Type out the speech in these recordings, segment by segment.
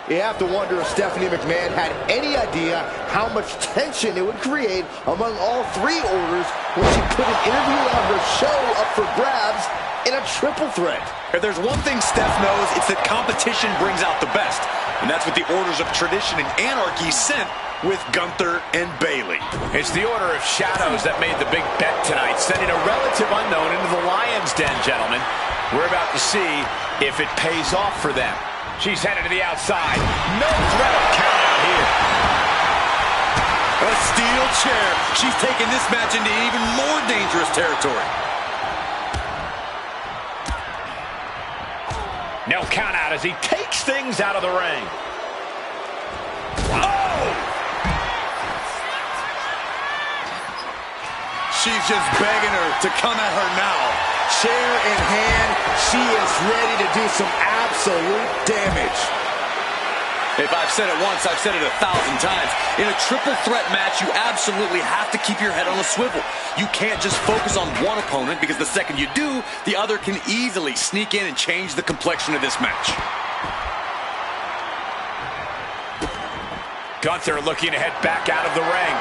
You have to wonder if Stephanie McMahon had any idea how much tension it would create among all three orders when she put an interview on her show up for grabs in a triple threat. If there's one thing Steph knows, it's that competition brings out the best. And that's what the Orders of Tradition and Anarchy sent with Gunther and Bayley. It's the Order of Shadows that made the big bet tonight, sending a relative unknown into the Lion's Den, gentlemen. We're about to see if it pays off for them. She's headed to the outside. No threat of count out here. A steel chair. She's taking this match into even more dangerous territory. No count out as he takes things out of the ring. Oh! She's just begging her to come at her now. Chair in hand, she is ready to do some absolute damage. If I've said it once, I've said it 1,000 times. In a triple threat match, you absolutely have to keep your head on a swivel. You can't just focus on one opponent, because the second you do, the other can easily sneak in and change the complexion of this match. Gunther looking to head back out of the ring.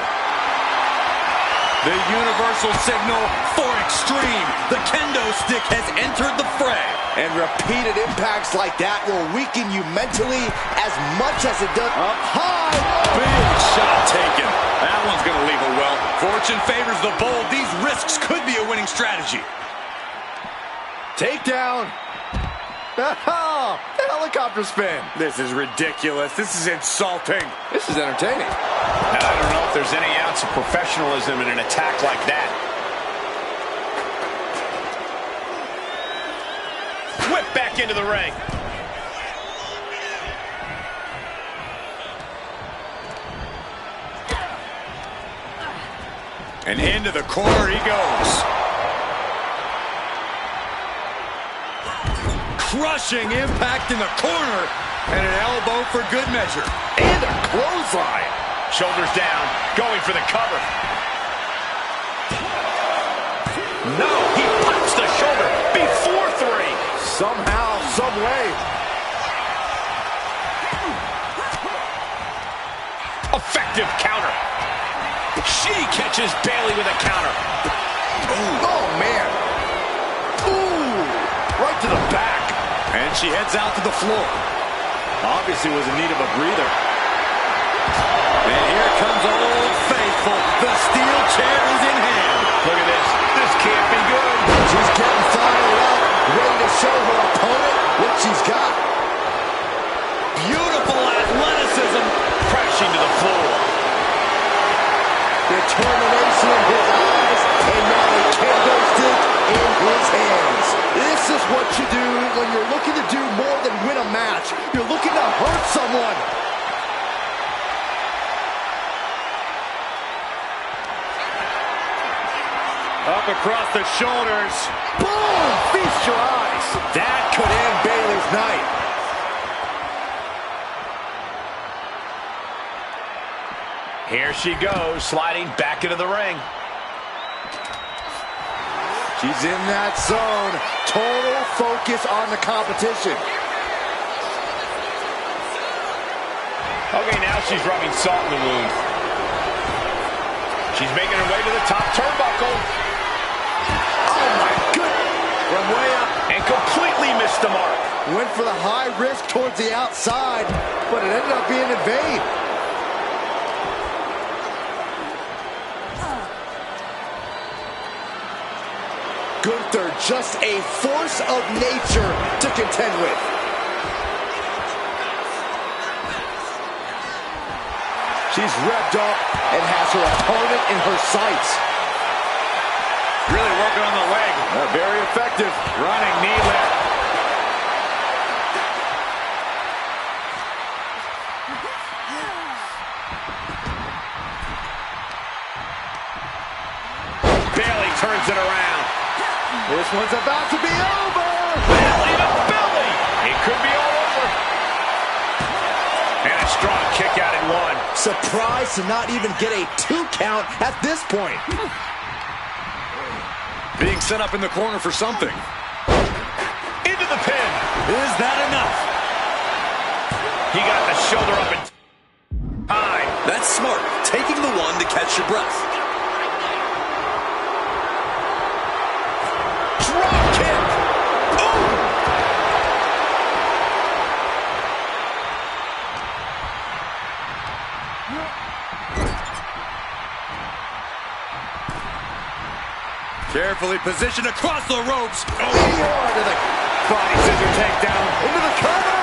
The universal signal for extreme. The kendo stick has entered the fray. And repeated impacts like that will weaken you mentally as much as it does up high. Big shot taken. That one's going to leave a well. Fortune favors the bold. These risks could be a winning strategy. Takedown. Oh, helicopter spin. This is ridiculous. This is insulting. This is entertaining. I don't know if there's any ounce of professionalism in an attack like that. Whip back into the ring. And into the corner he goes. Crushing impact in the corner. And an elbow for good measure. And a clothesline. Shoulders down, going for the cover. No, he punched the shoulder before three. Somehow, some way. Effective counter. She catches Bayley with a counter. Ooh. Oh, man. Ooh. Right to the back. And she heads out to the floor. Obviously was in need of a breather. And here comes Old Faithful. The steel chair is in hand. Look at this. This can't be good. She's getting fired up, ready to show her opponent what she's got. Beautiful athleticism. Crashing to the floor. Determination in his eyes, and now a kendo stick in his hands. This is what you do when you're looking to do more than win a match. You're looking to hurt someone. Up across the shoulders. Boom! Feast your eyes. That could end Bayley's night. Here she goes, sliding back into the ring. She's in that zone. Total focus on the competition. Okay, now she's rubbing salt in the wound. She's making her way to the top turnbuckle. Oh, my goodness. From way up and completely missed the mark. Went for the high risk towards the outside, but it ended up being in vain. Gunther, just a force of nature to contend with. She's revved up and has her opponent in her sights. Really working on the leg. Very effective. Running knee lift. Bayley turns it around. This one's about to be over. Belly to belly. It could be all over. And a strong kick out at one. Surprised to not even get a 2 count at this point. Being set up in the corner for something. Into the pin. Is that enough? He got the shoulder up in time. That's smart. Taking the one to catch your breath. Drop kick. Boom. Carefully positioned across the ropes. Oh, to the body scissor takedown into the cover.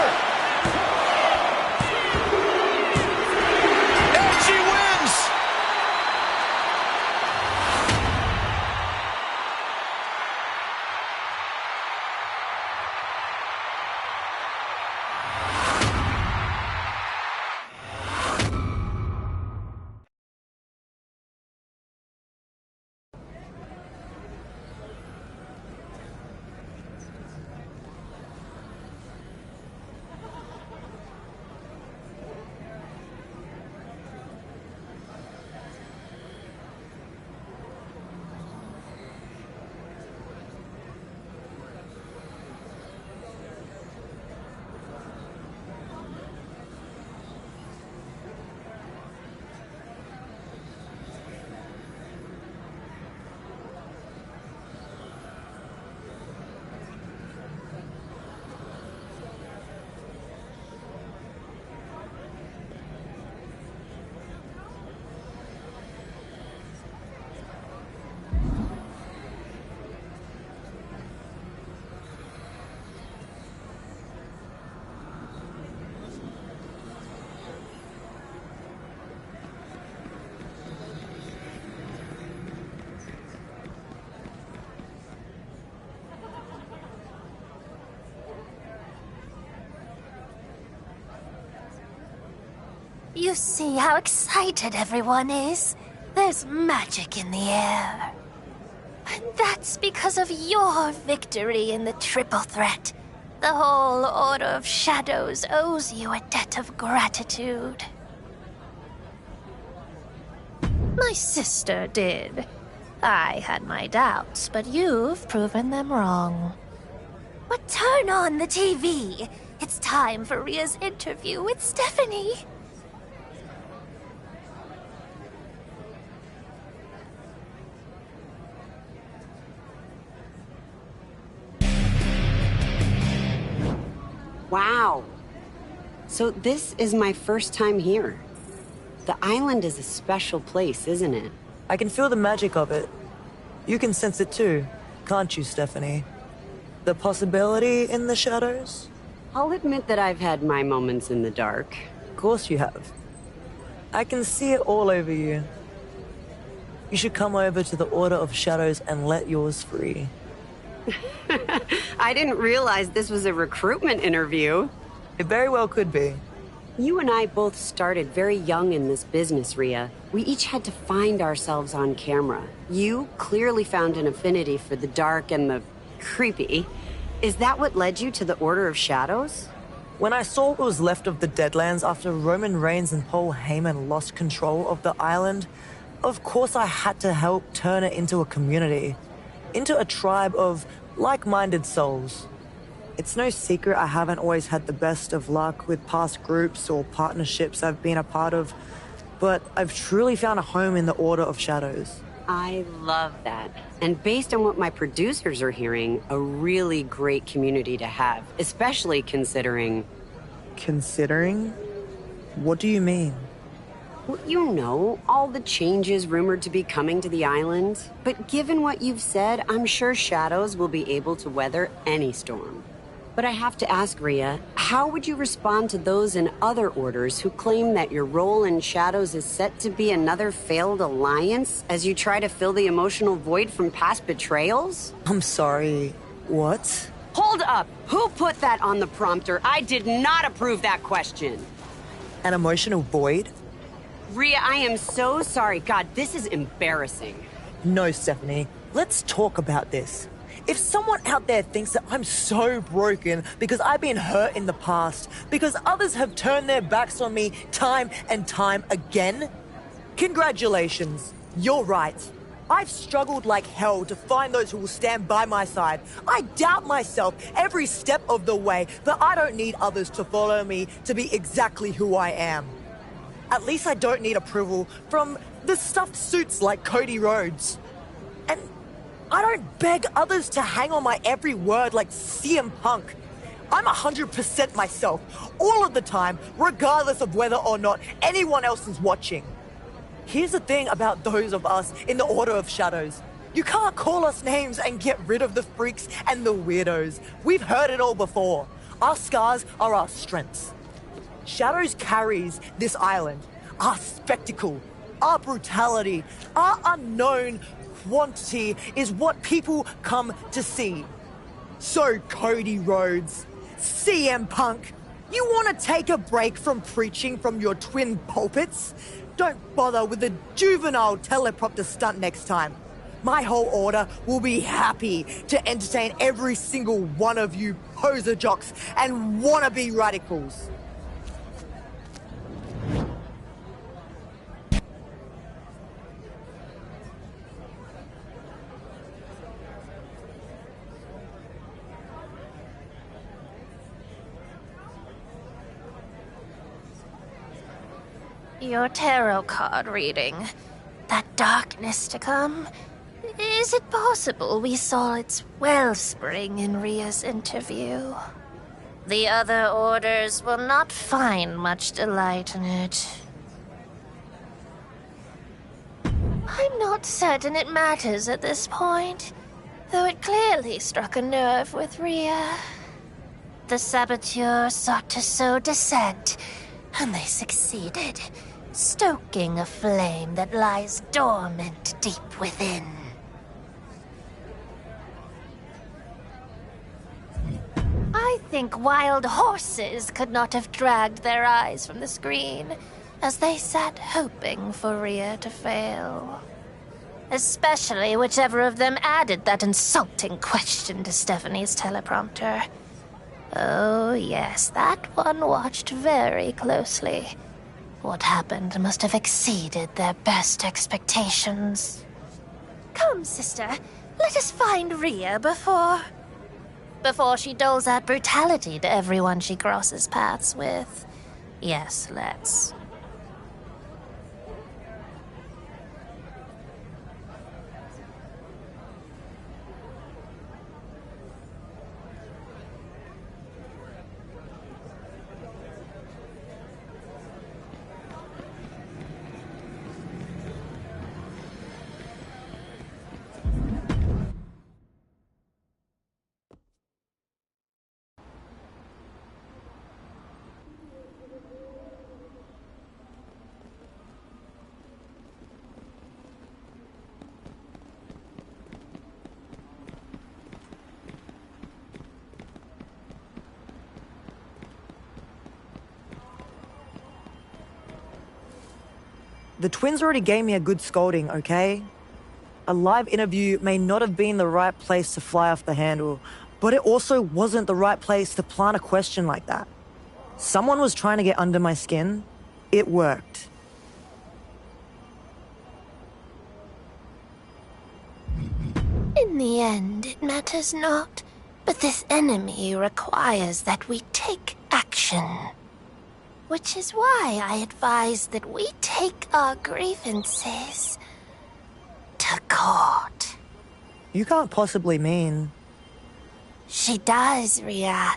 And she wins. You see how excited everyone is? There's magic in the air. And that's because of your victory in the triple threat. The whole Order of Shadows owes you a debt of gratitude. My sister did. I had my doubts, but you've proven them wrong. But turn on the TV. It's time for Rhea's interview with Stephanie. Wow. So this is my first time here. The island is a special place, isn't it? I can feel the magic of it. You can sense it too, can't you, Stephanie? The possibility in the shadows? I'll admit that I've had my moments in the dark. Of course you have. I can see it all over you. You should come over to the Order of Shadows and let yours free. I didn't realize this was a recruitment interview. It very well could be. You and I both started very young in this business, Rhea. We each had to find ourselves on camera. You clearly found an affinity for the dark and the creepy. Is that what led you to the Order of Shadows? When I saw what was left of the Deadlands after Roman Reigns and Paul Heyman lost control of the island, of course I had to help turn it into a community. Into a tribe of like-minded souls. It's no secret I haven't always had the best of luck with past groups or partnerships I've been a part of, but I've truly found a home in the Order of Shadows. I love that. And based on what my producers are hearing, a really great community to have, especially considering... Considering? What do you mean? Well, you know, all the changes rumored to be coming to the island. But given what you've said, I'm sure Shadows will be able to weather any storm. But I have to ask, Rhea, how would you respond to those in other orders who claim that your role in Shadows is set to be another failed alliance as you try to fill the emotional void from past betrayals? I'm sorry, what? Hold up! Who put that on the prompter? I did not approve that question. An emotional void? Rhea, I am so sorry. God, this is embarrassing. No, Stephanie. Let's talk about this. If someone out there thinks that I'm so broken because I've been hurt in the past, because others have turned their backs on me time and time again, congratulations. You're right. I've struggled like hell to find those who will stand by my side. I doubt myself every step of the way, but I don't need others to follow me to be exactly who I am. At least I don't need approval from the stuffed suits like Cody Rhodes. And I don't beg others to hang on my every word like CM Punk. I'm 100% myself, all of the time, regardless of whether or not anyone else is watching. Here's the thing about those of us in the Order of Shadows. You can't call us names and get rid of the freaks and the weirdos. We've heard it all before. Our scars are our strengths. Shadows carries this island. Our spectacle, our brutality, our unknown quantity is what people come to see. So Cody Rhodes, CM Punk, you want to take a break from preaching from your twin pulpits? Don't bother with the juvenile teleprompter stunt next time. My whole order will be happy to entertain every single one of you poser jocks and wannabe radicals. Your tarot card reading. That darkness to come. Is it possible we saw its wellspring in Rhea's interview? The other orders will not find much delight in it. I'm not certain it matters at this point, though it clearly struck a nerve with Rhea. The saboteurs sought to sow dissent, and they succeeded, stoking a flame that lies dormant deep within. I think wild horses could not have dragged their eyes from the screen as they sat hoping for Rhea to fail. Especially whichever of them added that insulting question to Stephanie's teleprompter. Oh yes, that one watched very closely. What happened must have exceeded their best expectations. Come, sister, let us find Rhea before she doles out brutality to everyone she crosses paths with. Yes, let's. The twins already gave me a good scolding, okay? A live interview may not have been the right place to fly off the handle, but it also wasn't the right place to plant a question like that. Someone was trying to get under my skin. It worked. In the end, it matters not, but this enemy requires that we take action. Which is why I advise that we take our grievances to court. You can't possibly mean... She does, Rhea.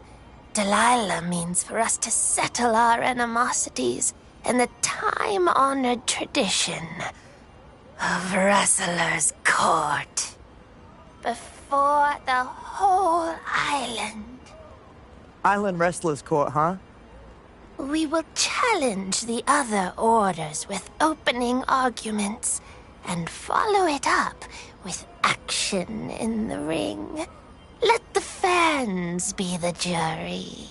Delilah means for us to settle our animosities in the time-honored tradition of Wrestler's Court. Before the whole island. Island Wrestler's Court, huh? We will challenge the other orders with opening arguments and follow it up with action in the ring. Let the fans be the jury.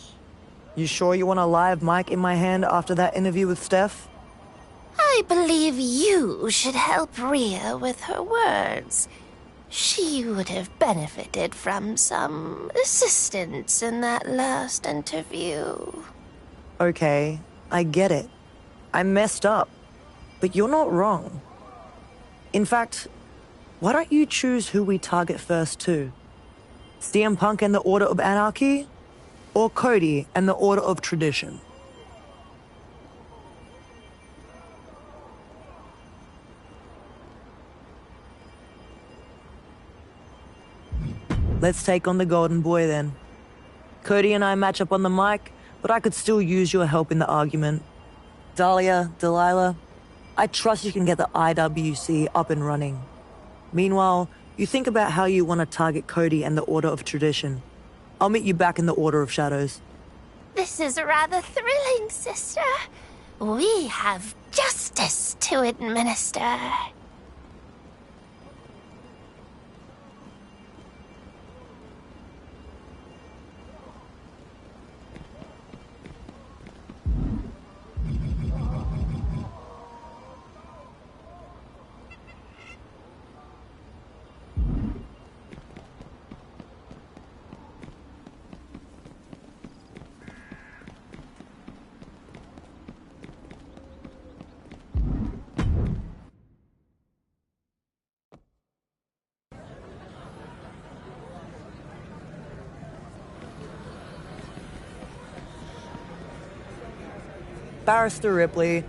You sure you want a live mic in my hand after that interview with Steph? I believe you should help Rhea with her words. She would have benefited from some assistance in that last interview. Okay, I get it. I messed up. But you're not wrong. In fact, Why don't you choose who we target first too? CM Punk and the Order of Anarchy? Or Cody and the Order of Tradition? Let's take on the Golden Boy then. Cody and I match up on the mic, but I could still use your help in the argument. Delilah, I trust you can get the IWC up and running. Meanwhile, you think about how you want to target Cody and the Order of Tradition. I'll meet you back in the Order of Shadows. This is rather thrilling, sister. We have justice to administer. Barrister Ripley,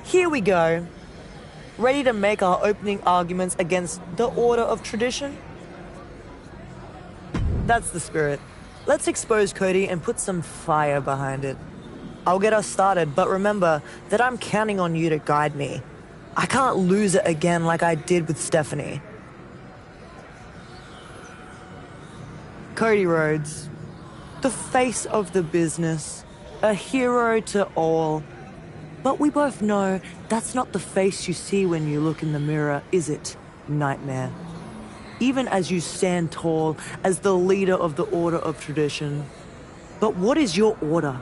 here we go. Ready to make our opening arguments against the Order of Tradition? That's the spirit. Let's expose Cody and put some fire behind it. I'll get us started, but remember that I'm counting on you to guide me. I can't lose it again like I did with Stephanie. Cody Rhodes, the face of the business, a hero to all. But we both know that's not the face you see when you look in the mirror, is it, Nightmare? Even as you stand tall as the leader of the Order of Tradition. But what is your order?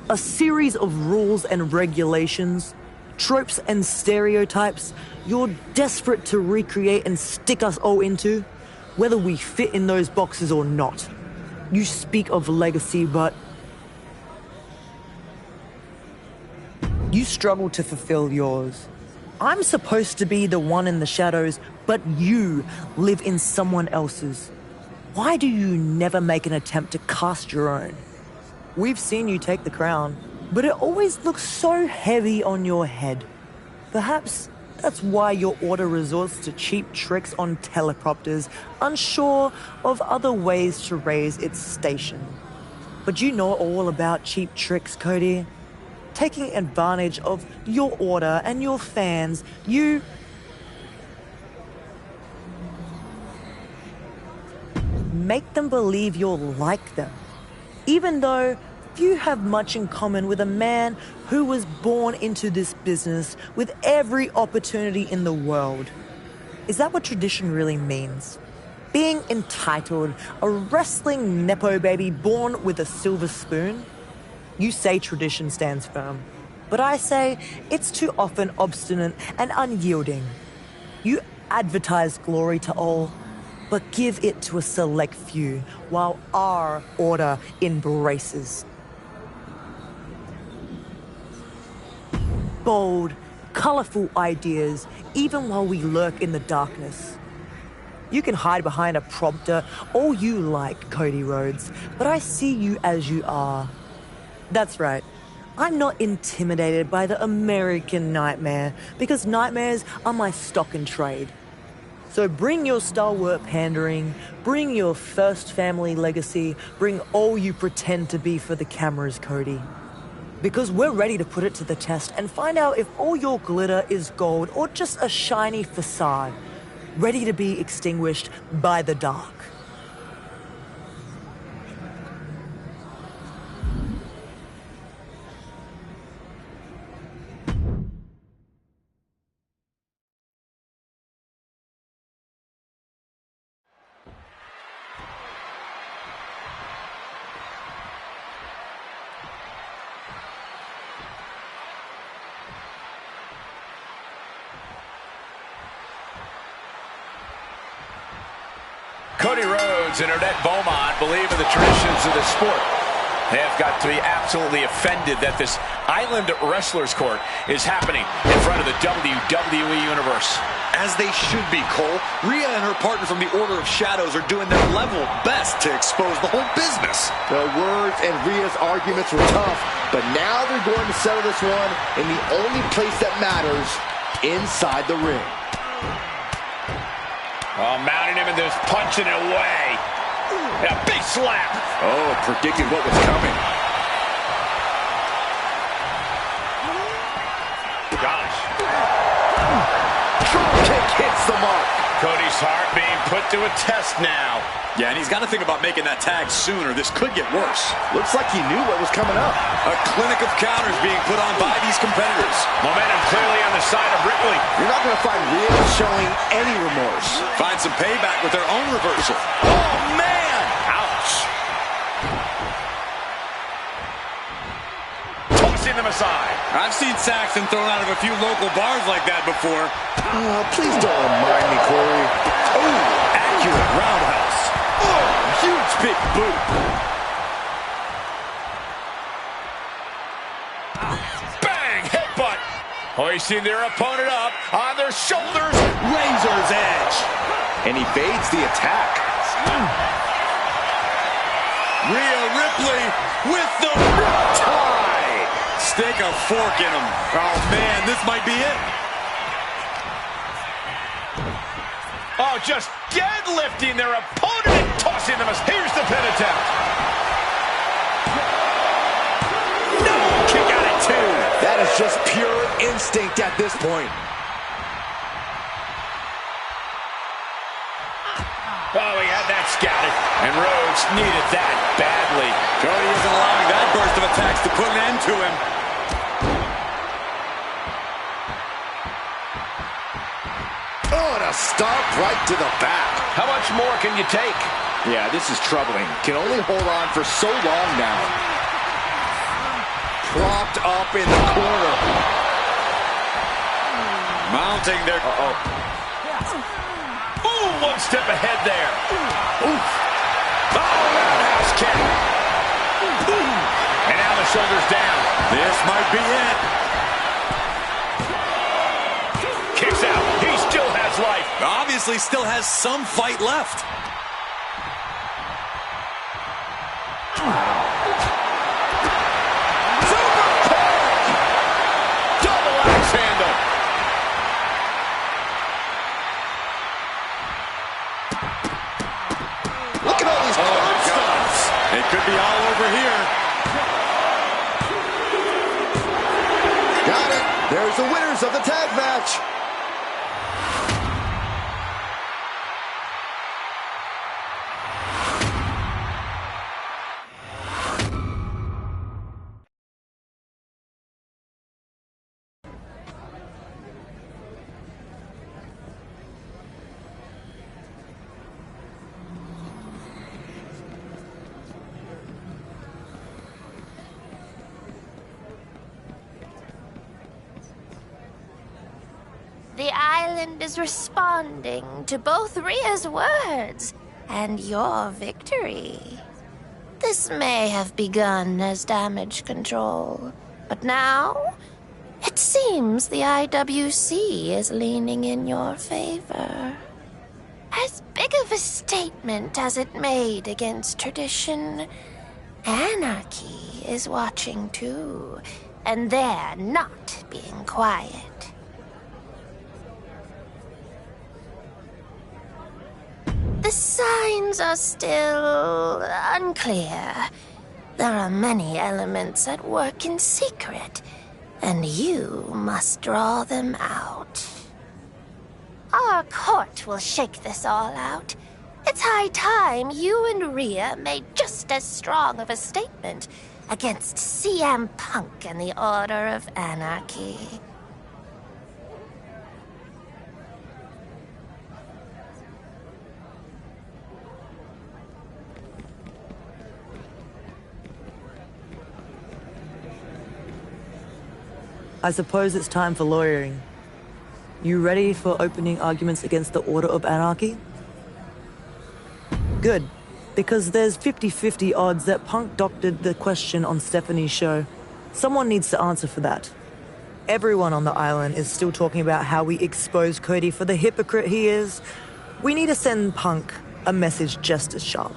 A series of rules and regulations, tropes and stereotypes you're desperate to recreate and stick us all into, whether we fit in those boxes or not. You speak of legacy, but you struggle to fulfill yours. I'm supposed to be the one in the shadows, but you live in someone else's. Why do you never make an attempt to cast your own? We've seen you take the crown, but it always looks so heavy on your head. Perhaps that's why your order resorts to cheap tricks on teleprompters, unsure of other ways to raise its station. But you know all about cheap tricks, Cody. Taking advantage of your order and your fans, you make them believe you're like them, even though you have much in common with a man who was born into this business with every opportunity in the world. Is that what tradition really means? Being entitled, a wrestling nepo baby born with a silver spoon? You say tradition stands firm, but I say it's too often obstinate and unyielding. You advertise glory to all, but give it to a select few, while our order embraces. Bold, colorful ideas, even while we lurk in the darkness. You can hide behind a prompter all you like, Cody Rhodes, but I see you as you are. That's right. I'm not intimidated by the American Nightmare, because nightmares are my stock and trade. So bring your stalwart pandering, bring your first family legacy, bring all you pretend to be for the cameras, Cody. Because we're ready to put it to the test and find out if all your glitter is gold or just a shiny facade, ready to be extinguished by the dark. Cody Rhodes and Ernest Beaumont believe in the traditions of the sport. They have got to be absolutely offended that this Island Wrestlers Court is happening in front of the WWE Universe. As they should be, Cole. Rhea and her partner from the Order of Shadows are doing their level best to expose the whole business. The words and Rhea's arguments were tough, but now they're going to settle this one in the only place that matters, inside the ring. Oh, mounting him and just punching it away. A big slap. Oh, predicted what was coming. Gosh. Drop kick hits the mark. Cody's heart being put to a test now. Yeah, and he's got to think about making that tag sooner. This could get worse. Looks like he knew what was coming up. A clinic of counters being put on by these competitors. Momentum clearly on the side of Ripley. You're not going to find Rhea showing any remorse. Find some payback with their own reversal. Oh, man! Ouch. Tossing them aside. I've seen Saxton thrown out of a few local bars like that before. Please don't remind me, Corey. Oh, accurate roundhouse. Oh, huge big boot. Bang! Headbutt. Hoisting their opponent up on their shoulders. Razor's edge. And he evades the attack. Rhea Ripley with the tie. Stick a fork in him. Oh, man, this might be it. Oh, just deadlifting their opponent and tossing them. Here's the pin attempt. No, kick out at two. That is just pure instinct at this point. Oh, he had that scouted. And Rhodes needed that badly. Cody isn't allowing that burst of attacks to put an end to him. Oh, and a stomp right to the back. How much more can you take? Yeah, this is troubling. Can only hold on for so long now. Propped up in the corner. Mounting their... Ooh, one step ahead there. Oof. Oh, roundhouse kick. And now the shoulders down. This might be it. Kicks out. He still has life. Obviously still has some fight left. Double axe handle. Look at all these curb stomps. It could be all over here. Got it. There's the winners of the tag match. The island is responding to both Rhea's words and your victory. This may have begun as damage control, but now it seems the IWC is leaning in your favor. As big of a statement as it made against tradition, anarchy is watching too, and they're not being quiet. The signs are still unclear. There are many elements at work in secret, and you must draw them out. Our court will shake this all out. It's high time you and Rhea made just as strong of a statement against CM Punk and the Order of Anarchy. I suppose it's time for lawyering. You ready for opening arguments against the Order of Anarchy? Good, because there's 50-50 odds that Punk doctored the question on Stephanie's show. Someone needs to answer for that. Everyone on the island is still talking about how we exposed Cody for the hypocrite he is. We need to send Punk a message just as sharp.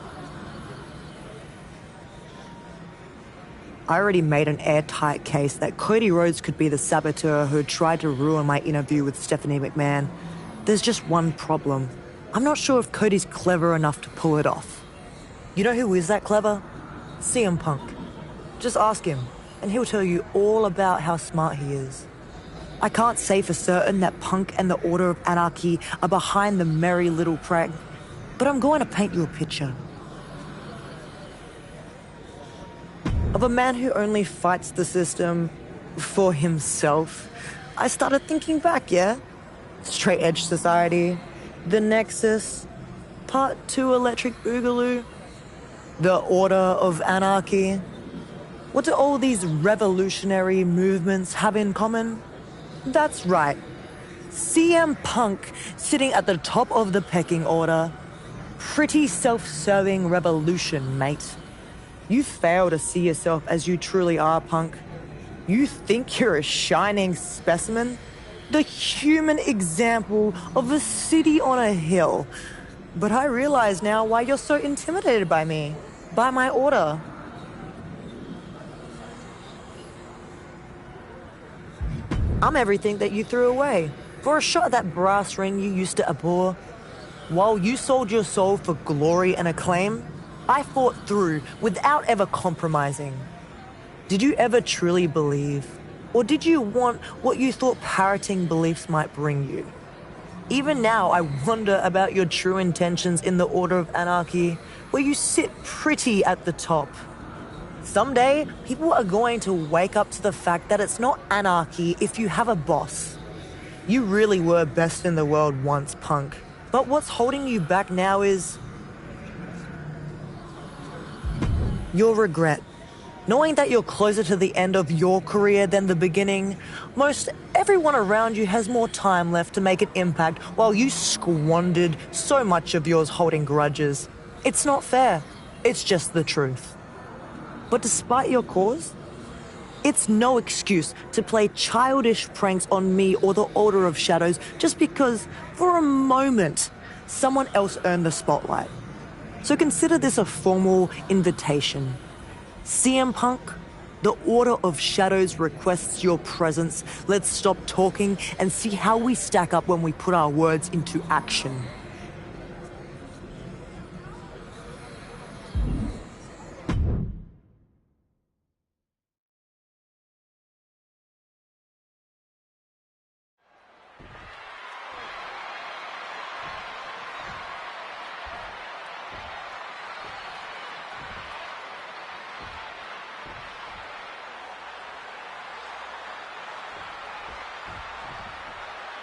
I already made an airtight case that Cody Rhodes could be the saboteur who tried to ruin my interview with Stephanie McMahon. There's just one problem. I'm not sure if Cody's clever enough to pull it off. You know who is that clever? CM Punk. Just ask him, and he'll tell you all about how smart he is. I can't say for certain that Punk and the Order of Anarchy are behind the merry little prank, but I'm going to paint you a picture of a man who only fights the system for himself. I started thinking back, yeah? Straight Edge Society, The Nexus, Part 2 Electric Boogaloo, the Order of Anarchy. What do all these revolutionary movements have in common? That's right. CM Punk sitting at the top of the pecking order. Pretty self-serving revolution, mate. You fail to see yourself as you truly are, Punk. You think you're a shining specimen? The human example of a city on a hill. But I realize now why you're so intimidated by me, by my order. I'm everything that you threw away for a shot at that brass ring you used to abhor. While you sold your soul for glory and acclaim, I fought through without ever compromising. Did you ever truly believe? Or did you want what you thought parroting beliefs might bring you? Even now, I wonder about your true intentions in the Order of Anarchy, where you sit pretty at the top. Someday, people are going to wake up to the fact that it's not anarchy if you have a boss. You really were best in the world once, Punk. But what's holding you back now is your regret. Knowing that you're closer to the end of your career than the beginning, most everyone around you has more time left to make an impact while you squandered so much of yours holding grudges. It's not fair. It's just the truth. But despite your cause, it's no excuse to play childish pranks on me or the Order of Shadows just because, for a moment, someone else earned the spotlight. So consider this a formal invitation. CM Punk, the Order of Shadows requests your presence. Let's stop talking and see how we stack up when we put our words into action.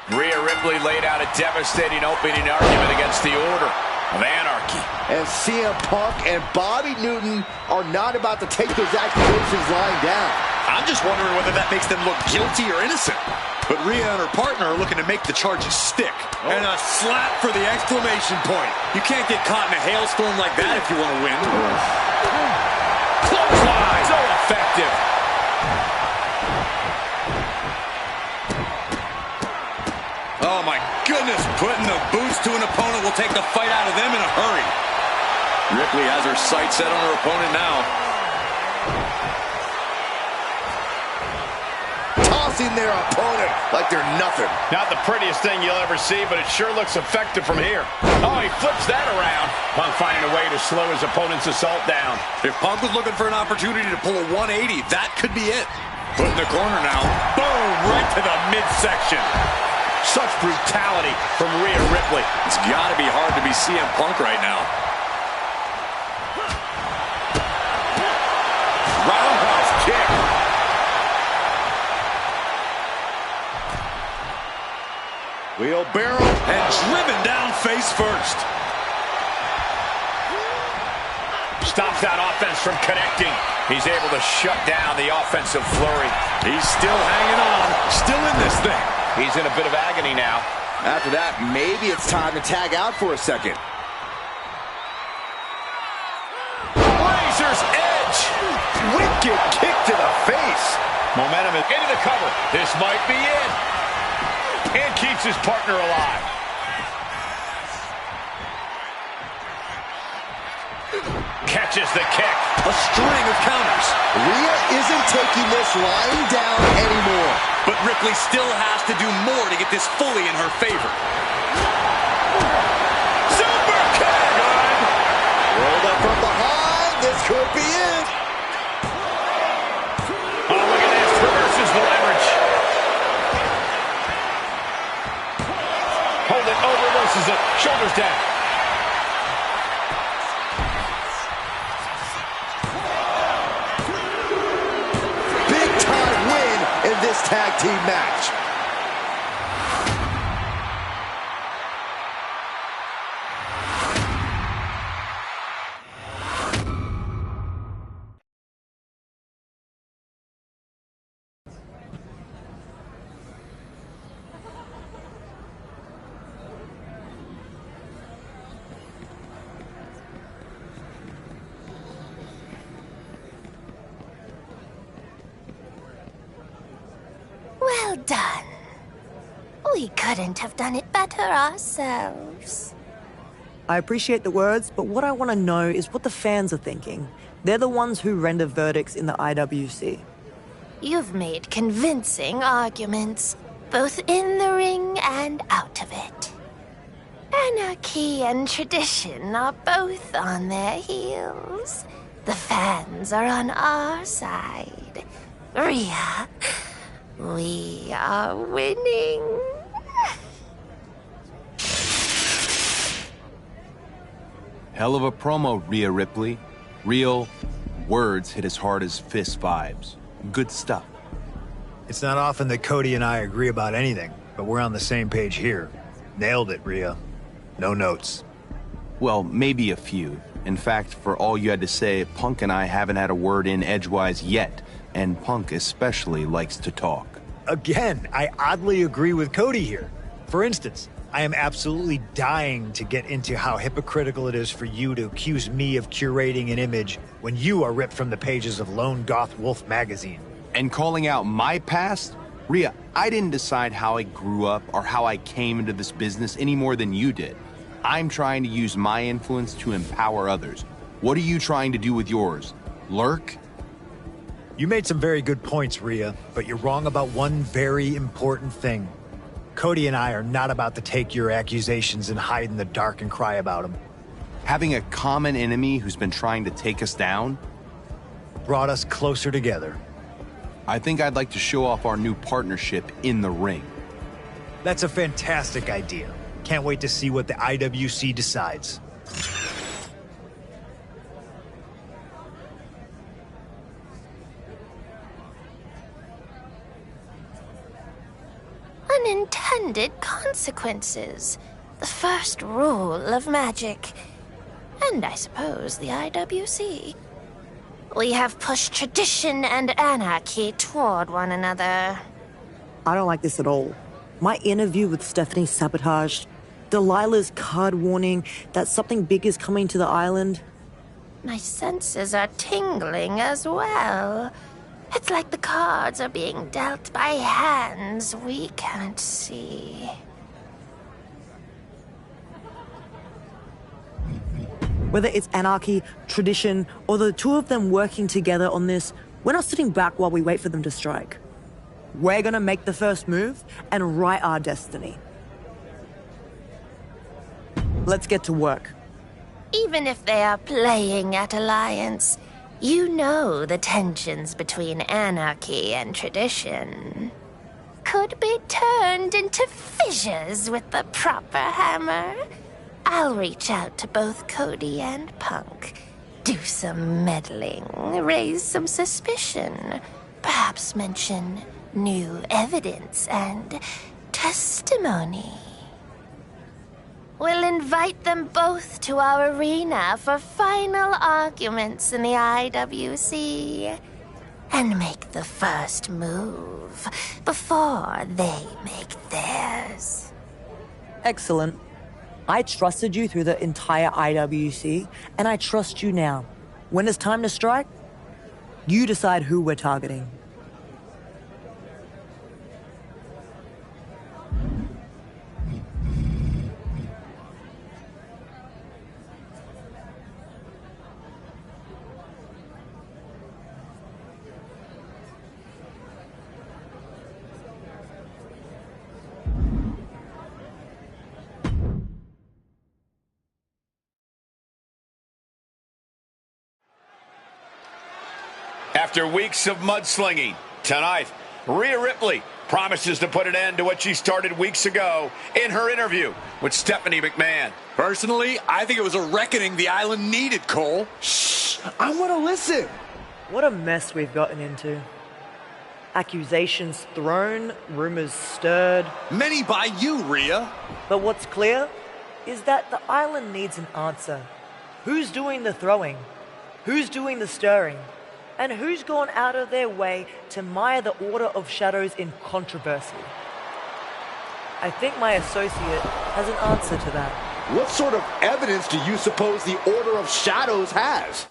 Rhea Ripley laid out a devastating opening argument against the Order of Anarchy. And CM Punk and Bobby Newton are not about to take those accusations lying down. I'm just wondering whether that makes them look guilty or innocent. But Rhea and her partner are looking to make the charges stick. Oh. And a slap for the exclamation point. You can't get caught in a hailstorm like that if you want to win. Clothesline! So effective. Oh my goodness, putting the boots to an opponent will take the fight out of them in a hurry. Ripley has her sights set on her opponent now. Tossing their opponent like they're nothing. Not the prettiest thing you'll ever see, but it sure looks effective from here. Oh, he flips that around. Punk finding a way to slow his opponent's assault down. If Punk was looking for an opportunity to pull a 180, that could be it. Put in the corner now. Boom, right to the midsection. Such brutality from Rhea Ripley. It's got to be hard to be CM Punk right now. Roundhouse kick. Wheelbarrow. And driven down face first. Stops that offense from connecting. He's able to shut down the offensive flurry. He's still hanging on. Still in this thing. He's in a bit of agony now. After that, maybe it's time to tag out for a second. Wicked kick to the face. Momentum is into the cover. This might be it. And keeps his partner alive. Catches the kick. A string of counters. Rhea isn't taking this lying down anymore. But Ripley still has to do more to get this fully in her favor. Super kick! Rolled up from behind. This could be it. Oh, look at this. Reverses the leverage. Hold it. Oh, reverses it. Shoulders down. In this tag team match. Well done. We couldn't have done it better ourselves. I appreciate the words, but what I want to know is what the fans are thinking. They're the ones who render verdicts in the IWC. You've made convincing arguments, both in the ring and out of it. Anarchy and tradition are both on their heels. The fans are on our side. Rhea, we are winning. Hell of a promo, Rhea Ripley. Real words hit as hard as fist vibes. Good stuff. It's not often that Cody and I agree about anything, but we're on the same page here. Nailed it, Rhea. No notes. Well, maybe a few. In fact, for all you had to say, Punk and I haven't had a word in edgewise yet, and Punk especially likes to talk. Again, I oddly agree with Cody here. For instance, I am absolutely dying to get into how hypocritical it is for you to accuse me of curating an image when you are ripped from the pages of Lone Goth Wolf magazine. And calling out my past? Rhea, I didn't decide how I grew up or how I came into this business any more than you did. I'm trying to use my influence to empower others. What are you trying to do with yours? Lurk? You made some very good points, Rhea, but you're wrong about one very important thing. Cody and I are not about to take your accusations and hide in the dark and cry about them. Having a common enemy who's been trying to take us down? Brought us closer together. I think I'd like to show off our new partnership in the ring. That's a fantastic idea. Can't wait to see what the IWC decides. Unintended consequences. The first rule of magic. And I suppose the IWC. We have pushed tradition and anarchy toward one another. I don't like this at all. My interview with Stephanie sabotaged. Delilah's card warning that something big is coming to the island. My senses are tingling as well. It's like the cards are being dealt by hands we can't see. Whether it's anarchy, tradition, or the two of them working together on this, we're not sitting back while we wait for them to strike. We're gonna make the first move and write our destiny. Let's get to work. Even if they are playing at alliance, you know the tensions between anarchy and tradition could be turned into fissures with the proper hammer. I'll reach out to both Cody and Punk, do some meddling, raise some suspicion, perhaps mention new evidence and testimony. We'll invite them both to our arena for final arguments in the IWC and make the first move before they make theirs. Excellent. I trusted you through the entire IWC, and I trust you now. When it's time to strike, You decide who we're targeting. After weeks of mudslinging, tonight, Rhea Ripley promises to put an end to what she started weeks ago in her interview with Stephanie McMahon. Personally, I think it was a reckoning the island needed, Cole. Shh, I want to listen. What a mess we've gotten into. Accusations thrown, rumors stirred. Many by you, Rhea. But what's clear is that the island needs an answer. Who's doing the throwing? Who's doing the stirring? And who's gone out of their way to mire the Order of Shadows in controversy? I think my associate has an answer to that. What sort of evidence do you suppose the Order of Shadows has?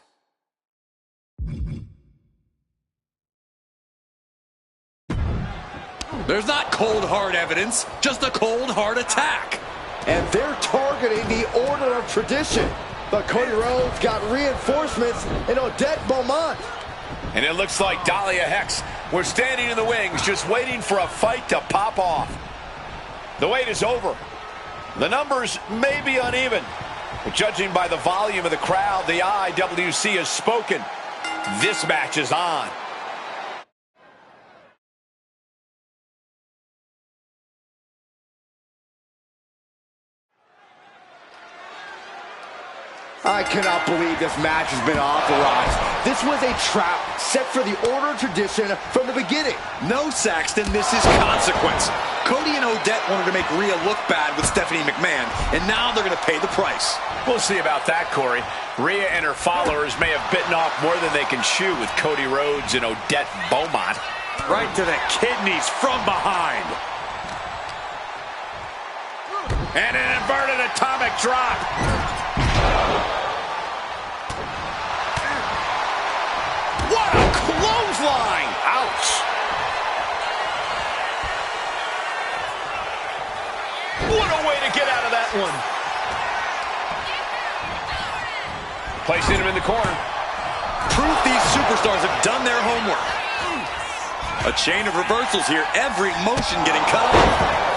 There's not cold hard evidence, just a cold hard attack. And they're targeting the Order of Tradition. But Cody Rhodes got reinforcements in Odette Beaumont. And it looks like Dahlia Hex was standing in the wings just waiting for a fight to pop off. The wait is over. The numbers may be uneven, but judging by the volume of the crowd, the IWC has spoken. This match is on. I cannot believe this match has been authorized. This was a trap set for the Order of Tradition from the beginning. No, Saxton, this is consequence. Cody and Odette wanted to make Rhea look bad with Stephanie McMahon, and now they're going to pay the price. We'll see about that, Corey. Rhea and her followers may have bitten off more than they can chew with Cody Rhodes and Odette Beaumont. Right to the kidneys from behind. And an inverted atomic drop. What a clothesline! Ouch! What a way to get out of that one. Placing him in the corner. Proof these superstars have done their homework. A chain of reversals here. Every motion getting cut off.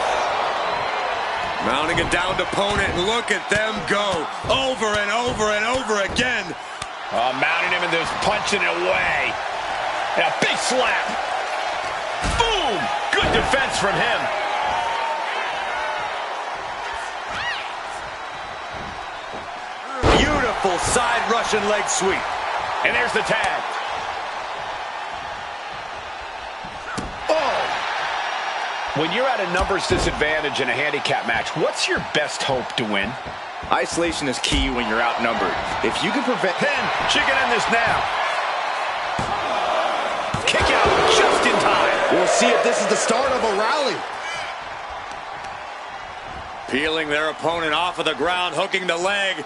Mounting a downed opponent, and look at them go. Over and over and over again. Mounting him and just punching it away. And a big slap. Boom! Good defense from him. Beautiful side Russian leg sweep. And there's the tag. When you're at a numbers disadvantage in a handicap match, what's your best hope to win? Isolation is key when you're outnumbered. If you can prevent... Pin! She can end this now. Kick out just in time. We'll see if this is the start of a rally. Peeling their opponent off of the ground, hooking the leg.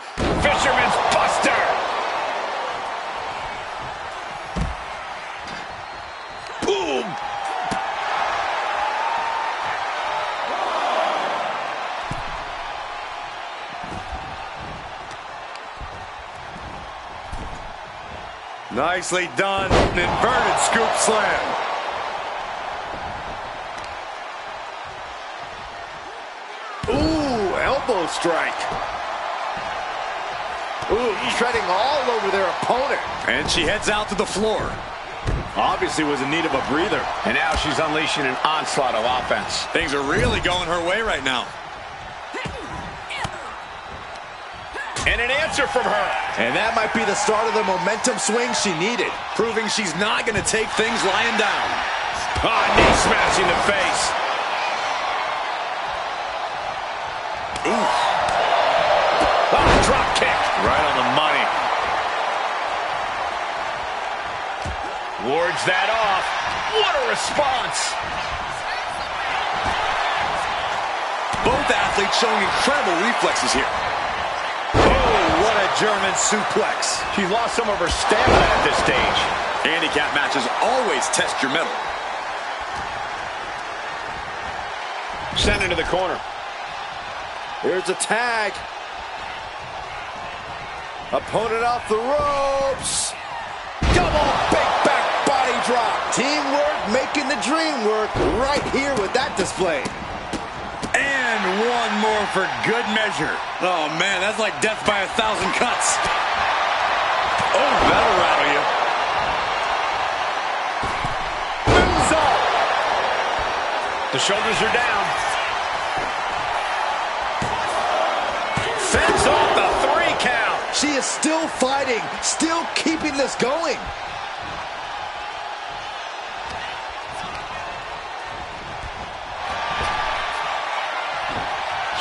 Fisherman's Buster! Boom! Nicely done. An inverted scoop slam. Ooh, elbow strike. Ooh, treading all over their opponent. And she heads out to the floor. Obviously was in need of a breather. And now she's unleashing an onslaught of offense. Things are really going her way right now. And an answer from her. And that might be the start of the momentum swing she needed. Proving she's not going to take things lying down. Knee smashing the face. Ooh. Drop kick. Right on the money. Wards that off. What a response. Both athletes showing incredible reflexes here. Oh, what a German suplex. She's lost some of her stamina at this stage. Handicap matches always test your mettle. Sent into the corner. Here's a tag. Opponent off the ropes. Double big back body drop. Teamwork making the dream work right here with that display. And one more for good measure. Oh, man, that's like death by 1,000 cuts. Oh, that'll rattle you. Moonsault. The shoulders are down. Fends off the 3 count. She is still fighting, still keeping this going.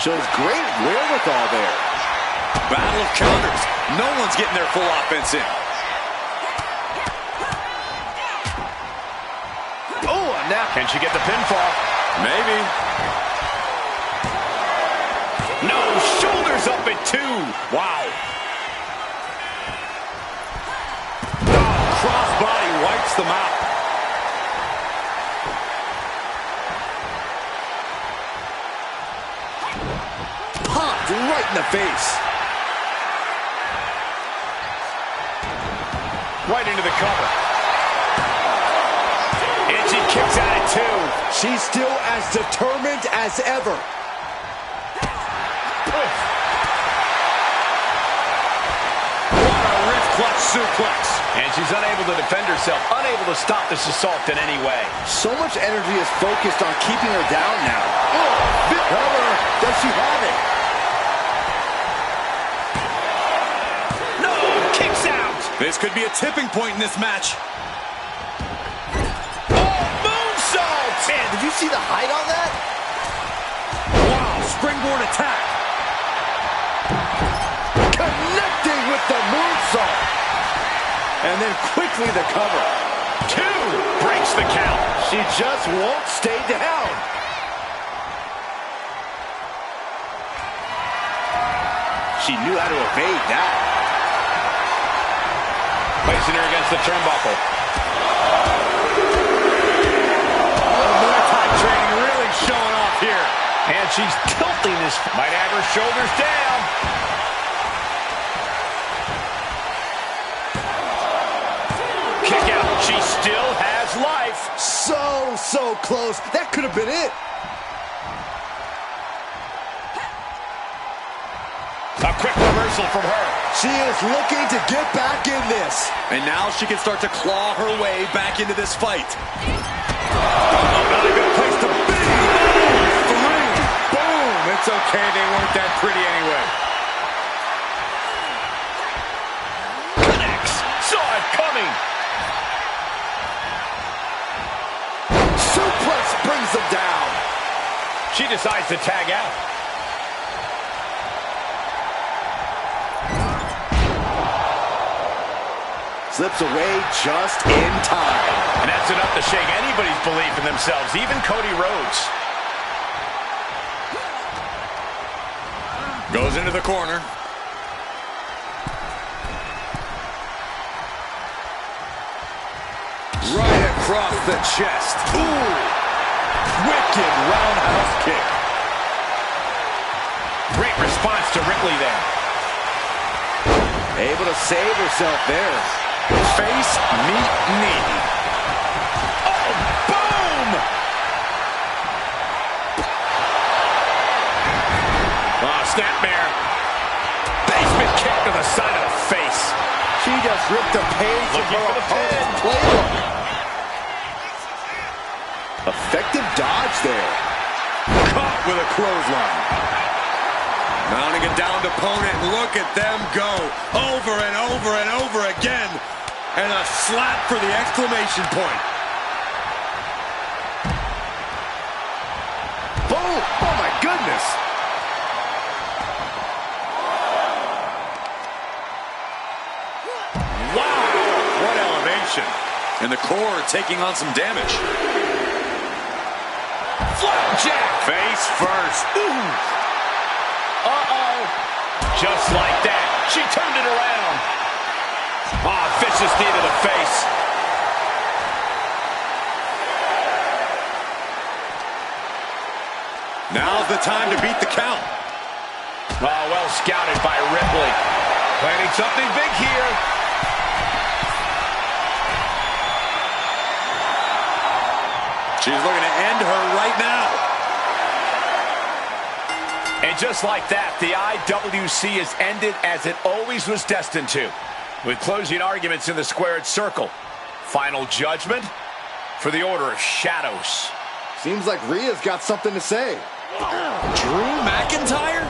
Shows great wherewithal there. Battle of counters. No one's getting their full offense in. Oh, and now can she get the pinfall? Maybe. No, shoulders up at 2. Wow. Oh, crossbody wipes them out. Popped right in the face. Right into the cover. And she kicks out at 2. She's still as determined as ever. What a wrist clutch suplex. And she's unable to defend herself, unable to stop this assault in any way. So much energy is focused on keeping her down now. Oh, big cover. Does she have it? No, kicks out. This could be a tipping point in this match. Oh, moonsault. Man, did you see the height on that? Wow, springboard attack. Connecting with the moonsault. And then quickly the cover. 2 breaks the count. She just won't stay down. She knew how to evade that. Placing her against the turnbuckle. Muay Thai training really showing off here. And she's tilting this. Might have her shoulders down. Kick out. She still has life. So close. That could have been it. A quick reversal from her. She is looking to get back in this. And now she can start to claw her way back into this fight. Oh, not a good place to be. 3. Boom. It's okay. They weren't that pretty anyway. Connects. Saw it coming. Suplex brings them down. She decides to tag out. Slips away just in time. And that's enough to shake anybody's belief in themselves, even Cody Rhodes. Goes into the corner. Right across the chest. Ooh! Wicked roundhouse kick. Great response to Ripley there. Able to save herself there. Face, meet, knee. Oh, boom! Oh, snapmare. Basement kick to the side of the face. She just ripped a page from Looking her for the pin. opponent's playbook. Effective dodge there. Caught with a clothesline. Mounting it down to opponent. Look at them go. Over and over and over again. And a slap for the exclamation point. Boom! Oh my goodness! Wow! What elevation. And the core taking on some damage. Flapjack. Face first. Ooh. Uh-oh. Just like that. She turned it around. Ah, vicious knee to the face. Now's the time to beat the count. Oh, well scouted by Ripley. Planning something big here. She's looking to end her right now. And just like that, the IWC is ended as it always was destined to, with closing arguments in the squared circle. Final judgment for the Order of Shadows. Seems like Rhea's got something to say. Drew McIntyre?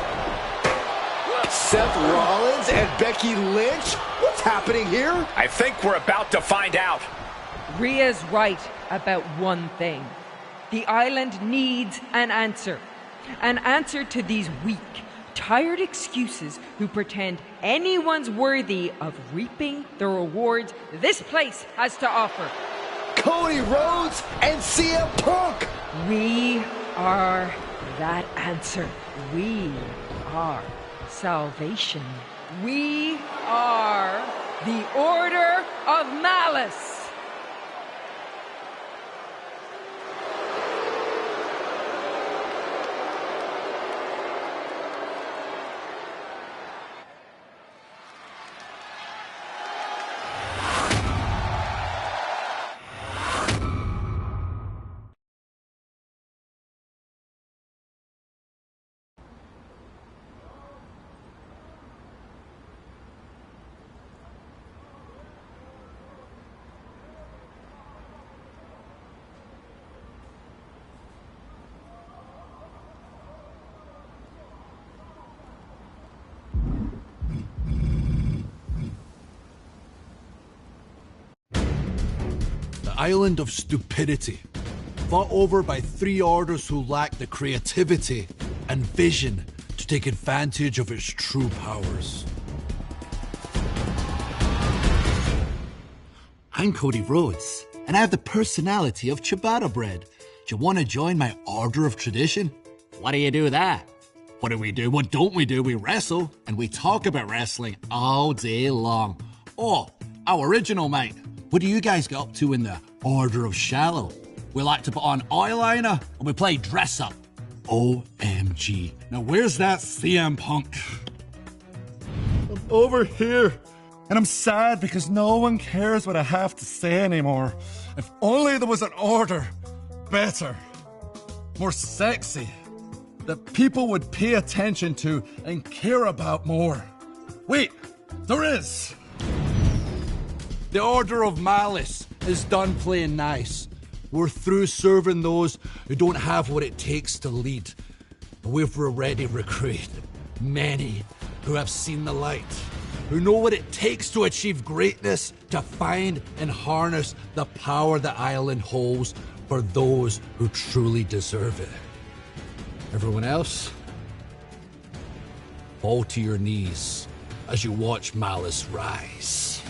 Seth Rollins and Becky Lynch? What's happening here? I think we're about to find out. Rhea's right about one thing. The island needs an answer. An answer to these weak, tired excuses who pretend anyone's worthy of reaping the rewards this place has to offer. Cody Rhodes and CM Punk! We are that answer. We are salvation. We are the Order of Malice. Island of stupidity, fought over by three orders who lack the creativity and vision to take advantage of its true powers. I'm Cody Rhodes, and I have the personality of ciabatta bread. Do you want to join my Order of Tradition? Why do you do that? What do we do? What don't we do? We wrestle, and we talk about wrestling all day long. Oh, our original mate. What do you guys get up to in the Order of Shallow? We like to put on eyeliner and we play dress up. OMG. Now where's that CM Punk? I'm over here. And I'm sad because no one cares what I have to say anymore. If only there was an order. Better. More sexy. That people would pay attention to and care about more. Wait, there is. The Order of Malice is done playing nice. We're through serving those who don't have what it takes to lead. We've already recruited many who have seen the light, who know what it takes to achieve greatness, to find and harness the power the island holds for those who truly deserve it. Everyone else, fall to your knees as you watch Malice rise.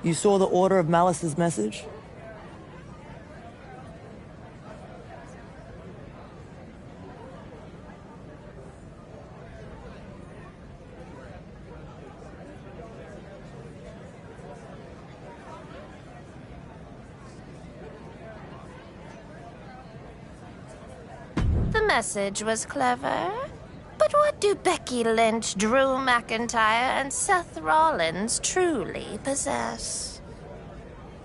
You saw the Order of Malice's message? The message was clever. But what do Becky Lynch, Drew McIntyre, and Seth Rollins truly possess?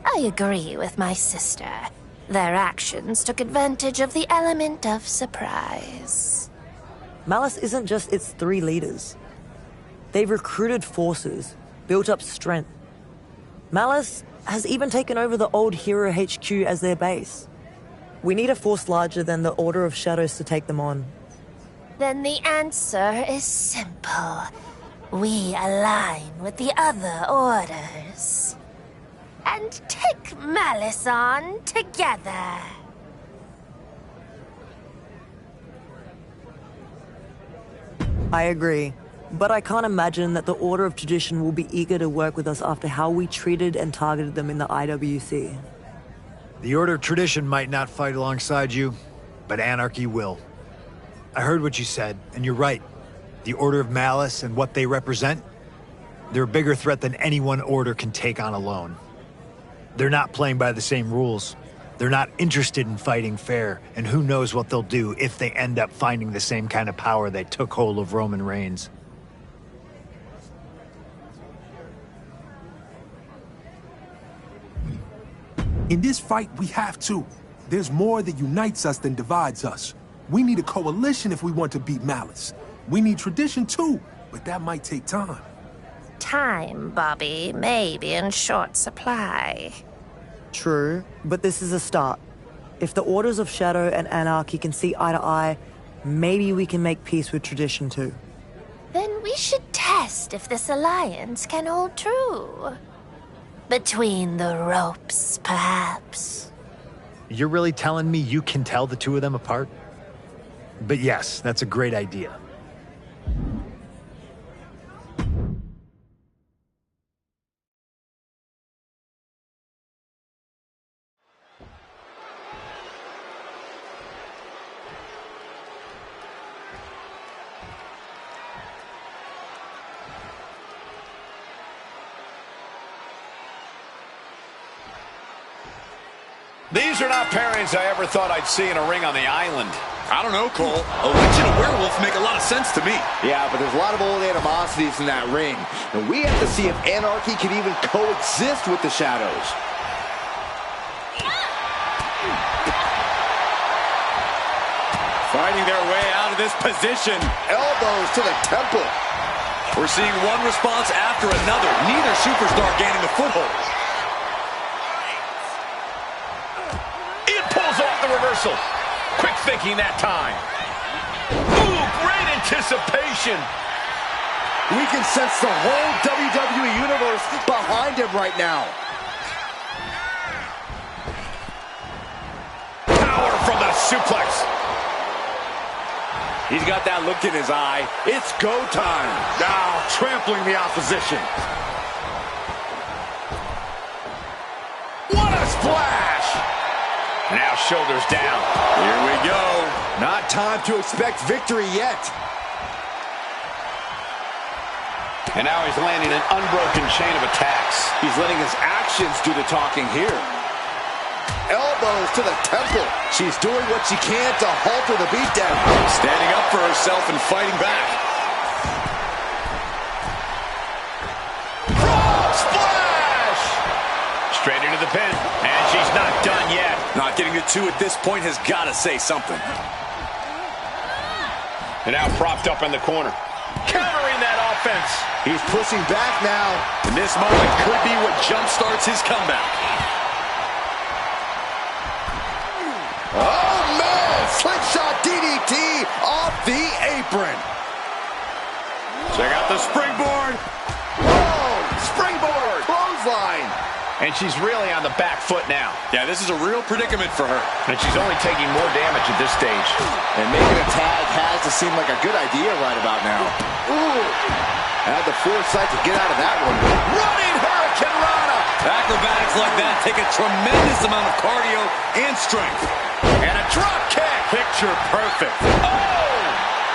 I agree with my sister. Their actions took advantage of the element of surprise. Malice isn't just its three leaders. They've recruited forces, built up strength. Malice has even taken over the old Hero HQ as their base. We need a force larger than the Order of Shadows to take them on. Then the answer is simple. We align with the other orders. And take Malice on together. I agree. But I can't imagine that the Order of Tradition will be eager to work with us after how we treated and targeted them in the IWC. The Order of Tradition might not fight alongside you, but Anarchy will. I heard what you said, and you're right. The Order of Malice and what they represent, they're a bigger threat than any one order can take on alone. They're not playing by the same rules. They're not interested in fighting fair, and who knows what they'll do if they end up finding the same kind of power that took hold of Roman Reigns. In this fight, we have to. There's more that unites us than divides us. We need a coalition if we want to beat Malice. We need tradition too, but that might take time. Time, Bobby, may be in short supply. True, but this is a start. If the Orders of Shadow and Anarchy can see eye to eye, maybe we can make peace with tradition too. Then we should test if this alliance can hold true. Between the ropes, perhaps. You're really telling me you can tell the two of them apart? But yes, that's a great idea. These are not pairings I ever thought I'd see in a ring on the island. I don't know, Cole. A witch and a werewolf make a lot of sense to me. Yeah, but there's a lot of old animosities in that ring. And we have to see if Anarchy can even coexist with the Shadows. Fighting their way out of this position. Elbows to the temple. We're seeing one response after another. Neither superstar gaining the foothold. The reversal. Quick thinking that time. Ooh, great anticipation. We can sense the whole WWE Universe behind him right now. Power from the suplex. He's got that look in his eye. It's go time. Now trampling the opposition. What a splash. Now shoulders down. Here we go. Not time to expect victory yet. And now he's landing an unbroken chain of attacks. He's letting his actions do the talking here. Elbows to the temple. She's doing what she can to halter the beatdown. Standing up for herself and fighting back. Frog splash! Straight into the pin. And she's not done yet. Not getting to two at this point has got to say something. And now propped up in the corner. Countering that offense. He's pushing back now. And this moment could be what jumpstarts his comeback. Oh, man! Slingshot DDT off the apron. Check out the springboard. Whoa! Springboard! Clothesline. And she's really on the back foot now. Yeah, this is a real predicament for her. And she's only taking more damage at this stage. And making a tag has to seem like a good idea right about now. Ooh! Had the foresight to get out of that one. Running Hurricane Rana! Acrobatics like that take a tremendous amount of cardio and strength. And a drop kick. Picture perfect. Oh!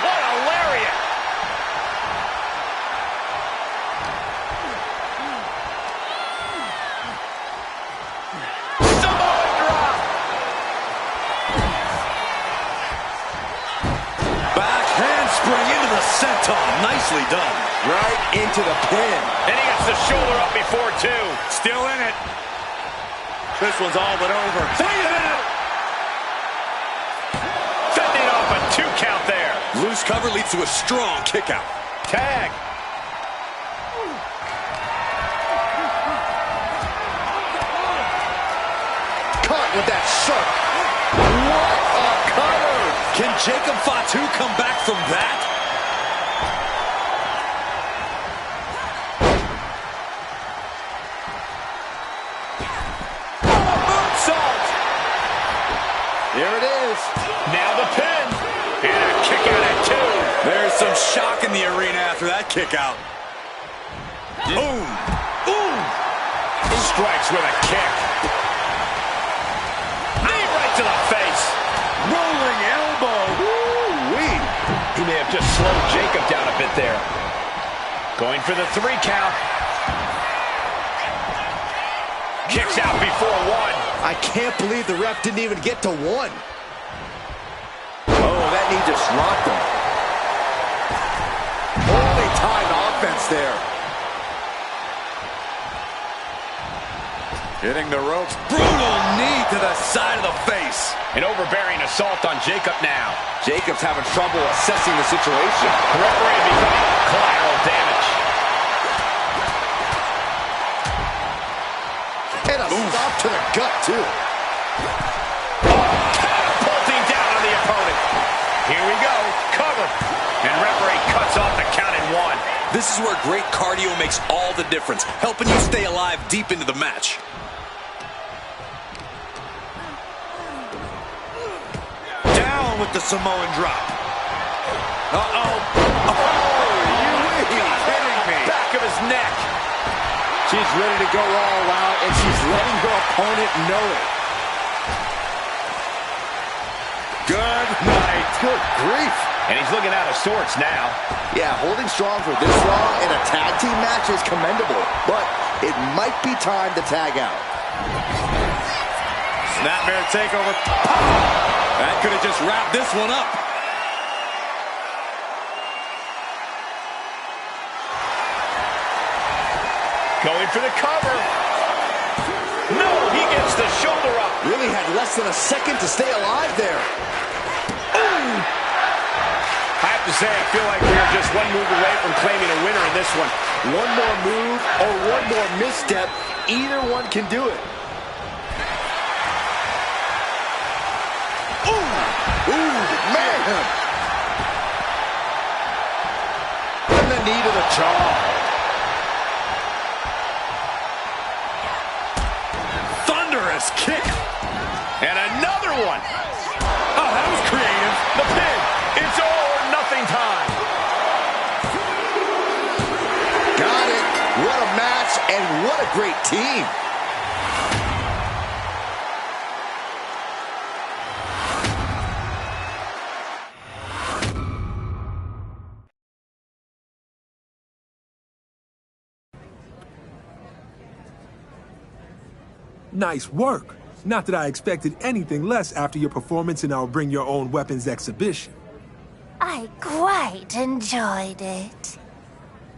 What a lariat! Spring into the senton. Nicely done. Right into the pin. And he gets the shoulder up before two. Still in it. This one's all but over. 3 minutes. Fending off a 2 count there. Loose cover leads to a strong kick out. Tag. Caught with that sharp Jacob Fatu come back from that? Moonsault! Here it is. Now the pin. And a kick out at 2. There's some shock in the arena after that kick out. Boom! Boom! Strikes with a kick. Knee right to the face. Rolling elbow. Woo-wee. He may have just slowed Jacob down a bit there. Going for the 3 count. Kicks out before 1. I can't believe the ref didn't even get to 1. Oh, that knee just rocked him. Holy time offense there. Hitting the ropes. Brutal knee to the side of the face. An overbearing assault on Jacob now. Jacob's having trouble assessing the situation. The referee becoming collateral damage. And a stop to the gut, too. Catapulting down on the opponent. Here we go. Cover. And referee cuts off the count in 1. This is where great cardio makes all the difference, helping you stay alive deep into the match. Down with the Samoan drop. Uh-oh. Oh, you kidding me? Back of his neck. She's ready to go all out, and she's letting her opponent know it. Good night. Good grief. And he's looking out of sorts now. Yeah, holding strong for this long in a tag team match is commendable, but it might be time to tag out. Snapmare takeover. That could have just wrapped this one up. Going for the cover. No, he gets the shoulder up. Really had less than a second to stay alive there. Ooh. I have to say, I feel like we are just one move away from claiming a winner in this one. One more move or one more misstep, either one can do it. Ooh, man! And the knee to the jaw. Thunderous kick. And another one. Oh, that was creative. The pin. It's all or nothing time. Got it. What a match and what a great team. Nice work. Not that I expected anything less after your performance in our Bring Your Own Weapons exhibition. I quite enjoyed it.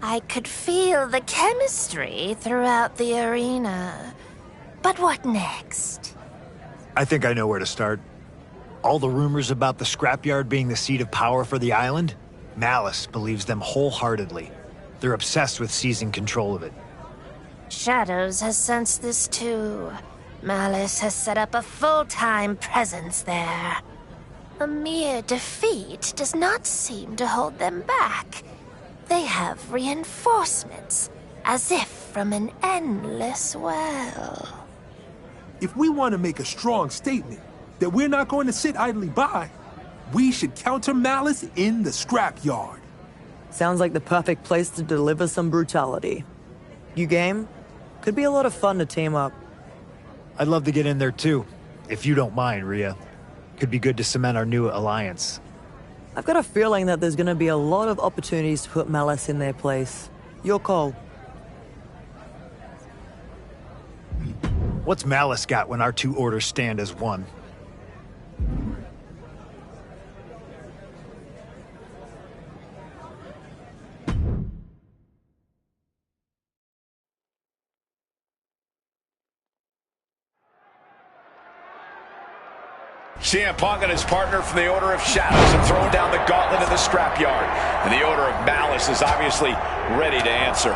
I could feel the chemistry throughout the arena. But what next? I think I know where to start. All the rumors about the scrapyard being the seat of power for the island? Malice believes them wholeheartedly. They're obsessed with seizing control of it. Shadows has sensed this too. Malice has set up a full-time presence there. A mere defeat does not seem to hold them back. They have reinforcements, as if from an endless well. If we want to make a strong statement that we're not going to sit idly by, we should counter Malice in the scrapyard. Sounds like the perfect place to deliver some brutality. You game? Could be a lot of fun to team up. I'd love to get in there too, if you don't mind, Rhea. Could be good to cement our new alliance. I've got a feeling that there's gonna be a lot of opportunities to put Malice in their place. Your call. What's Malice got when our two orders stand as one? CM Punk and his partner from the Order of Shadows have thrown down the gauntlet in the scrapyard. And the Order of Malice Malice is obviously ready to answer.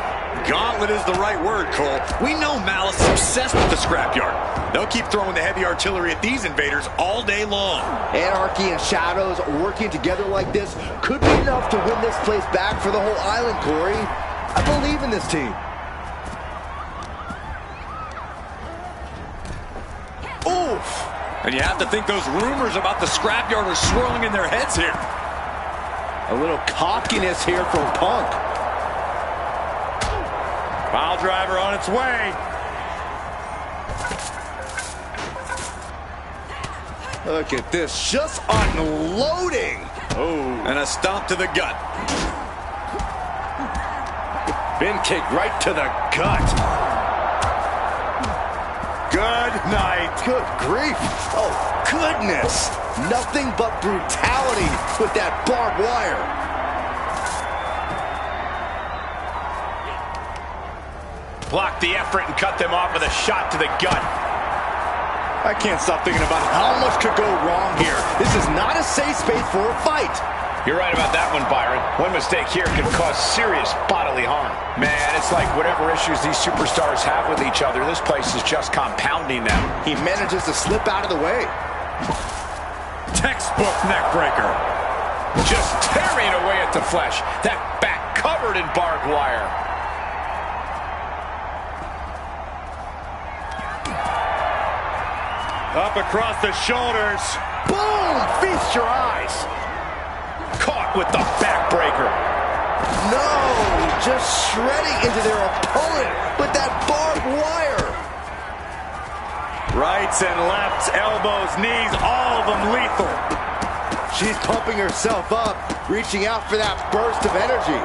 Gauntlet is the right word, Cole. We know Malice is obsessed with the scrapyard. They'll keep throwing the heavy artillery at these invaders all day long. Anarchy and Shadows working together like this could be enough to win this place back for the whole island, Corey. I believe in this team. Oof! And you have to think those rumors about the scrapyard are swirling in their heads here. A little cockiness here from Punk. Pile driver on its way. Look at this, just unloading. Oh, and a stomp to the gut. Bin kick right to the gut. Good night. Good grief. Oh, goodness. Nothing but brutality with that barbed wire. Block the effort and cut them off with a shot to the gut. I can't stop thinking about how much could go wrong here. This is not a safe space for a fight. You're right about that one, Byron. One mistake here could cause serious bodily harm. Man, it's like whatever issues these superstars have with each other, this place is just compounding them. He manages to slip out of the way. Textbook neck breaker. Just tearing away at the flesh. That back covered in barbed wire. Up across the shoulders. Boom! Feast your eyes. Caught with the backbreaker. No! Just shredding into their opponent with that barbed wire. Rights and lefts, elbows, knees, all of them lethal. She's pumping herself up, reaching out for that burst of energy.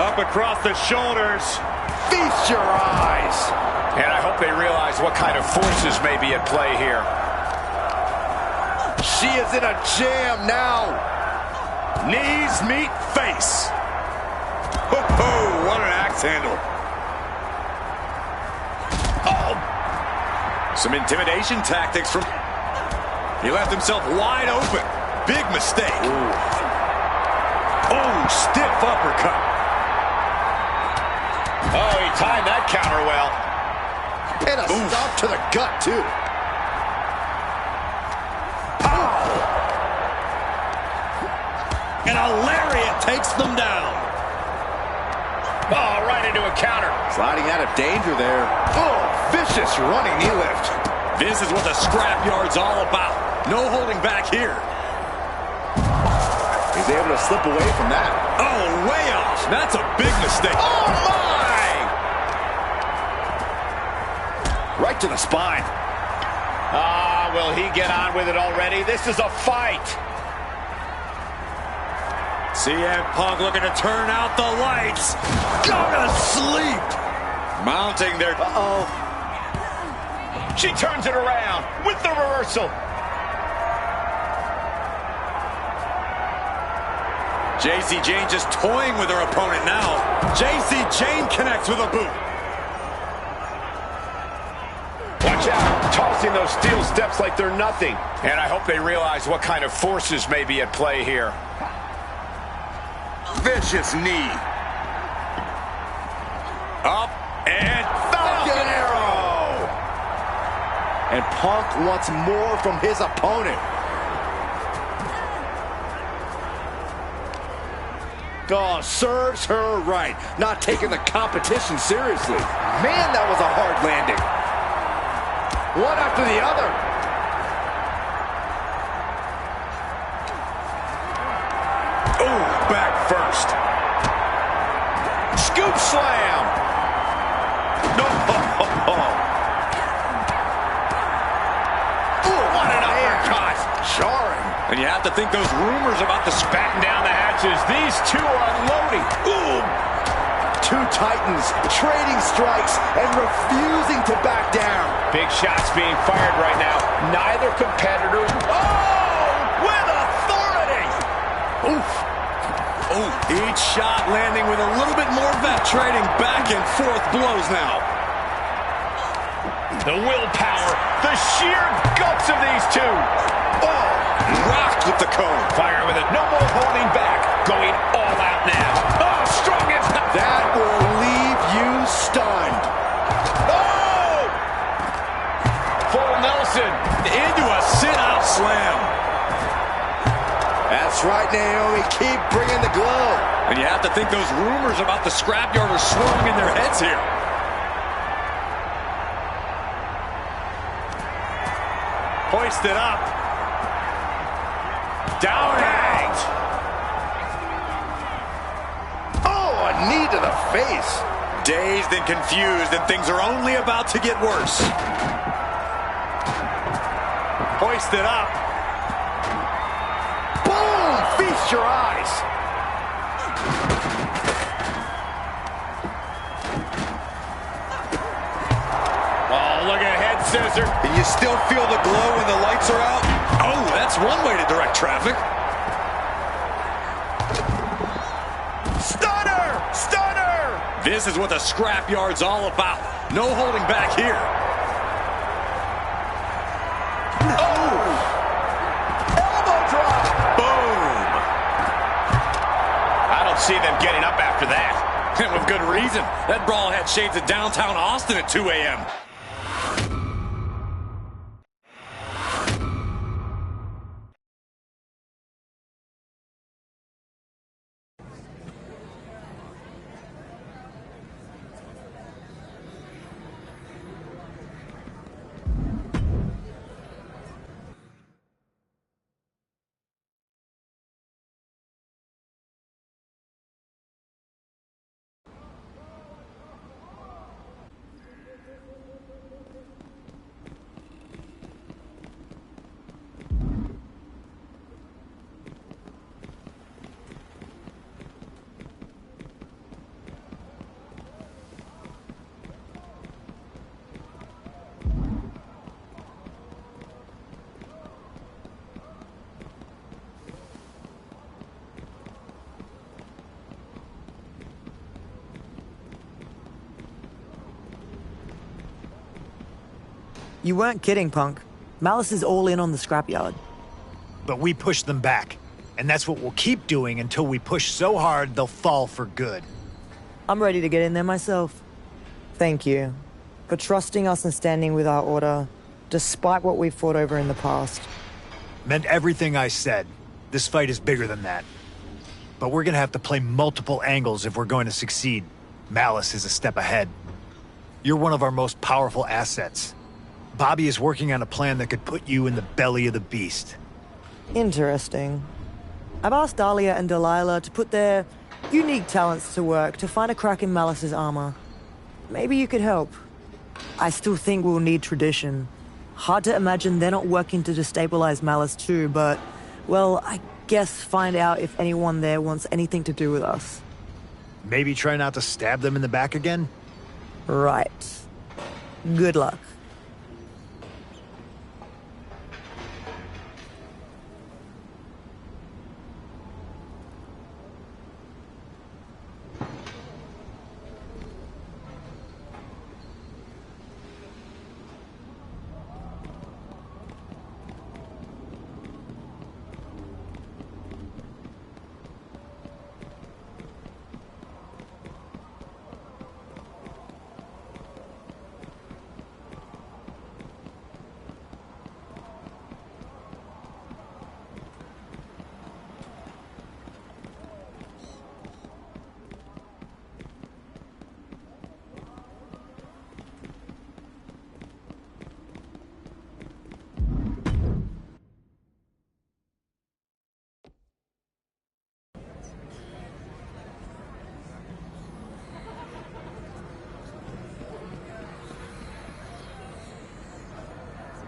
Up across the shoulders. Feast your eyes. And I hope they realize what kind of forces may be at play here. She is in a jam now. Knees meet face. Ho-ho, what an axe handle. Oh. Some intimidation tactics from... He left himself wide open. Big mistake. Ooh. Oh, stiff uppercut. Oh, he timed that counter well. And a stomp to the gut, too. And a lariat takes them down. Oh, right into a counter. Sliding out of danger there. Oh, vicious running knee lift. This is what the scrapyard's all about. No holding back here. He's able to slip away from that. Oh, way off. That's a big mistake. Oh, my! Right to the spine. Ah, will he get on with it already? This is a fight. CM Punk looking to turn out the lights. Go to sleep. Mounting their... Uh-oh. She turns it around with the reversal. JC Jane just toying with her opponent now. JC Jane connects with a boot. Watch out, tossing those steel steps like they're nothing. And I hope they realize what kind of forces may be at play here. Vicious knee. Up and Falcon Arrow. And Punk wants more from his opponent. Oh, serves her right. Not taking the competition seriously. Man, that was a hard landing. One after the other. Oh, back first. Scoop slam. No. Ooh, what an uppercut. Jarring. And you have to think those rumors about the Batten down the hatches. These two are unloading. Ooh. Two titans trading strikes and refusing to back down. Big shots being fired right now. Neither competitor. Oh, with authority. Oof. Oh, each shot landing with a little bit more vet trading back and forth blows now. The willpower, the sheer guts of these two. Oh, rocked with the cone. Fire with it. No more holding back. it, Naomi. Keep bringing the glow. And you have to think those rumors about the scrapyard are swirling in their heads here. Hoisted up. Down hangs. Oh, a knee to the face. Dazed and confused, and things are only about to get worse. Hoisted up. Boom! Feast your eyes. Oh, look at head scissor. And you still feel the glow when the lights are out? Oh, that's one way to direct traffic. Stunner! Stunner! This is what the scrapyard's all about. No holding back here. Oh! Elbow drop! Boom! I don't see them getting up after that. And with good reason. That brawl had shades of downtown Austin at 2 a.m. You weren't kidding, Punk. Malice is all in on the scrapyard. But we pushed them back. And that's what we'll keep doing until we push so hard they'll fall for good. I'm ready to get in there myself. Thank you for trusting us and standing with our order, despite what we've fought over in the past. Meant everything I said. This fight is bigger than that. But we're gonna have to play multiple angles if we're going to succeed. Malice is a step ahead. You're one of our most powerful assets. Bobby is working on a plan that could put you in the belly of the beast. Interesting. I've asked Dahlia and Delilah to put their unique talents to work to find a crack in Malice's armor. Maybe you could help. I still think we'll need tradition. Hard to imagine they're not working to destabilize Malice too, but, well, I guess find out if anyone there wants anything to do with us. Maybe try not to stab them in the back again? Right. Good luck.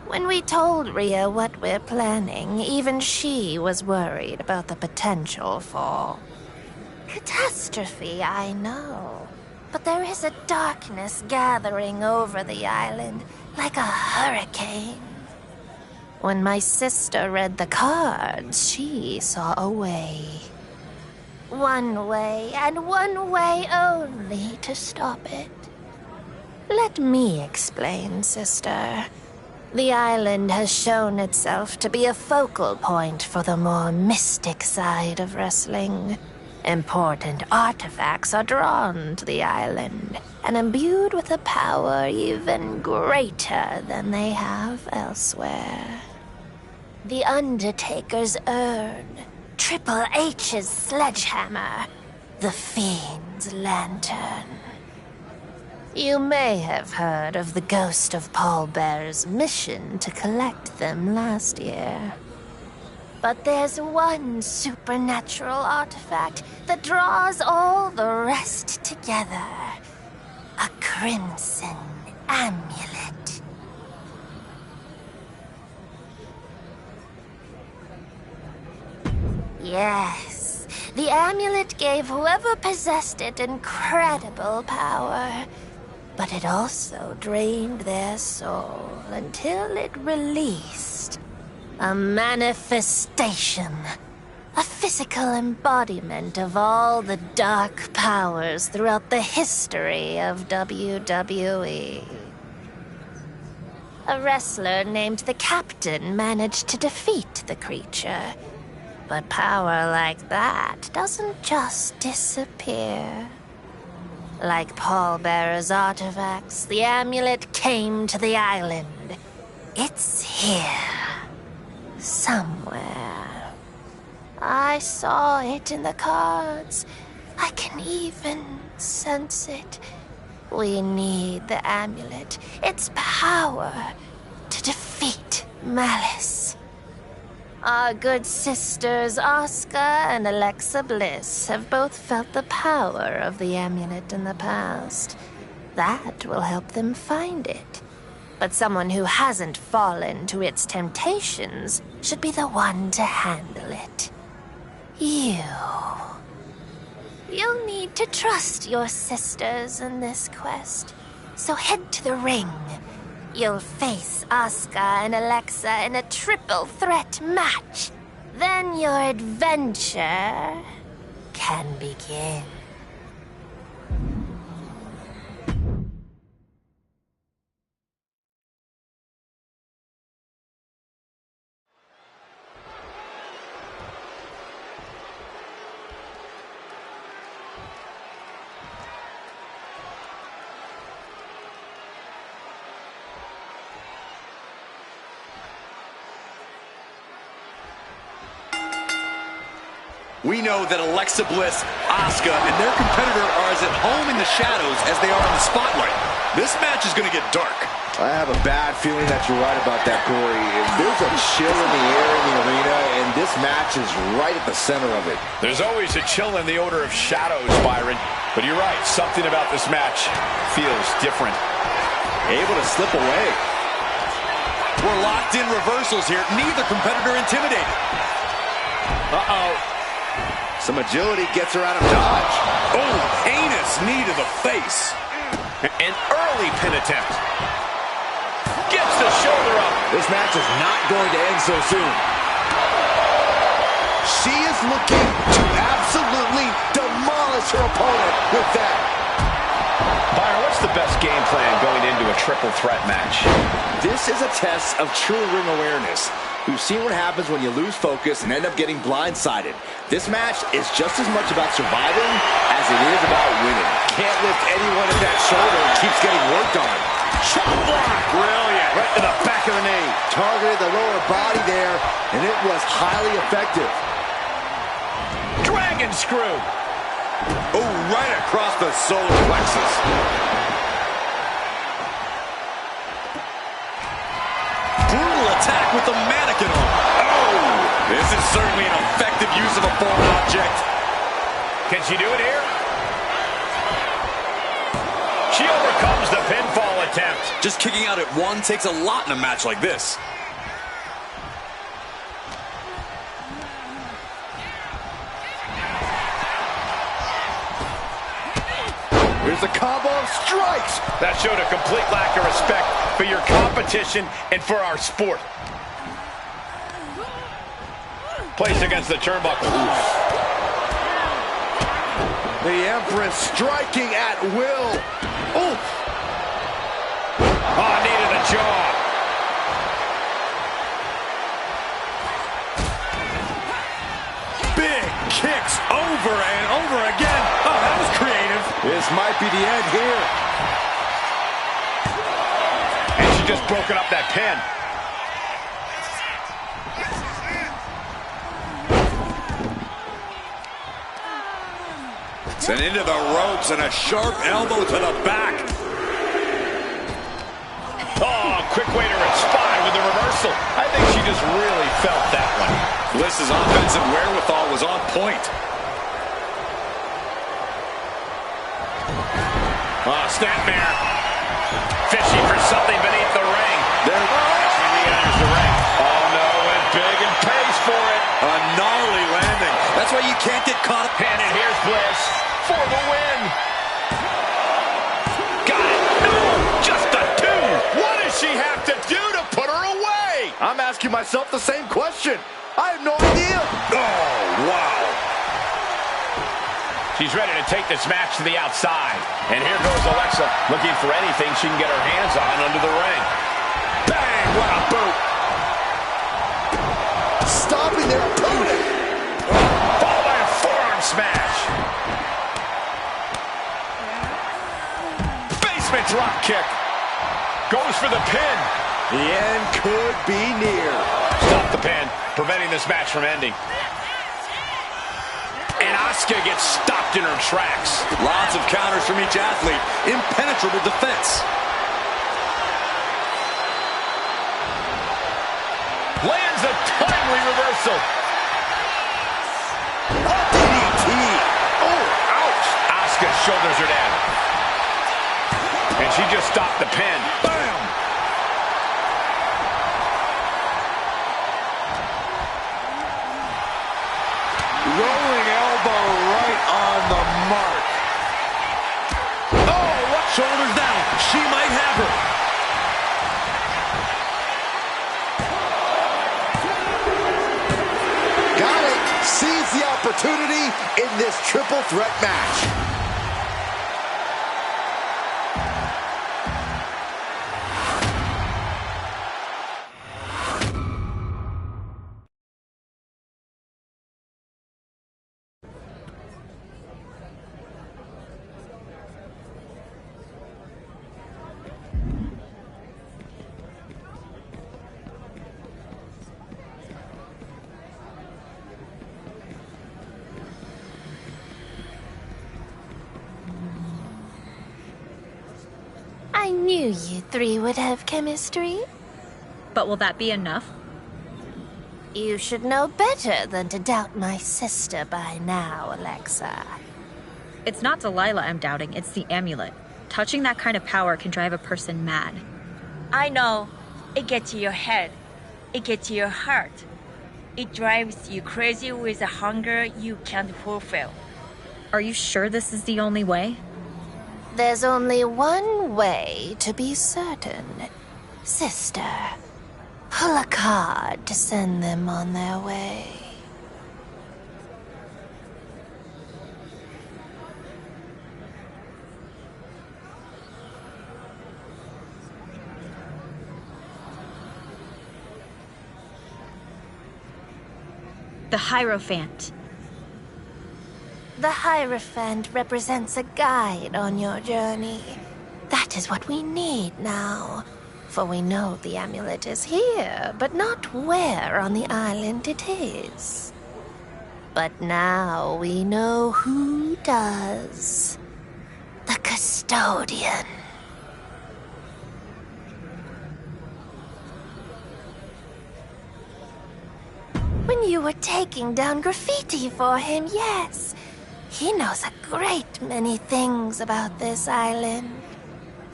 When we told Rhea what we're planning, even she was worried about the potential for catastrophe, I know. But there is a darkness gathering over the island, like a hurricane. When my sister read the cards, she saw a way. One way, and one way only to stop it. Let me explain, sister. The island has shown itself to be a focal point for the more mystic side of wrestling. Important artifacts are drawn to the island and imbued with a power even greater than they have elsewhere. The Undertaker's urn, Triple H's sledgehammer, the Fiend's lantern. You may have heard of the ghost of Paul Bearer's mission to collect them last year. But there's one supernatural artifact that draws all the rest together. A crimson amulet. Yes, the amulet gave whoever possessed it incredible power. But it also drained their soul until it released a manifestation. A physical embodiment of all the dark powers throughout the history of WWE. A wrestler named the Captain managed to defeat the creature. But power like that doesn't just disappear. Like Paul Bearer's artifacts, the amulet came to the island. It's here. Somewhere. I saw it in the cards. I can even sense it. We need the amulet, its power, to defeat Malice. Our good sisters Asuka and Alexa Bliss have both felt the power of the amulet in the past. That will help them find it. But someone who hasn't fallen to its temptations should be the one to handle it. You. You'll need to trust your sisters in this quest. So head to the ring. You'll face Asuka and Alexa in a triple threat match. Then your adventure can begin. We know that Alexa Bliss, Asuka, and their competitor are as at home in the shadows as they are in the spotlight. This match is going to get dark. I have a bad feeling that you're right about that, Corey. There's a chill in the air in the arena, and this match is right at the center of it. There's always a chill in the order of shadows, Byron. But you're right, something about this match feels different. Able to slip away. We're locked in reversals here. Neither competitor intimidated. Uh-oh. Some agility gets her out of dodge. Oh, heinous knee to the face. An early pin attempt. Gets the shoulder up. This match is not going to end so soon. She is looking to absolutely demolish her opponent with that. Byron, what's the best game plan going into a triple threat match? This is a test of true ring awareness. We've seen what happens when you lose focus and end up getting blindsided. This match is just as much about surviving as it is about winning. Can't lift anyone at that shoulder and keeps getting worked on. Chop block! Brilliant! Right to the back of the knee. Targeted the lower body there, and it was highly effective. Dragon screw! Oh, right across the solar plexus. Brutal attack with the mannequin on. Oh! This is certainly an effective use of a foreign object. Can she do it here? She overcomes the pinfall attempt. Just kicking out at one takes a lot in a match like this. Here's the combo of strikes. That showed a complete lack of respect for your competition and for our sport. Placed against the turnbuckle. The Empress striking at will. Ooh. Oh, knee to the jaw. Big kicks over and over again. Oh, that was creative. This might be the end here. And she just broken up that pin. And into the ropes and a sharp elbow to the back. Oh, quick way to respond with the reversal. I think she just really felt that one. Bliss's offensive wherewithal was on point. Oh, snapmare. Fishing for something beneath the ring. There, she re-enters the ring. Oh, no, went big and pays for it. A gnarly landing. That's why you can't get caught up. And here's Bliss for the win. Got it. No, just a two. What does she have to do to put her away? I'm asking myself the same question. I have no idea. Oh, wow. She's ready to take this match to the outside. And here goes Alexa, looking for anything she can get her hands on under the ring. Bang, what a boot. Stopping their opponent. Followed by a forearm smash. Basement drop kick. Goes for the pin. The end could be near. Stop the pin, preventing this match from ending. And Asuka gets stopped in her tracks. Lots of counters from each athlete. Impenetrable defense. Lands a timely reversal. DDT. Oh, ouch. Asuka's shoulders are down. And she just stopped the pin. Bam. Rolling elbow right on the mark. Oh, what? Shoulders down. She might have her. Got it. Seize the opportunity in this triple threat match. I knew you three would have chemistry. But will that be enough? You should know better than to doubt my sister by now, Alexa. It's not Delilah I'm doubting, it's the amulet. Touching that kind of power can drive a person mad. I know. It gets to your head. It gets to your heart. It drives you crazy with a hunger you can't fulfill. Are you sure this is the only way? There's only one way to be certain. Sister, pull a card to send them on their way. The Hierophant. The Hierophant represents a guide on your journey. That is what we need now. For we know the amulet is here, but not where on the island it is. But now we know who does. The Custodian. When you were taking down graffiti for him, yes. He knows a great many things about this island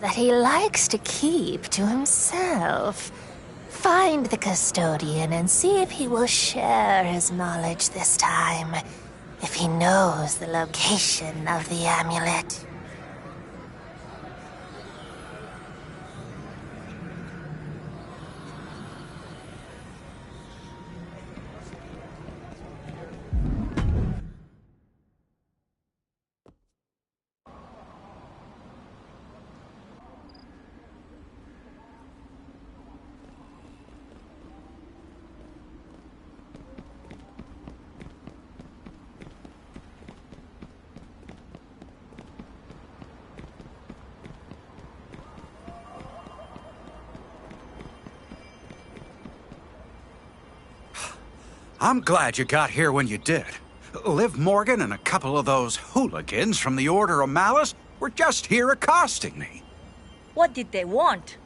that he likes to keep to himself. Find the Custodian and see if he will share his knowledge this time. If he knows the location of the amulet. I'm glad you got here when you did. Liv Morgan and a couple of those hooligans from the Order of Malice were just here accosting me. What did they want?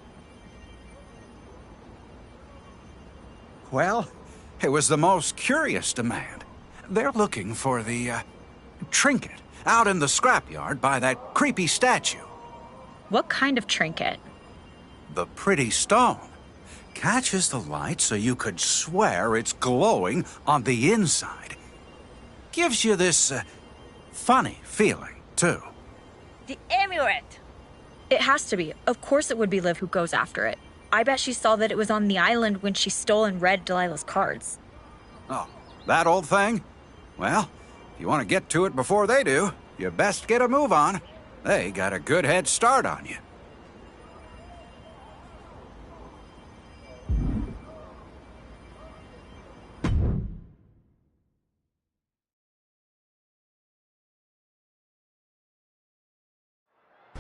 Well, it was the most curious demand. They're looking for the, trinket out in the scrapyard by that creepy statue. What kind of trinket? The pretty stone. Catches the light so you could swear it's glowing on the inside. Gives you this, funny feeling, too. The amulet! It has to be. Of course it would be Liv who goes after it. I bet she saw that it was on the island when she stole and read Delilah's cards. Oh, that old thing? Well, if you want to get to it before they do, you best get a move on. They got a good head start on you.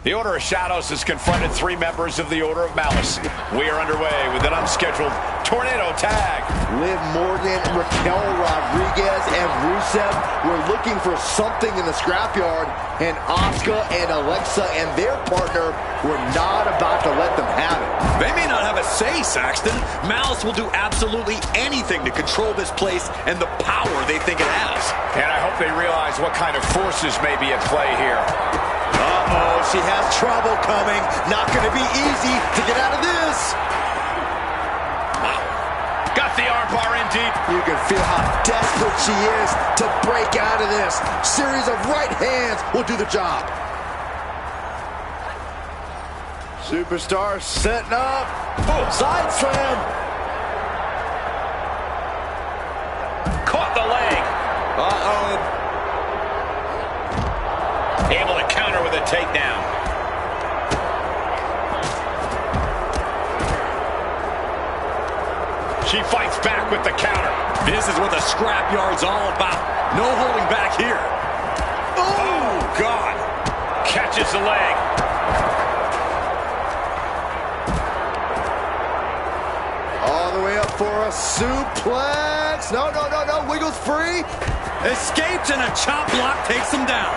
The Order of Shadows has confronted 3 members of the Order of Malice. We are underway with an unscheduled tornado tag. Liv Morgan, Raquel Rodriguez, and Rusev were looking for something in the scrapyard, and Asuka and Alexa and their partner were not about to let them have it. They may not have a say, Saxton. Malice will do absolutely anything to control this place and the power they think it has. And I hope they realize what kind of forces may be at play here. Uh-oh, she has trouble coming. Not going to be easy to get out of this. Got the armbar in deep. You can feel how desperate she is to break out of this. Series of right hands will do the job. Superstar setting up. Side slam. Caught the leg. Uh-oh. Able to counter with a takedown. She fights back with the counter. This is what the scrapyard's all about. No holding back here. Oh, God. Catches the leg. All the way up for a suplex. No, no, no, no. Wiggles free. Escapes and a chop block takes him down.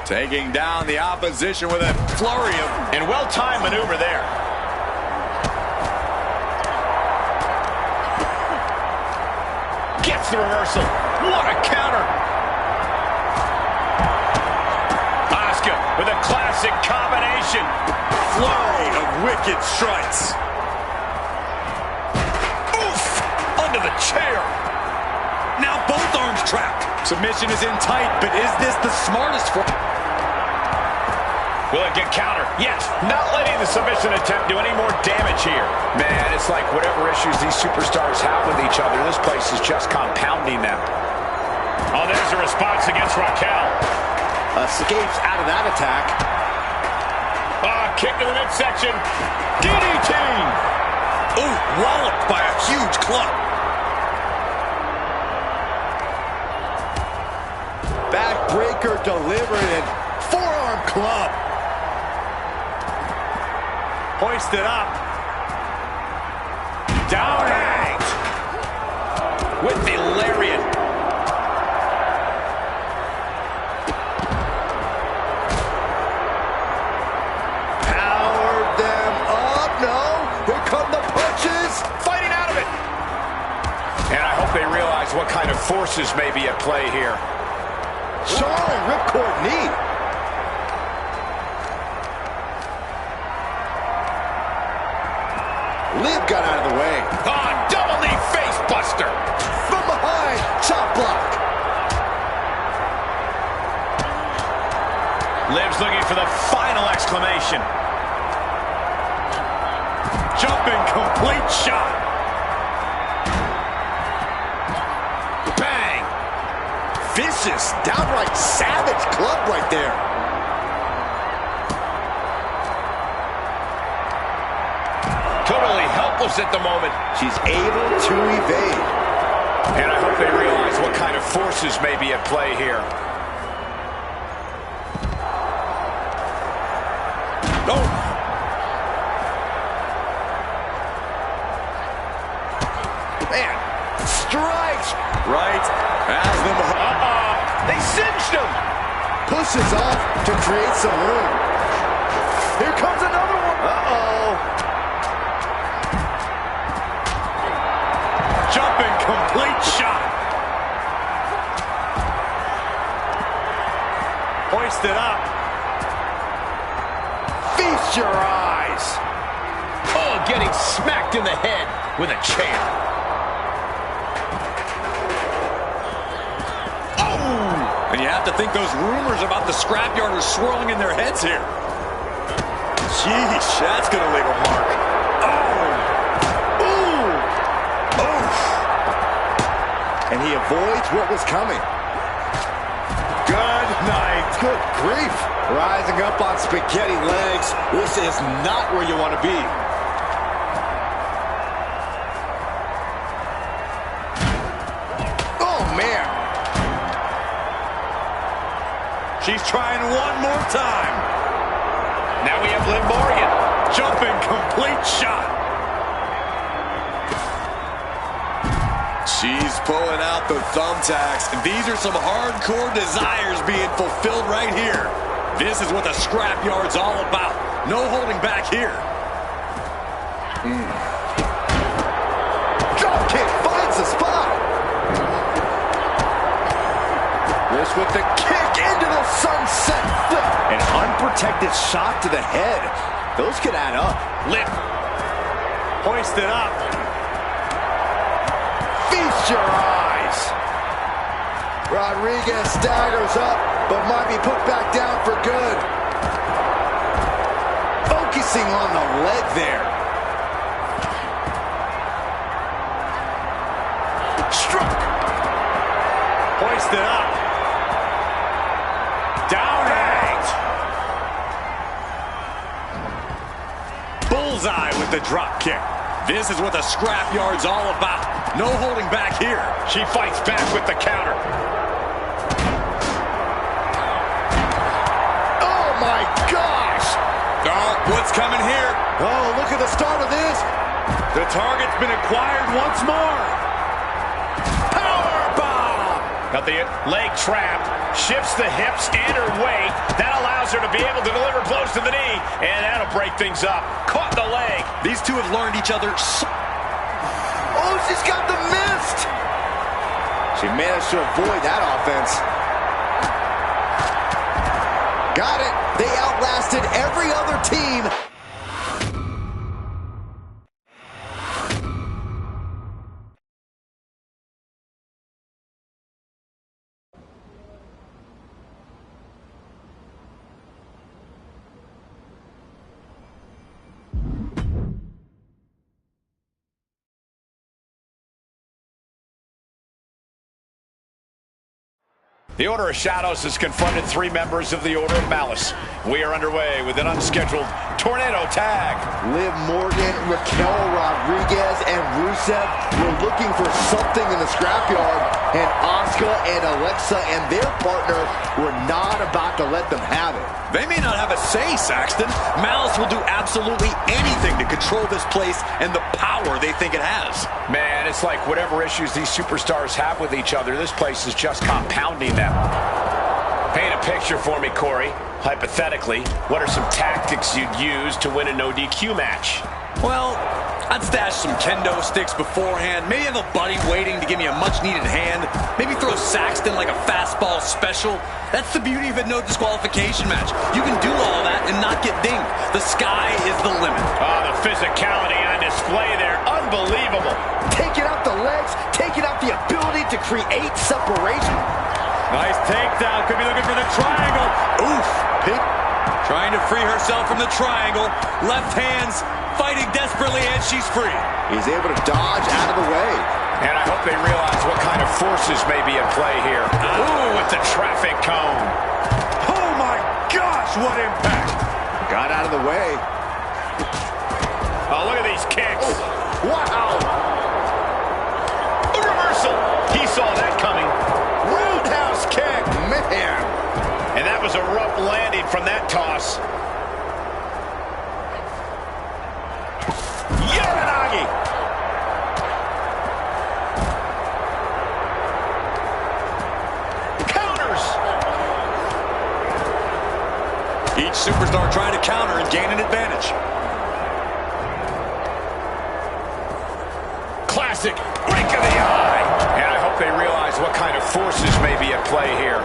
Taking down the opposition with a flurry of... And well-timed maneuver there. Gets the reversal. What a counter. Asuka with a classic combination. Flurry of wicked strikes. Oof! Under the chair. Now both arms trapped. Submission is in tight, but is this the smartest for... Will it get countered? Yes. Not letting the submission attempt do any more damage here. Man, it's like whatever issues these superstars have with each other, this place is just compounding them. Oh, there's a response against Raquel. Escapes out of that attack. Kick to the midsection. DDT. Ooh, walloped by a huge club. Backbreaker delivered and forearm club. Hoisted up. Down out. With the lariat. Powered them up. No. Here come the punches. Fighting out of it. And I hope they realize what kind of forces may be at play here. Charlotte ripcord knee. Liv got out of the way. Double knee face buster. From behind, chop block. Liv's looking for the final exclamation. Jumping complete shot. Bang. Vicious, downright savage club right there. Totally helpless at the moment. She's able to evade. And I hope they realize what kind of forces may be at play here. Oh. Man, strike Has them. They singed him. Pushes off to create some room. Here comes another one. Jumping complete shot. Hoisted up. Feast your eyes. Oh, getting smacked in the head with a chair. And you have to think those rumors about the scrapyard are swirling in their heads here. Sheesh, that's going to leave a mark. And he avoids what was coming. Good night. Good grief. Rising up on spaghetti legs. This is not where you want to be. Oh, man. She's trying one more time. Now we have Liv Morgan. Jumping complete shot. She's pulling out the thumbtacks. These are some hardcore desires being fulfilled right here. This is what the scrapyard's all about. No holding back here. Drop kick finds the spot. This with the kick into the sunset flip. An unprotected shot to the head. Those could add up. Lift. Hoisted up. Feast your eyes. Rodriguez staggers up, but might be put back down for good. Focusing on the leg there. Struck. Hoisted up. Down and bullseye with the drop kick. This is what the scrapyard's all about. No holding back here. She fights back with the counter. Oh my gosh! Oh, what's coming here? Oh, look at the start of this. The target's been acquired once more. Powerbomb! Got the leg trapped, shifts the hips and her weight. That allows her to be able to deliver blows to the knee, and that'll break things up. Caught the leg. These two have learned each other so. Oh, she's got the mist. She managed to avoid that offense. Got it. They outlasted every other team. The Order of Shadows has confronted 3 members of the Order of Malice. We are underway with an unscheduled tornado tag. Liv Morgan, Raquel Rodriguez, and Rusev were looking for something in the scrapyard, and Asuka and Alexa and their partner were not about to let them have it. They may not have a say, Saxton. Malice will do absolutely anything to control this place and the power they think it has. Man, it's like whatever issues these superstars have with each other, this place is just compounding them. Paint a picture for me, Corey. Hypothetically, what are some tactics you'd use to win a no DQ match? Well, I'd stash some kendo sticks beforehand. Maybe have a buddy waiting to give me a much-needed hand. Maybe throw Saxton like a fastball special. That's the beauty of a no disqualification match. You can do all that and not get dinged. The sky is the limit. Oh, the physicality on display there. Unbelievable. Taking out the legs, taking out the ability to create separation. Nice takedown. Could be looking for the triangle. Oof. Pick. Trying to free herself from the triangle. Left hands fighting desperately, and she's free. He's able to dodge out of the way. And I hope they realize what kind of forces may be at play here. Ooh, with the traffic cone. Oh, my gosh, what impact. Got out of the way. Oh, look at these kicks. Oh, wow. A reversal. He saw that coming. Roundhouse kick, man. And that was a rope landing from that toss. Uranagi. Each superstar trying to counter and gain an advantage. Classic break of the eye. And I hope they realize what kind of forces may be at play here.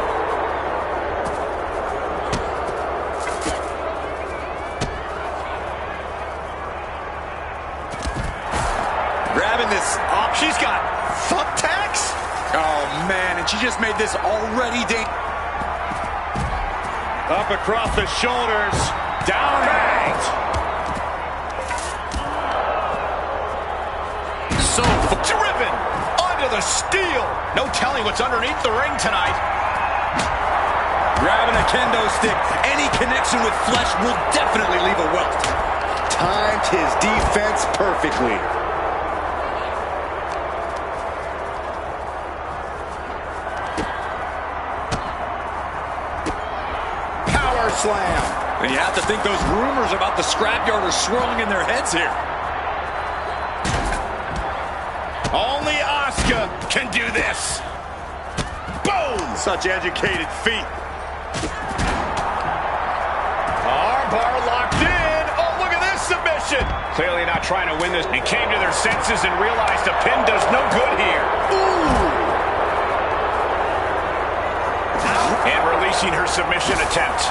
Grabbing this up. She's got thumbtacks. Oh, man. And she just made this already dangerous. Up across the shoulders. Down and so driven under the steel. No telling what's underneath the ring tonight. Grabbing a kendo stick. Any connection with flesh will definitely leave a welt. Timed his defense perfectly. Power slam. And you have to think those rumors about the scrapyard are swirling in their heads here. Only Asuka can do this. Boom! Such educated feet. Armbar locked in. Oh, look at this submission. Clearly not trying to win this. He came to their senses and realized a pin does no good here. Ooh! And releasing her submission attempt.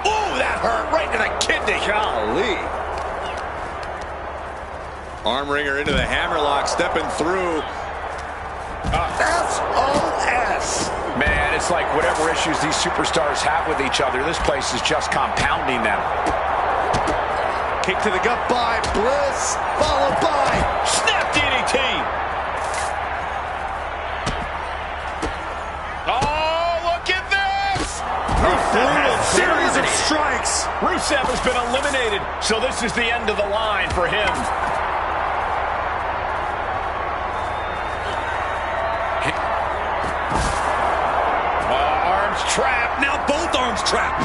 Oh, that hurt right to the kidney. Golly. Arm wringer into the hammerlock, stepping through. SOS. Man, it's like whatever issues these superstars have with each other, this place is just compounding them. Kick to the gut by Bliss, followed by snap DDT. Oh, look at this! brutal series of strikes. Rusev has been eliminated, so this is the end of the line for him. Arms trapped. Now both arms trapped.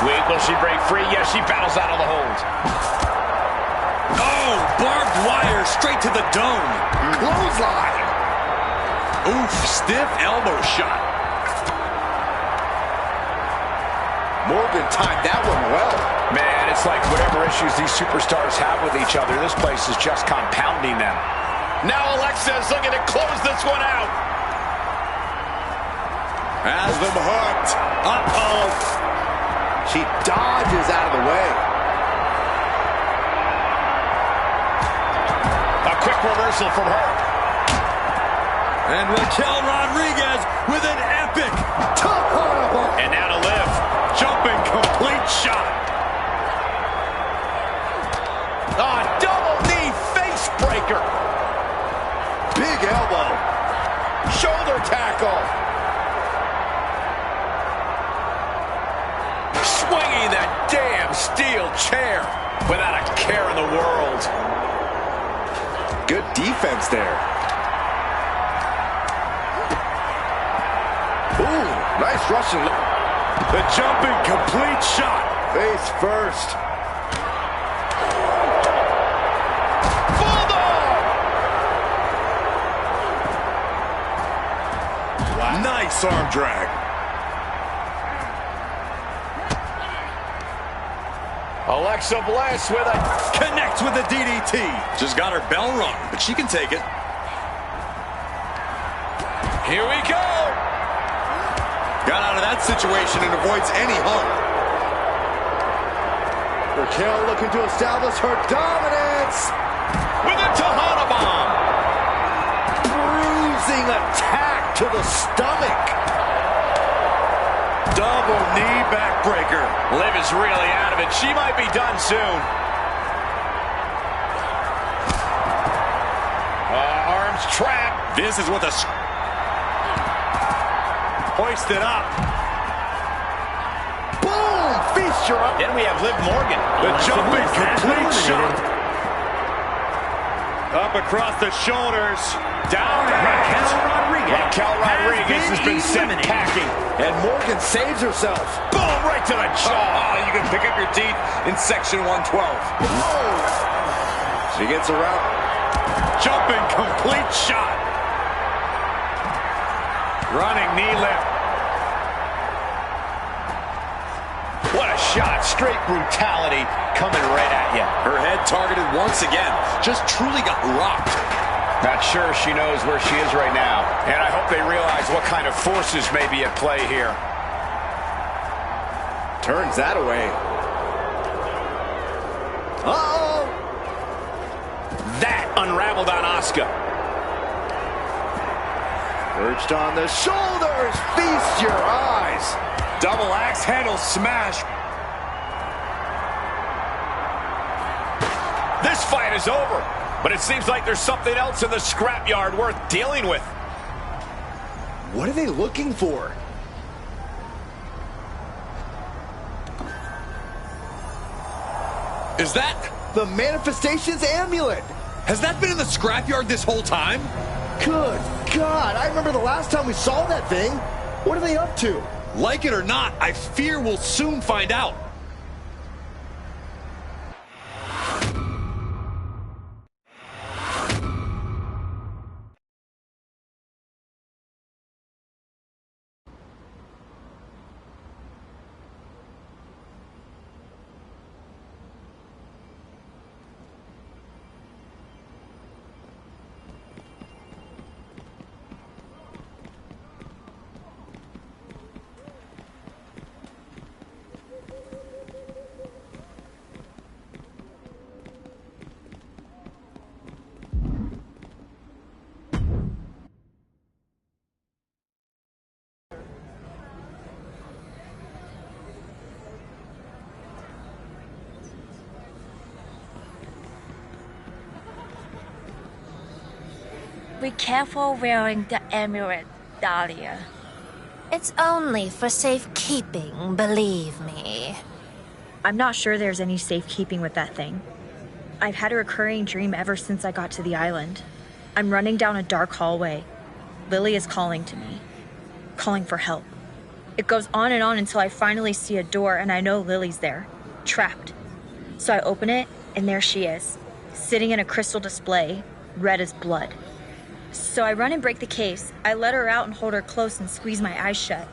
Wait, will she break free? Yes, she battles out of the hold. Oh, barbed wire straight to the dome. Clothesline. Oof, stiff elbow shot. Morgan timed that one well. Man, it's like whatever issues these superstars have with each other, this place is just compounding them. Now Alexa's looking to close this one out. Has them hooked. Uh-oh. She dodges out of the way. A quick reversal from her. And Raquel Rodriguez with an epic top horrible. And now to Liv. Jumping complete shot. Double knee face breaker. Big elbow. Shoulder tackle. Swinging that damn steel chair without a care in the world. Good defense there. Ooh, nice Russian. The jumping complete shot. Face first. Bulldog! Wow. Nice arm drag. Alexa Bliss with a connects with the DDT. Just got her bell rung, but she can take it. Here we go. Got out of that situation and avoids any harm. Raquel looking to establish her dominance. With a Tejana bomb. Bruising attack to the stomach. Double knee backbreaker. Liv is really out of it. She might be done soon. Arms trapped. This is what the... Hoisted up. Boom! Feast your up. Then we have Liv Morgan. The jumping complete shot. Up across the shoulders. Down and Raquel Rodriguez has been sent packing. And Morgan saves herself. Boom! Right to the jaw. Oh, you can pick up your teeth in section 112. Oh. She gets around. Jumping complete shot. Running knee lift. What a shot. Straight brutality coming right at you. Her head targeted once again. Just truly got rocked. Not sure she knows where she is right now. And I hope they realize what kind of forces may be at play here. Turns that away. Uh-oh! That unraveled on Asuka. Perched on the shoulders. Feast your eyes. Double axe handle smash. This fight is over, but it seems like there's something else in the scrapyard worth dealing with. What are they looking for? Is that the Manifestation's amulet? Has that been in the scrapyard this whole time? Good God, I remember the last time we saw that thing. What are they up to? Like it or not, I fear we'll soon find out. Be careful wearing the amulet, Dahlia. It's only for safekeeping, believe me. I'm not sure there's any safekeeping with that thing. I've had a recurring dream ever since I got to the island. I'm running down a dark hallway. Lily is calling to me, calling for help. It goes on and on until I finally see a door and I know Lily's there, trapped. So I open it and there she is, sitting in a crystal display, red as blood. So I run and break the case. I let her out and hold her close and squeeze my eyes shut.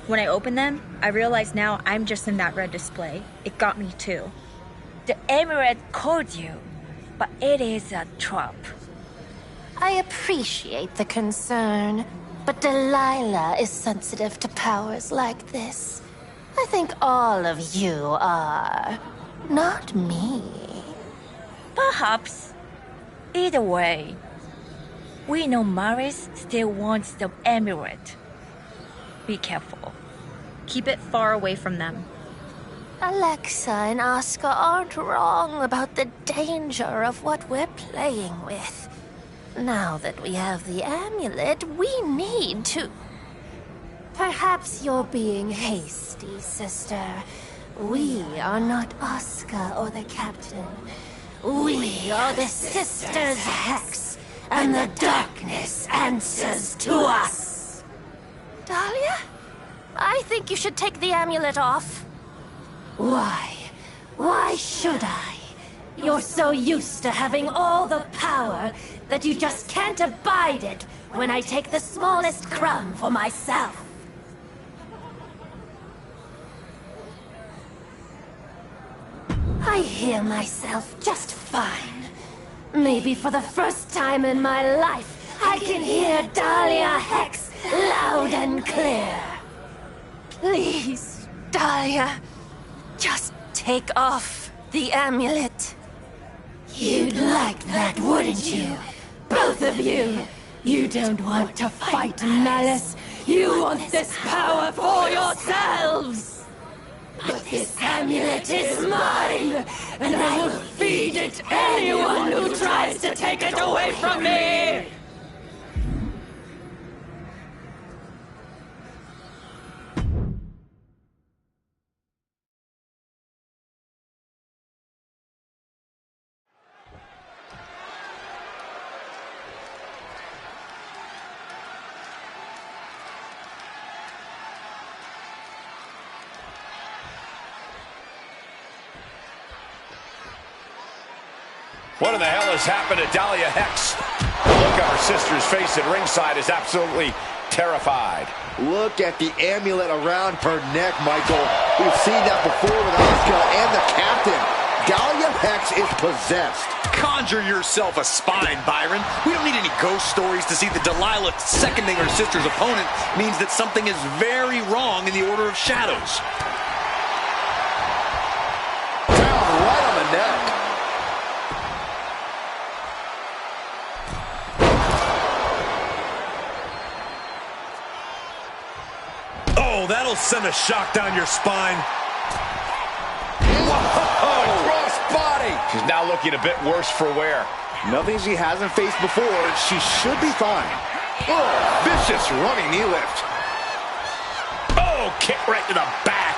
When I open them, I realize now I'm just in that red display. It got me too. The amulet called you, but it is a trap. I appreciate the concern, but Delilah is sensitive to powers like this. I think all of you are, not me. Perhaps. Either way, we know Maris still wants the amulet. Be careful. Keep it far away from them. Alexa and Asuka aren't wrong about the danger of what we're playing with. Now that we have the amulet, we need to... Perhaps you're being hasty, sister. We are not Asuka or the captain. We are the Sisters Hex, and the darkness answers to us. Dahlia? I think you should take the amulet off. Why? Why should I? You're so used to having all the power that you just can't abide it when I take the smallest crumb for myself. I hear myself just fine. Maybe for the first time in my life, I can hear Dahlia Hex loud and clear. Please, Dahlia, just take off the amulet. You'd like that, wouldn't you? Both of you. You don't want to fight Malice. You want this power for yourselves. But this amulet is mine, and I will feed it anyone who tries to take it away from me! What in the hell has happened to Dahlia Hex? The look on her sister's face at ringside is absolutely terrified. Look at the amulet around her neck, Michael. We've seen that before with Asuka and the captain. Dahlia Hex is possessed. Conjure yourself a spine, Byron. We don't need any ghost stories to see that Delilah seconding her sister's opponent means that something is very wrong in the Order of Shadows. Down right on the neck. Oh, that'll send a shock down your spine. Whoa! Cross body! She's now looking a bit worse for wear. Nothing she hasn't faced before. She should be fine. Oh, vicious running knee lift. Oh, kick right to the back.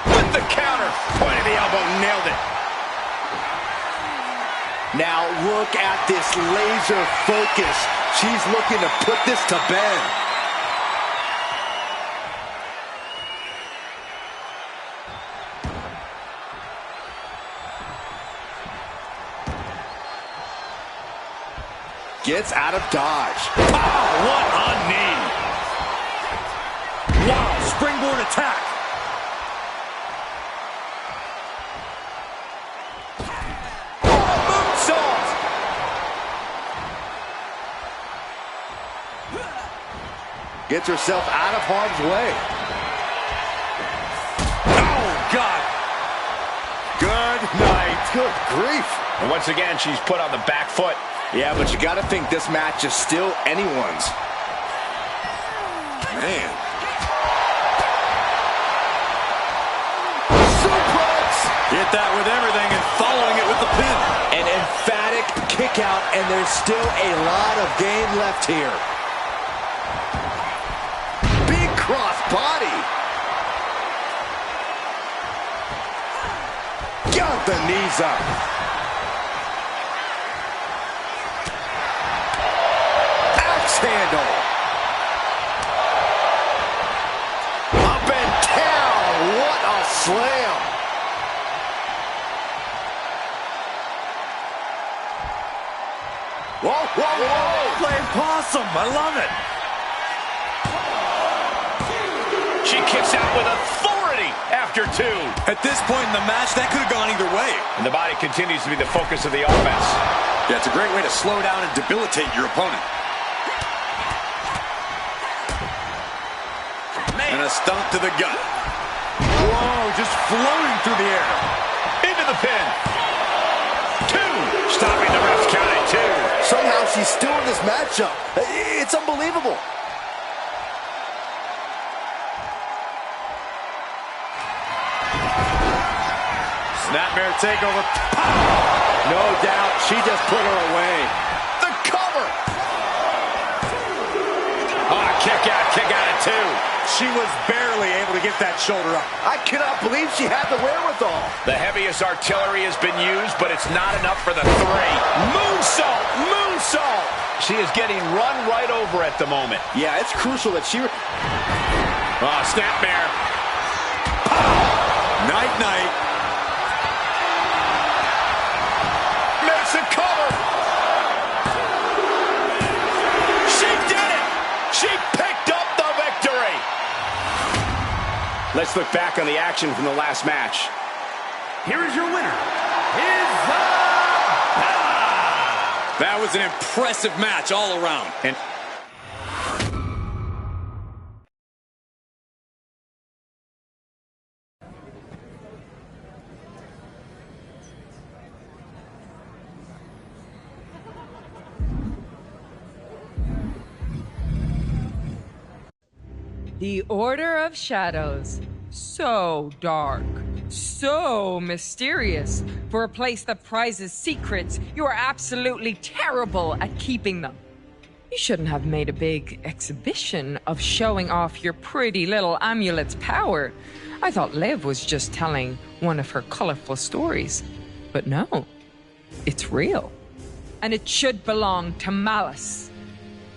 With the counter. Point of the elbow, nailed it. Now look at this laser focus. She's looking to put this to bed. Gets out of dodge. Oh, what a knee. Wow, springboard attack. Oh, moonsault. Gets herself out of harm's way. Oh, God. Good night. Good grief. And once again, she's put on the back foot. Yeah, but you got to think this match is still anyone's. Man. Suplex! Hit that with everything and following it with the pin. An emphatic kick out, and there's still a lot of game left here. Big cross body. Got the knees up. Handle. Up and down. What a slam. Whoa, whoa, whoa. Playing possum. I love it. She kicks out with authority after two. At this point in the match, that could have gone either way. And the body continues to be the focus of the offense. Yeah, it's a great way to slow down and debilitate your opponent. And a stomp to the gut. Whoa, just floating through the air. Into the pin. Two. Stopping the ref's count at two. Somehow she's still in this matchup. It's unbelievable. Snapmare takeover. No doubt, she just put her away. The cover. Oh, kick out at two. She was barely able to get that shoulder up. I cannot believe she had the wherewithal. The heaviest artillery has been used, but it's not enough for the three. Moonsault! Moonsault! She is getting run right over at the moment. Yeah, it's crucial that she... Oh, snapmare. Night-night. Makes a cover. She did it! She picked up the victory! Let's look back on the action from the last match. Here is your winner, That was an impressive match all around. And The Order of Shadows. So dark. So mysterious. For a place that prizes secrets, you are absolutely terrible at keeping them. You shouldn't have made a big exhibition of showing off your pretty little amulet's power. I thought Liv was just telling one of her colorful stories. But no, it's real. And it should belong to Malice.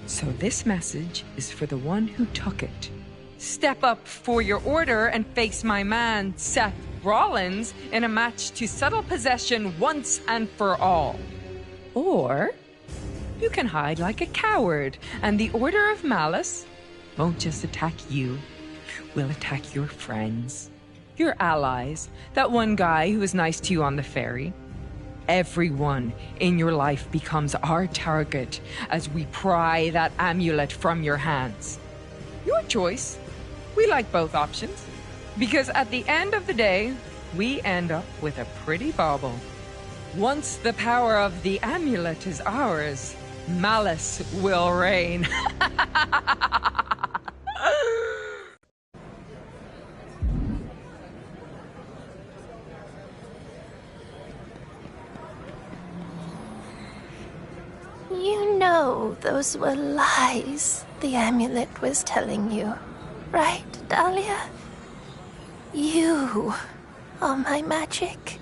So this message is for the one who took it. Step up for your order and face my man, Seth Rollins, in a match to settle possession once and for all. Or you can hide like a coward, and the Order of Malice won't just attack you. We'll attack your friends, your allies, that one guy who was nice to you on the ferry. Everyone in your life becomes our target as we pry that amulet from your hands. Your choice. We like both options, because at the end of the day, we end up with a pretty bauble. Once the power of the amulet is ours, Malice will reign. You know those were lies the amulet was telling you, right, Dahlia? You are my magic.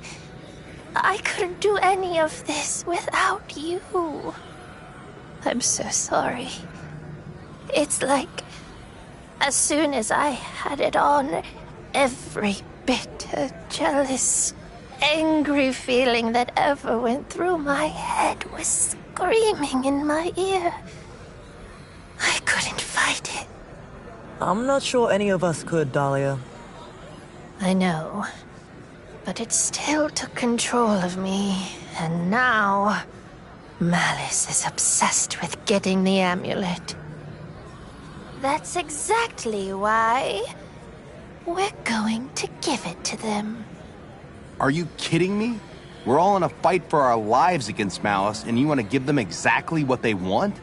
I couldn't do any of this without you. I'm so sorry. It's like, as soon as I had it on, every bitter, jealous, angry feeling that ever went through my head was screaming in my ear. I couldn't fight it. I'm not sure any of us could, Dahlia. I know. But it still took control of me, and now Malice is obsessed with getting the amulet. That's exactly why we're going to give it to them. Are you kidding me? We're all in a fight for our lives against Malice, and you want to give them exactly what they want?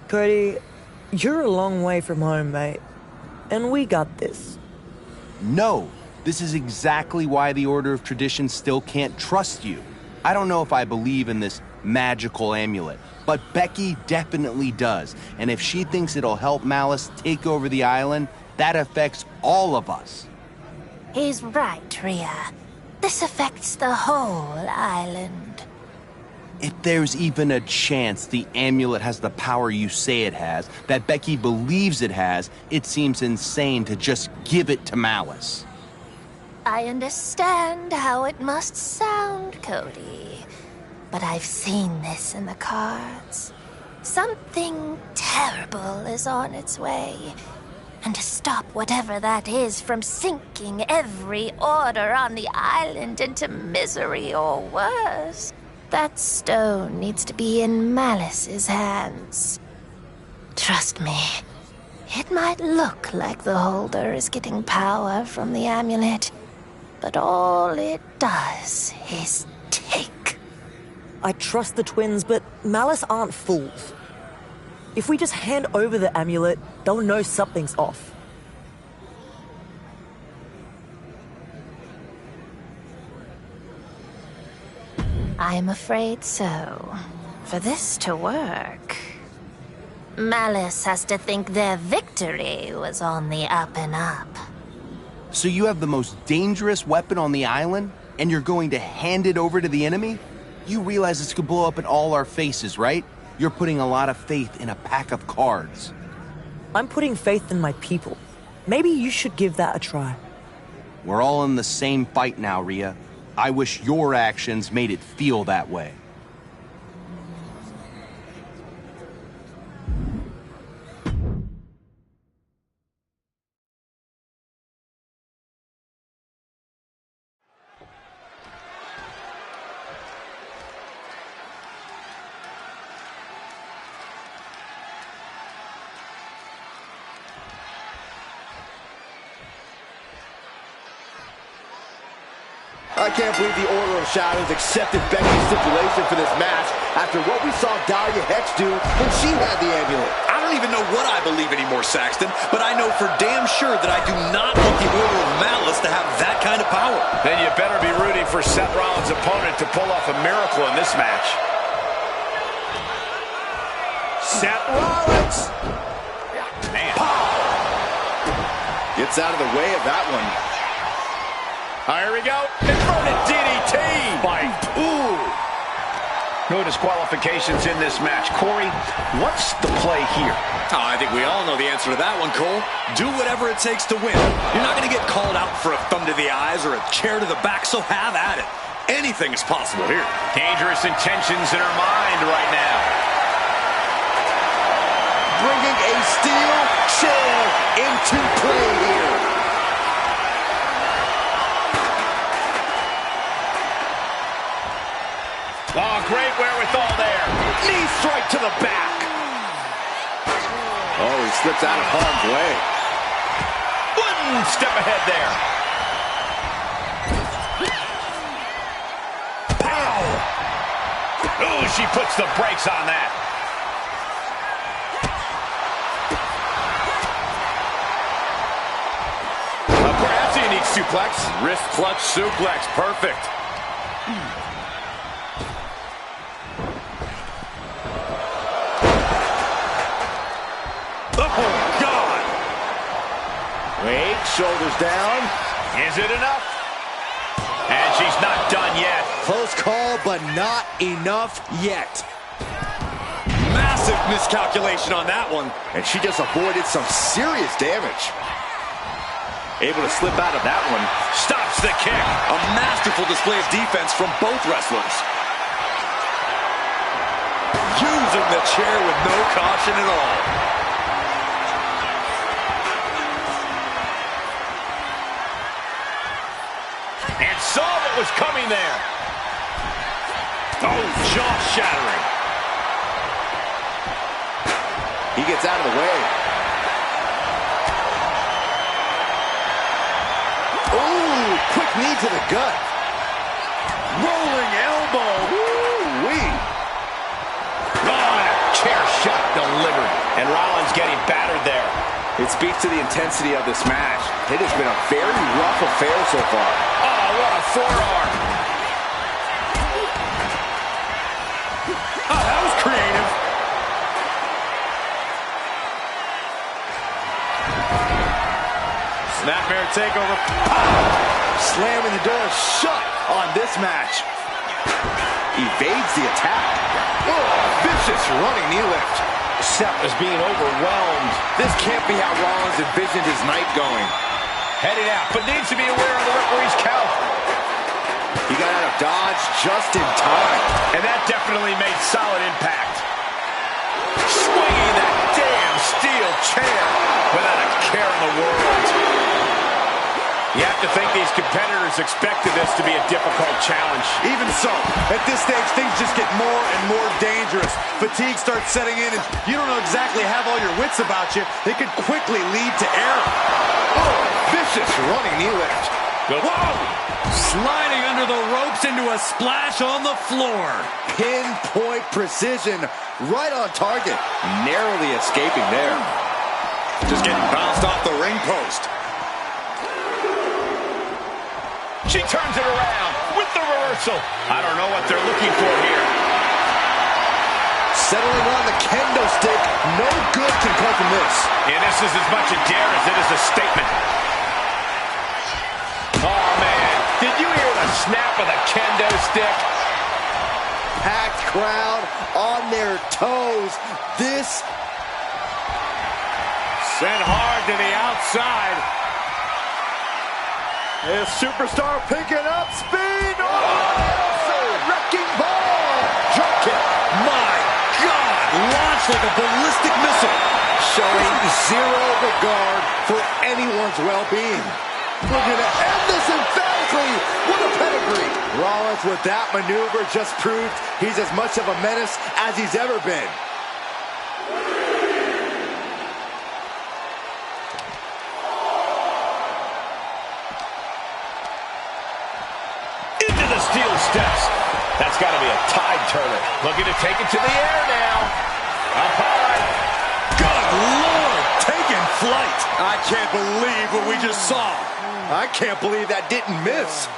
Cody, you're a long way from home, mate. And we got this. No. This is exactly why the Order of Tradition still can't trust you. I don't know if I believe in this magical amulet, but Becky definitely does. And if she thinks it'll help Malice take over the island, that affects all of us. He's right, Rhea. This affects the whole island. If there's even a chance the amulet has the power you say it has, that Becky believes it has, it seems insane to just give it to Malice. I understand how it must sound, Cody. But I've seen this in the cards. Something terrible is on its way. And to stop whatever that is from sinking every order on the island into misery or worse, that stone needs to be in Malice's hands. Trust me, it might look like the holder is getting power from the amulet, but all it does is take. I trust the twins, but Malice aren't fools. If we just hand over the amulet, they'll know something's off. I'm afraid so. For this to work, Malice has to think their victory was on the up and up. So you have the most dangerous weapon on the island, and you're going to hand it over to the enemy? You realize this could blow up in all our faces, right? You're putting a lot of faith in a pack of cards. I'm putting faith in my people. Maybe you should give that a try. We're all in the same fight now, Rhea. I wish your actions made it feel that way. I can't believe the Order of Shadows accepted Becky's stipulation for this match after what we saw Dahlia Hex do when she had the amulet. I don't even know what I believe anymore, Saxton, but I know for damn sure that I do not want the Order of Malice to have that kind of power. Then you better be rooting for Seth Rollins' opponent to pull off a miracle in this match. Seth Rollins! Man. Gets out of the way of that one. Here we go. Inverted DDT. Fight. Ooh. No disqualifications in this match. Corey, what's the play here? Oh, I think we all know the answer to that one, Cole. Do whatever it takes to win. You're not going to get called out for a thumb to the eyes or a chair to the back, so have at it. Anything is possible here. Dangerous intentions in her mind right now. into play here. Oh, great wherewithal there. Knee strike to the back. Oh, he slips out of harm's way. One step ahead there. Pow! Ooh, she puts the brakes on that. Perhaps a unique suplex. Wrist clutch suplex. Perfect. Oh, God! Wait, shoulders down. Is it enough? And she's not done yet. Close call, but not enough yet. Massive miscalculation on that one. And she just avoided some serious damage. Able to slip out of that one. Stops the kick. A masterful display of defense from both wrestlers. Using the chair with no caution at all. And saw what was coming there. Oh, jaw-shattering. He gets out of the way. Ooh, quick knee to the gut. Rolling elbow. Woo-wee. Oh, and a chair shot delivered. And Rollins getting battered there. It speaks to the intensity of this match. It has been a very rough affair so far. Oh, what a forearm. Oh, that was creative. Snapmare takeover. Slamming the door shut on this match. Evades the attack. Oh, vicious running knee lift. Seth is being overwhelmed. This can't be how Rollins envisioned his night going. Heading out, but needs to be aware of the referee's count. He got out of dodge just in time. And that definitely made solid impact. Swinging that damn steel chair without a care in the world. You have to think these competitors expected this to be a difficult challenge. Even so, at this stage, things just get more and more dangerous. Fatigue starts setting in, and you don't exactly have all your wits about you. It could quickly lead to error. Oh, vicious running knee lift. Whoa! Sliding under the ropes into a splash on the floor. Pinpoint precision, right on target. Narrowly escaping there. Just getting bounced off the ring post. She turns it around with the reversal. I don't know what they're looking for here. Settling on the kendo stick. No good can come from this. And this is as much a dare as it is a statement. Oh, man. Did you hear the snap of the kendo stick? Packed crowd on their toes. This sent hard to the outside. This superstar picking up speed. Oh, wrecking ball. Drop kick. My God, launched like a ballistic missile. Showing zero regard for anyone's well-being. We're going to end this emphatically. What a pedigree. Rollins with that maneuver just proved he's as much of a menace as he's ever been. Steel steps. That's got to be a tide turner. Looking to take it to the air now. Up high. Good Lord, taking flight. I can't believe what we just saw. I can't believe that didn't miss.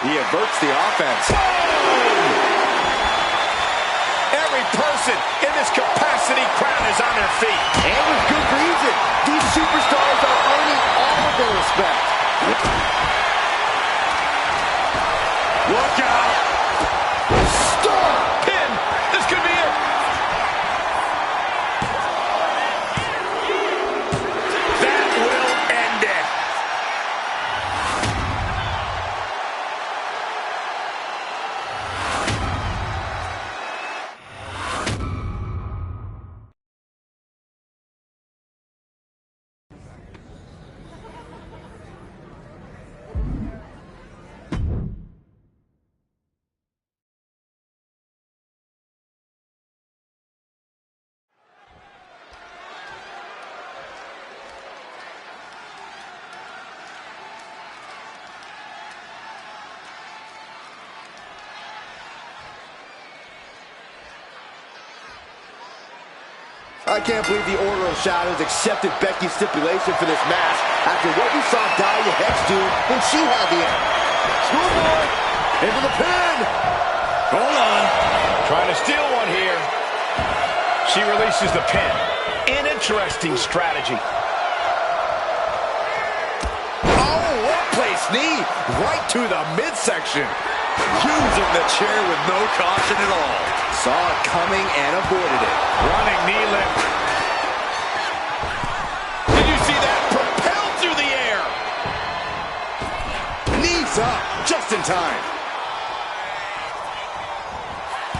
He averts the offense. Every person in this capacity crowd is on their feet. And with good reason. These superstars are earning all of their respect. Look out. Stop. Pin. This could be it. That will end it. I can't believe the Order of Shadows accepted Becky's stipulation for this match after what we saw Dahlia Hex do when she had the Schoolboy into the pin. Hold on. Trying to steal one here. She releases the pin. An interesting strategy. Oh, what place knee right to the midsection. Using the chair with no caution at all. Saw it coming and avoided it. Running knee lift. Did you see that? Propelled through the air. Knees up, just in time.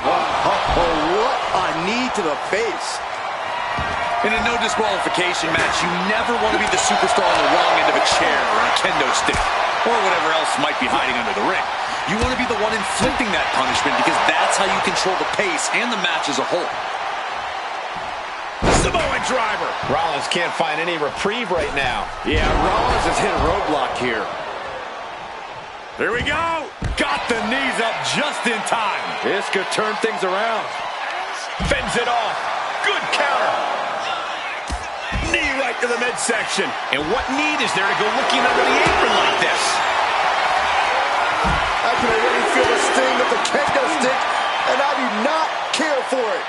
What a knee to the face. In a no disqualification match, you never want to be the superstar on the wrong end of a chair or a kendo stick, or whatever else might be hiding under the ring. You want to be the one inflicting that punishment because that's how you control the pace and the match as a whole. Samoa driver. Rollins can't find any reprieve right now. Yeah, Rollins has hit a roadblock here. Here we go. Got the knees up just in time. This could turn things around. Fends it off. Good counter. Knee right to the midsection. And what need is there to go looking under the apron like this? I can already feel the sting of the kendo stick, and I do not care for it.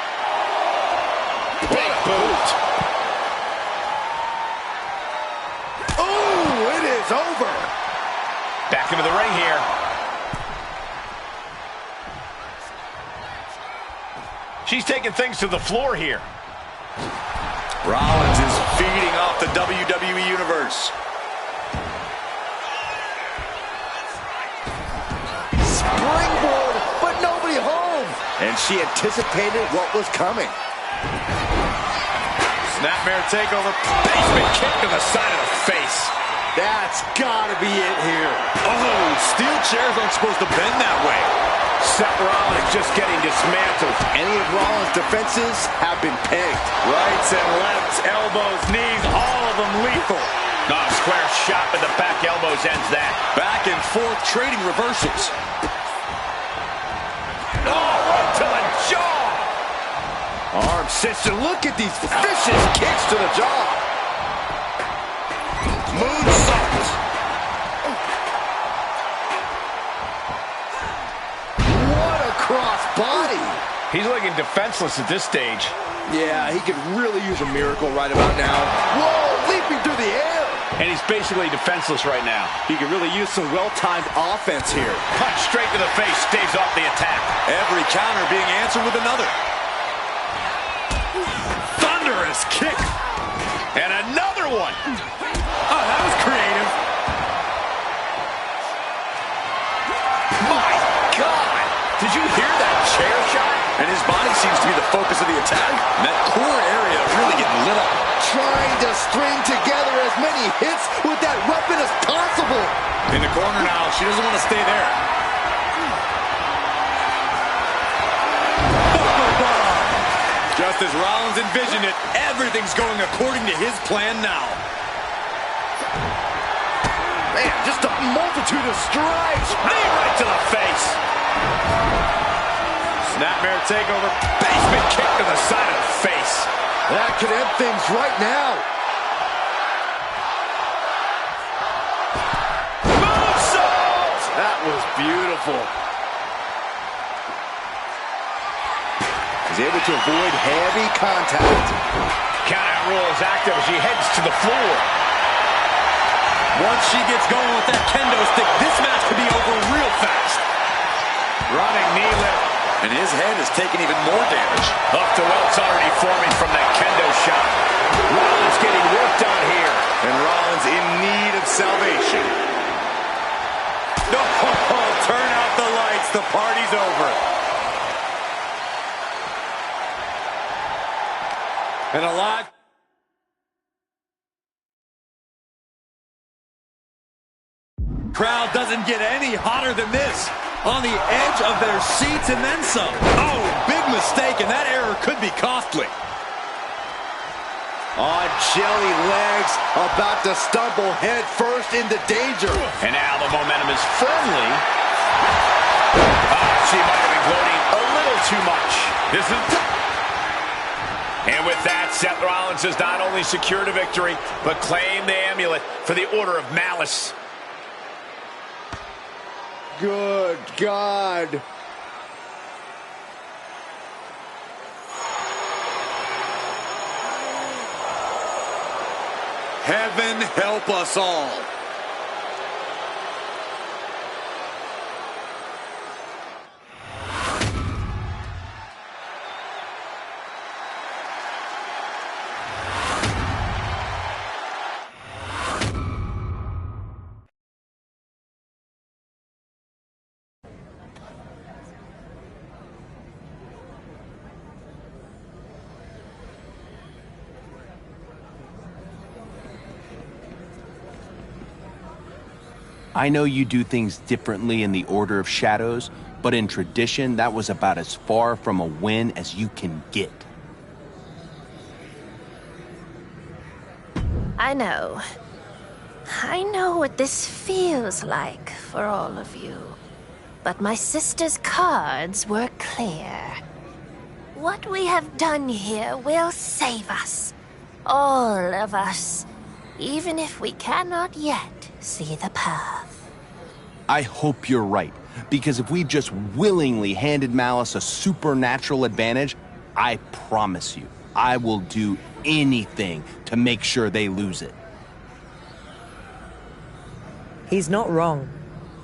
Big boot. Oh, it is over. Back into the ring here. She's taking things to the floor here. Rollins is feeding off the WWE Universe. Springboard, but nobody home. And she anticipated what was coming. Snapmare takeover. Basement kick to the side of the face. That's gotta be it here. Oh, steel chairs aren't supposed to bend that way. Seth Rollins just getting dismantled. Any of Rollins' defenses have been pegged. Rights and lefts, elbows, knees, all of them lethal. Square shot with the back elbows ends that. Back and forth trading reversals. Oh, right to the jaw. Arm cinched. Look at these vicious kicks to the jaw. Moonsault. What a cross body. He's looking defenseless at this stage. Yeah, he could really use a miracle right about now. Whoa, leaping through the air. And he's basically defenseless right now. He could really use some well-timed offense here. Punch straight to the face, stays off the attack. Every counter being answered with another. Thunderous kick. And another one. Oh, that was creative. My God. Did you hear that chair shot? And his body seems to be the focus of the attack. And that core area really getting lit up. Trying to string together as many hits with that weapon as possible. In the corner now, she doesn't want to stay there. Just as Rollins envisioned it, everything's going according to his plan now. Man, just a multitude of strikes. Knee right to the face. Snapmare takeover. Basement kick to the side of the face. That could end things right now. Moonsault! That was beautiful. He's able to avoid heavy contact. Countout rule is active as she heads to the floor. Once she gets going with that kendo stick, this match could be over real fast. Running knee lift. And his head is taking even more damage. Up to welts already forming from that kendo shot. Rollins getting worked on here. And Rollins in need of salvation. No, turn out the lights. The party's over. And a lot. Crowd doesn't get any hotter than this. On the edge of their seats and then some. Oh, big mistake, and that error could be costly. On jelly legs, about to stumble head first into danger. And now the momentum is firmly. She might have been gloating a little too much. And with that, Seth Rollins has not only secured a victory, but claimed the amulet for the Order of Malice. Good God. Heaven help us all. I know you do things differently in the Order of Shadows, but in tradition, that was about as far from a win as you can get. I know. I know what this feels like for all of you. But my sister's cards were clear. What we have done here will save us. All of us. Even if we cannot yet see the path. I hope you're right, because if we just willingly handed Malice a supernatural advantage, I promise you, I will do anything to make sure they lose it. He's not wrong.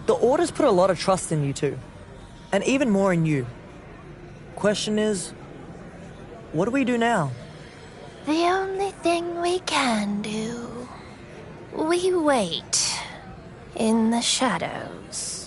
The Order's put a lot of trust in you two, and even more in you. Question is, what do we do now? The only thing we can do. We wait in the shadows.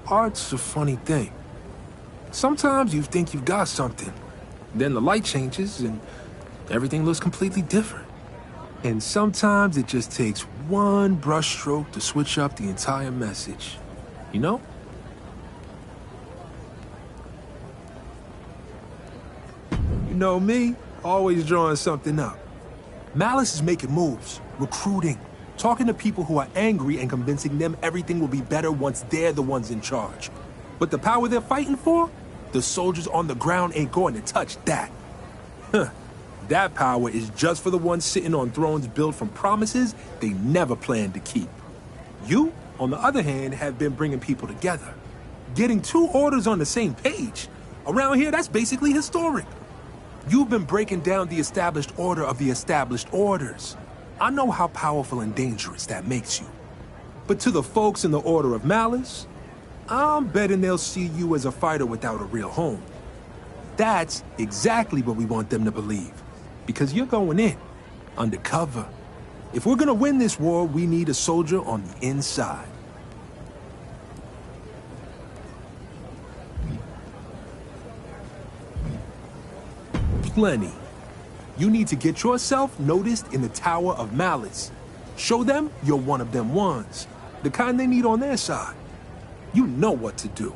Art's a funny thing. Sometimes you think you've got something, then the light changes and everything looks completely different. And sometimes it just takes one brushstroke to switch up the entire message. You know? You know me, always drawing something up. Malice is making moves, recruiting, Talking to people who are angry and convincing them everything will be better once they're the ones in charge. But the power they're fighting for, the soldiers on the ground ain't going to touch that. Huh. That power is just for the ones sitting on thrones built from promises they never planned to keep. You, on the other hand, have been bringing people together. Getting 2 orders on the same page. Around here, that's basically historic. You've been breaking down the established order of the established orders. I know how powerful and dangerous that makes you. But to the folks in the Order of Malice, I'm betting they'll see you as a fighter without a real home. That's exactly what we want them to believe. Because you're going in, undercover. If we're gonna win this war, we need a soldier on the inside. Plenty. You need to get yourself noticed in the Tower of Malice. Show them you're one of them ones, the kind they need on their side. You know what to do.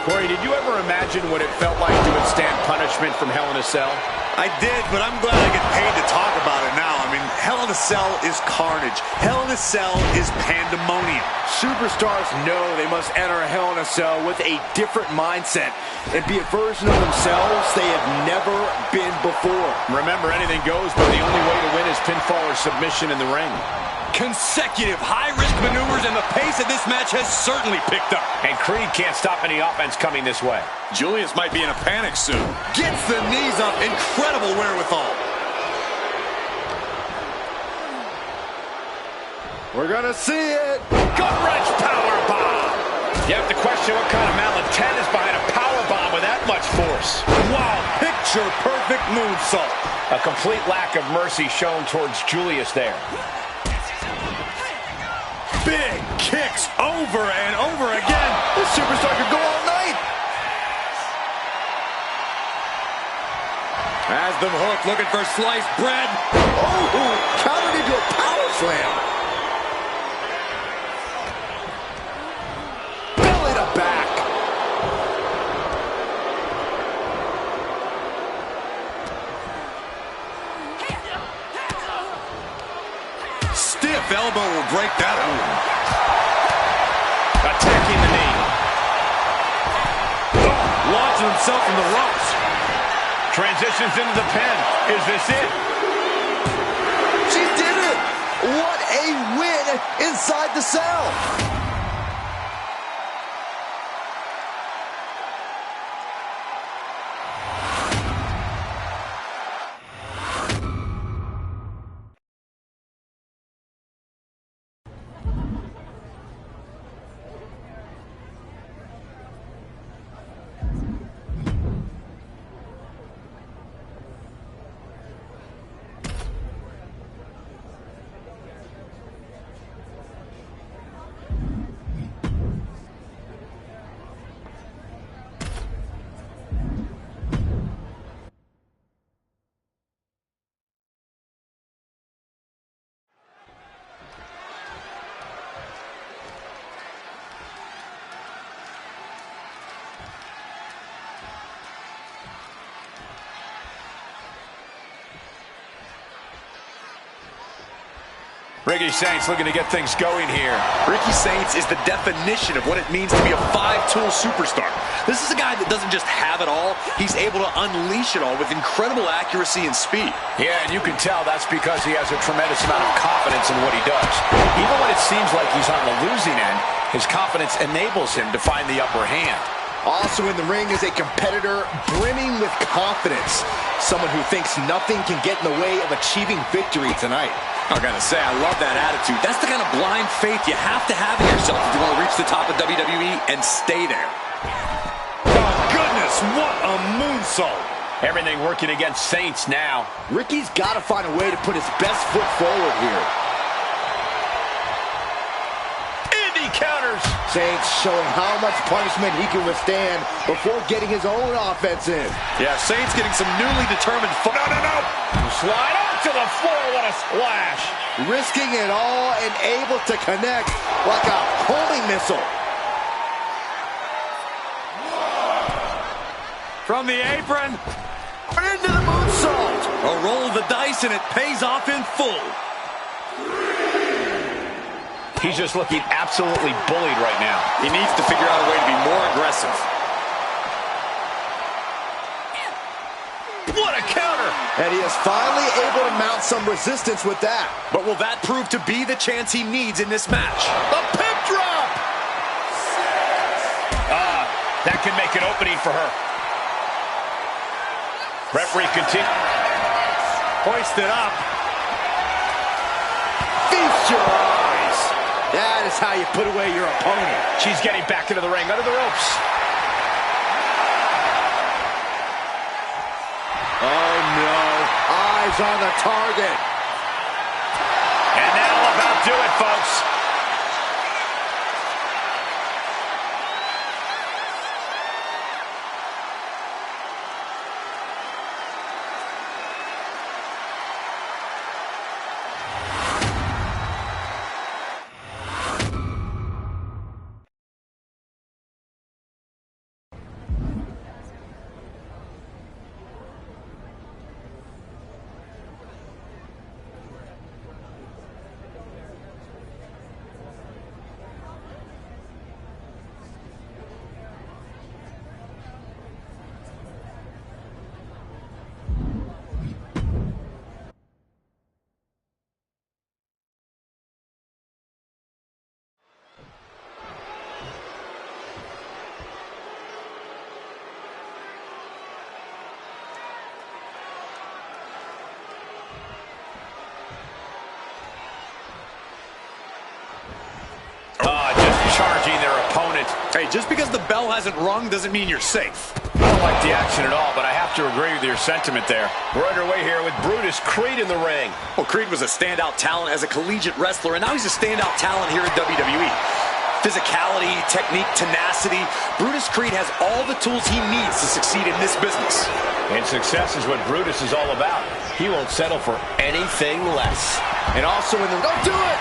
Corey, did you ever imagine what it felt like to withstand punishment from Hell in a Cell? I did, but I'm glad I get paid to talk about it now. I mean, Hell in a Cell is carnage. Hell in a Cell is pandemonium. Superstars know they must enter Hell in a Cell with a different mindset and be a version of themselves they have never been before. Remember, anything goes, but the only way to win is pinfall or submission in the ring. Consecutive high-risk maneuvers, and the pace of this match has certainly picked up. And Creed can't stop any offense coming this way. Julius might be in a panic soon. Gets the knees up. Incredible wherewithal. We're gonna see it. Gut-wrench powerbomb. You have to question what kind of malintent is behind a powerbomb with that much force. Wow, picture-perfect moonsault. A complete lack of mercy shown towards Julius there. Big kicks over and over again. This superstar could go all night. Has them hooked, looking for sliced bread. Oh, countered into a power slam. Belly to back. Stiff elbow will break that one. Attacking the knee. Launching himself from the ropes. Transitions into the pin. Is this it? She did it. What a win inside the cell. Ricky Saints looking to get things going here. Ricky Saints is the definition of what it means to be a five-tool superstar. This is a guy that doesn't just have it all. He's able to unleash it all with incredible accuracy and speed. Yeah, and you can tell that's because he has a tremendous amount of confidence in what he does. Even when it seems like he's on the losing end, his confidence enables him to find the upper hand. Also in the ring is a competitor brimming with confidence. Someone who thinks nothing can get in the way of achieving victory tonight. I gotta say, I love that attitude. That's the kind of blind faith you have to have in yourself if you want to reach the top of WWE and stay there. Oh, goodness, what a moonsault. Everything working against Saints now. Ricky's got to find a way to put his best foot forward here. Counters. Saints showing how much punishment he can withstand before getting his own offense in. Yeah, Saints getting some newly determined fun. No. Slide up to the floor. What a splash. Risking it all and able to connect like a homing missile. From the apron. Into the moonsault. A roll of the dice and it pays off in full. He's just looking absolutely bullied right now. He needs to figure out a way to be more aggressive. What a counter! And he is finally able to mount some resistance with that. But will that prove to be the chance he needs in this match? The pip drop! That can make an opening for her. Referee continue. Hoist it up. Feast your eyes. That is how you put away your opponent. She's getting back into the ring, under the ropes. Oh, no. Eyes on the target. And that'll about do it, folks. Charging their opponent. Hey, just because the bell hasn't rung doesn't mean you're safe. I don't like the action at all, but I have to agree with your sentiment there. We're underway here with Brutus Creed in the ring. Well, Creed was a standout talent as a collegiate wrestler, and now he's a standout talent here in WWE. Physicality, technique, tenacity. Brutus Creed has all the tools he needs to succeed in this business. And success is what Brutus is all about. He won't settle for anything less. And also in the... Don't do it!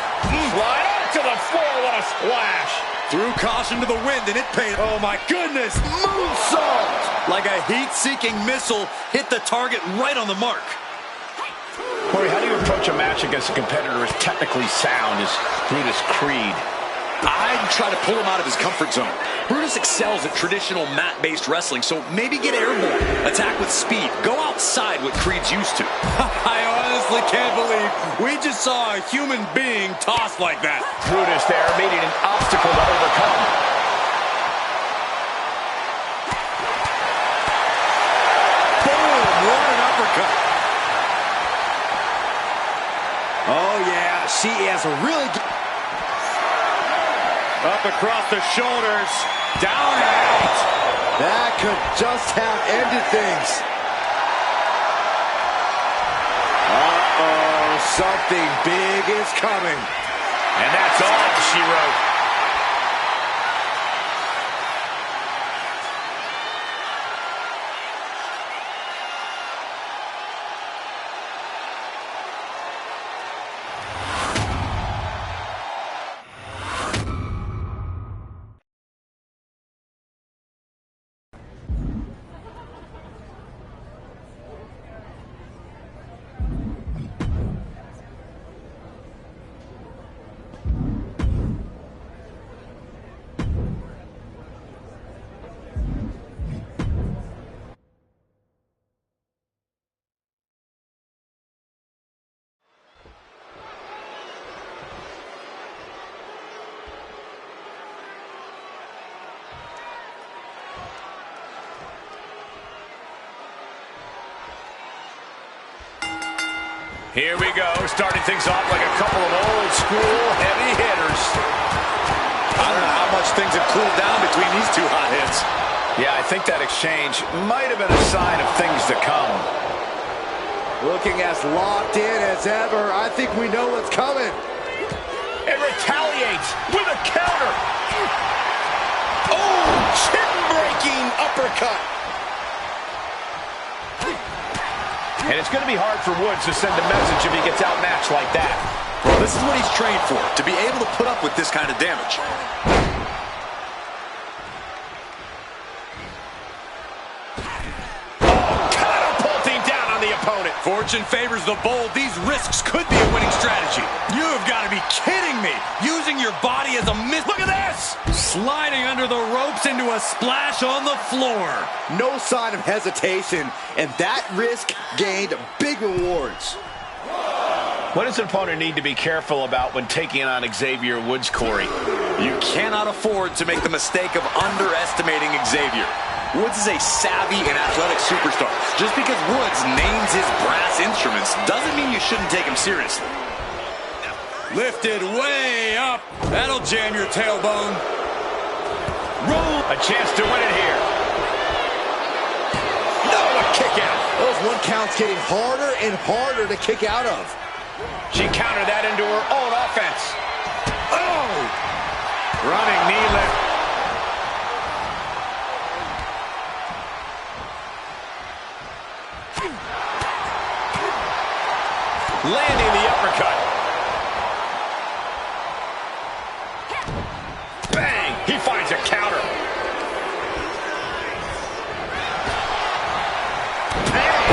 Slide up to the floor. What a splash. Threw caution to the wind, and it paid. Oh, my goodness. Moonsault! Like a heat-seeking missile, hit the target right on the mark. Corey, how do you approach a match against a competitor as technically sound as Brutus Creed? I'd try to pull him out of his comfort zone. Brutus excels at traditional mat-based wrestling, so maybe get airborne, attack with speed, go outside what Creed's used to. I honestly can't believe we just saw a human being tossed like that. Brutus there meeting an obstacle to overcome. Boom! What an uppercut. Oh, yeah. She has a really good... Up across the shoulders. Down and out. That could just have ended things. Uh-oh. Something big is coming. And that's all she wrote. Here we go, starting things off like a couple of old school heavy hitters. I don't know how much things have cooled down between these two hot hits. Yeah, I think that exchange might have been a sign of things to come. Looking as locked in as ever. I think we know what's coming. It retaliates with a counter. Oh, chin-breaking uppercut. And it's going to be hard for Woods to send a message if he gets outmatched like that. Well, this is what he's trained for, to be able to put up with this kind of damage. Opponent. Fortune favors the bold. These risks could be a winning strategy. You've got to be kidding me. Using your body as a Look at this! Sliding under the ropes into a splash on the floor. No sign of hesitation, and that risk gained big rewards. What does an opponent need to be careful about when taking on Xavier Woods, Corey? You cannot afford to make the mistake of underestimating Xavier. Woods is a savvy and athletic superstar. Just because Woods names his brass instruments doesn't mean you shouldn't take him seriously. Lifted way up. That'll jam your tailbone. Roll. A chance to win it here. No, a kick out. Those one counts getting harder and harder to kick out of. She countered that into her own offense. Oh! Running knee lift. Landing the uppercut. Bang! He finds a counter. Bang!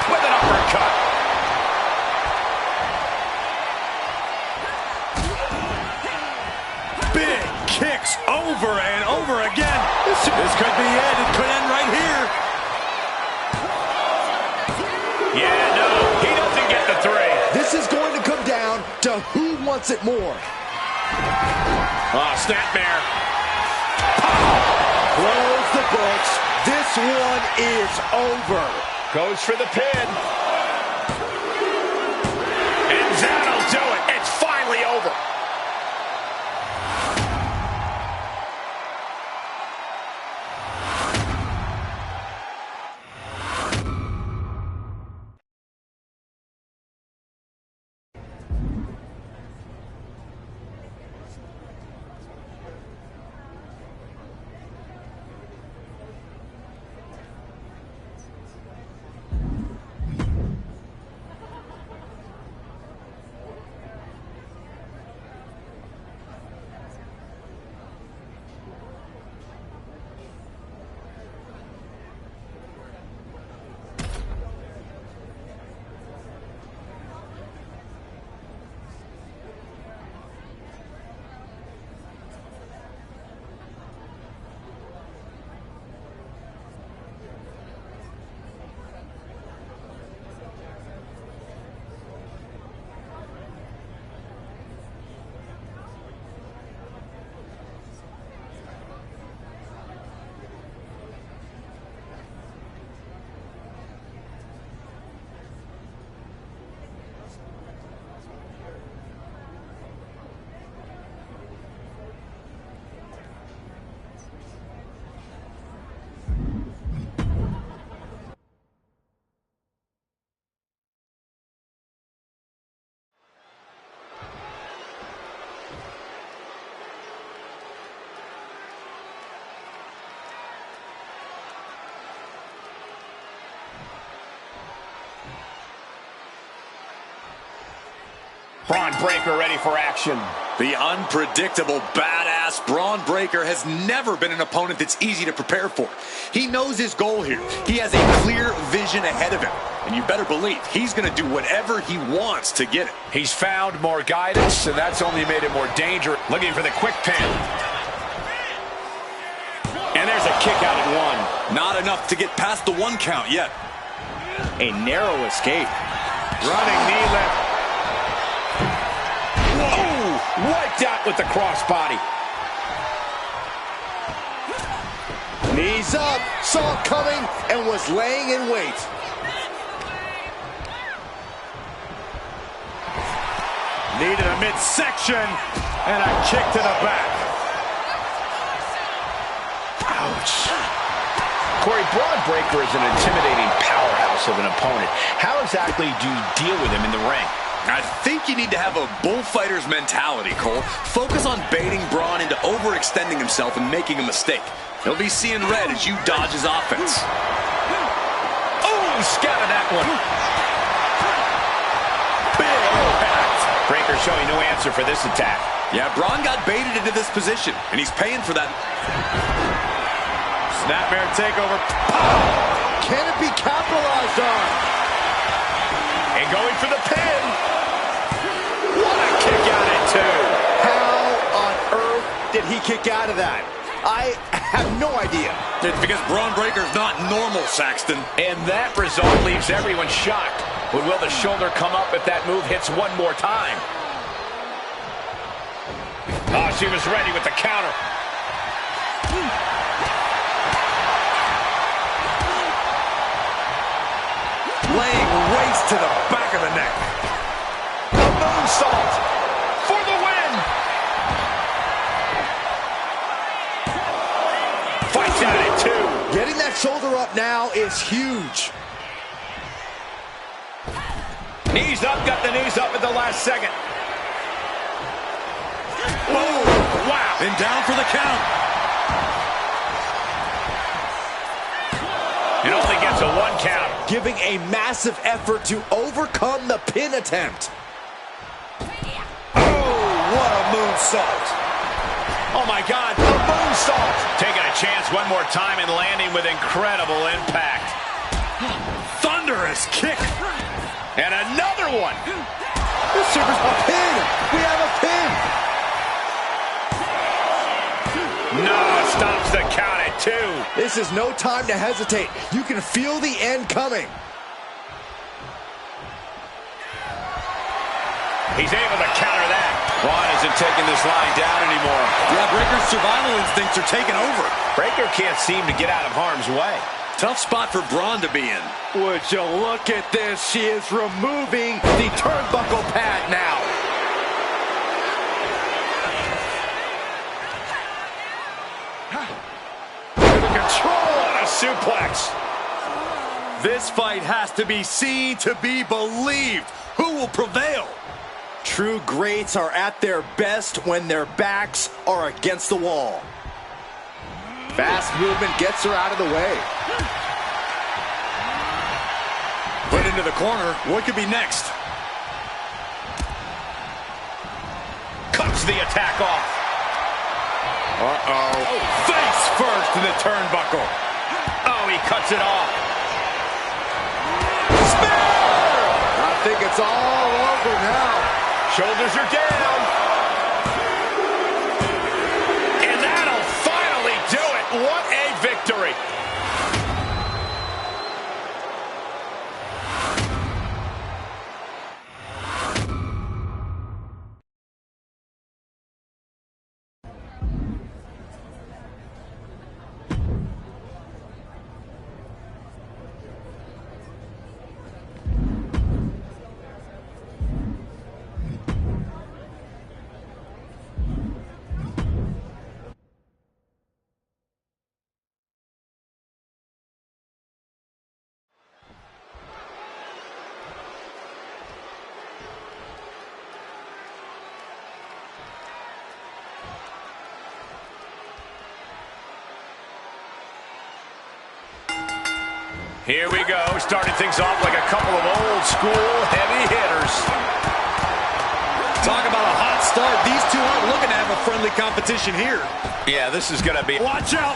With an uppercut. Big kicks over and over again. This could be it. It could end right here. Yeah, no, he doesn't get the three. This is going to come down to who wants it more. Oh, snapmare. Close the books. This one is over. Goes for the pin. And that'll do it. It's finally over. Braun Breaker ready for action. The unpredictable, badass Braun Breaker has never been an opponent that's easy to prepare for. He knows his goal here. He has a clear vision ahead of him. And you better believe he's going to do whatever he wants to get it. He's found more guidance, and that's only made it more dangerous. Looking for the quick pin. And there's a kick out at one. Not enough to get past the one count yet. A narrow escape. Running knee lift. Wiped out with the crossbody. He's up, saw it coming, and was laying in wait. Needed a midsection, and a kick to the back. Ouch. Corey, Braun Breaker is an intimidating powerhouse of an opponent. How exactly do you deal with him in the ring? I think you need to have a bullfighter's mentality, Cole. Focus on baiting Braun into overextending himself and making a mistake. He'll be seeing red as you dodge his offense. Oh, scattered that one. Big impact. Breaker showing no answer for this attack. Yeah, Braun got baited into this position, and he's paying for that. Snapmare takeover. Can it be capitalized on? And going for the pin. What a kick out at two. How on earth did he kick out of that? I have no idea. It's because Braun Breaker's not normal, Saxton. And that result leaves everyone shocked. But will the shoulder come up if that move hits one more time? Oh, she was ready with the counter. Laying waste to the back of the neck. A moonsault for the win. Fights out at two. Getting that shoulder up now is huge. Knees up, got the knees up at the last second. Oh, wow. And down for the count. It only gets a one count. Giving a massive effort to overcome the pin attempt. Oh, what a moonsault. Oh, my God, a moonsault. Taking a chance one more time and landing with incredible impact. Thunderous kick. And another one. This serves a pin. We have a pin. No, it stops the count at two. This is no time to hesitate. You can feel the end coming. He's able to counter that. Braun isn't taking this line down anymore. Yeah, Breaker's survival instincts are taking over. Breaker can't seem to get out of harm's way. Tough spot for Braun to be in. Would you look at this? She is removing the turnbuckle pad now. Control on a suplex. This fight has to be seen to be believed. Who will prevail? True greats are at their best when their backs are against the wall. Fast movement gets her out of the way. Put into the corner. What could be next? Cuts the attack off. Uh-oh. Oh, face first to the turnbuckle. Oh, he cuts it off. Spear! I think it's all over now. Shoulders are down. And that'll finally do it. What a victory. Here we go, starting things off like a couple of old school heavy hitters. Talk about a hot start. These two aren't looking to have a friendly competition here. Yeah, this is going to be... Watch out.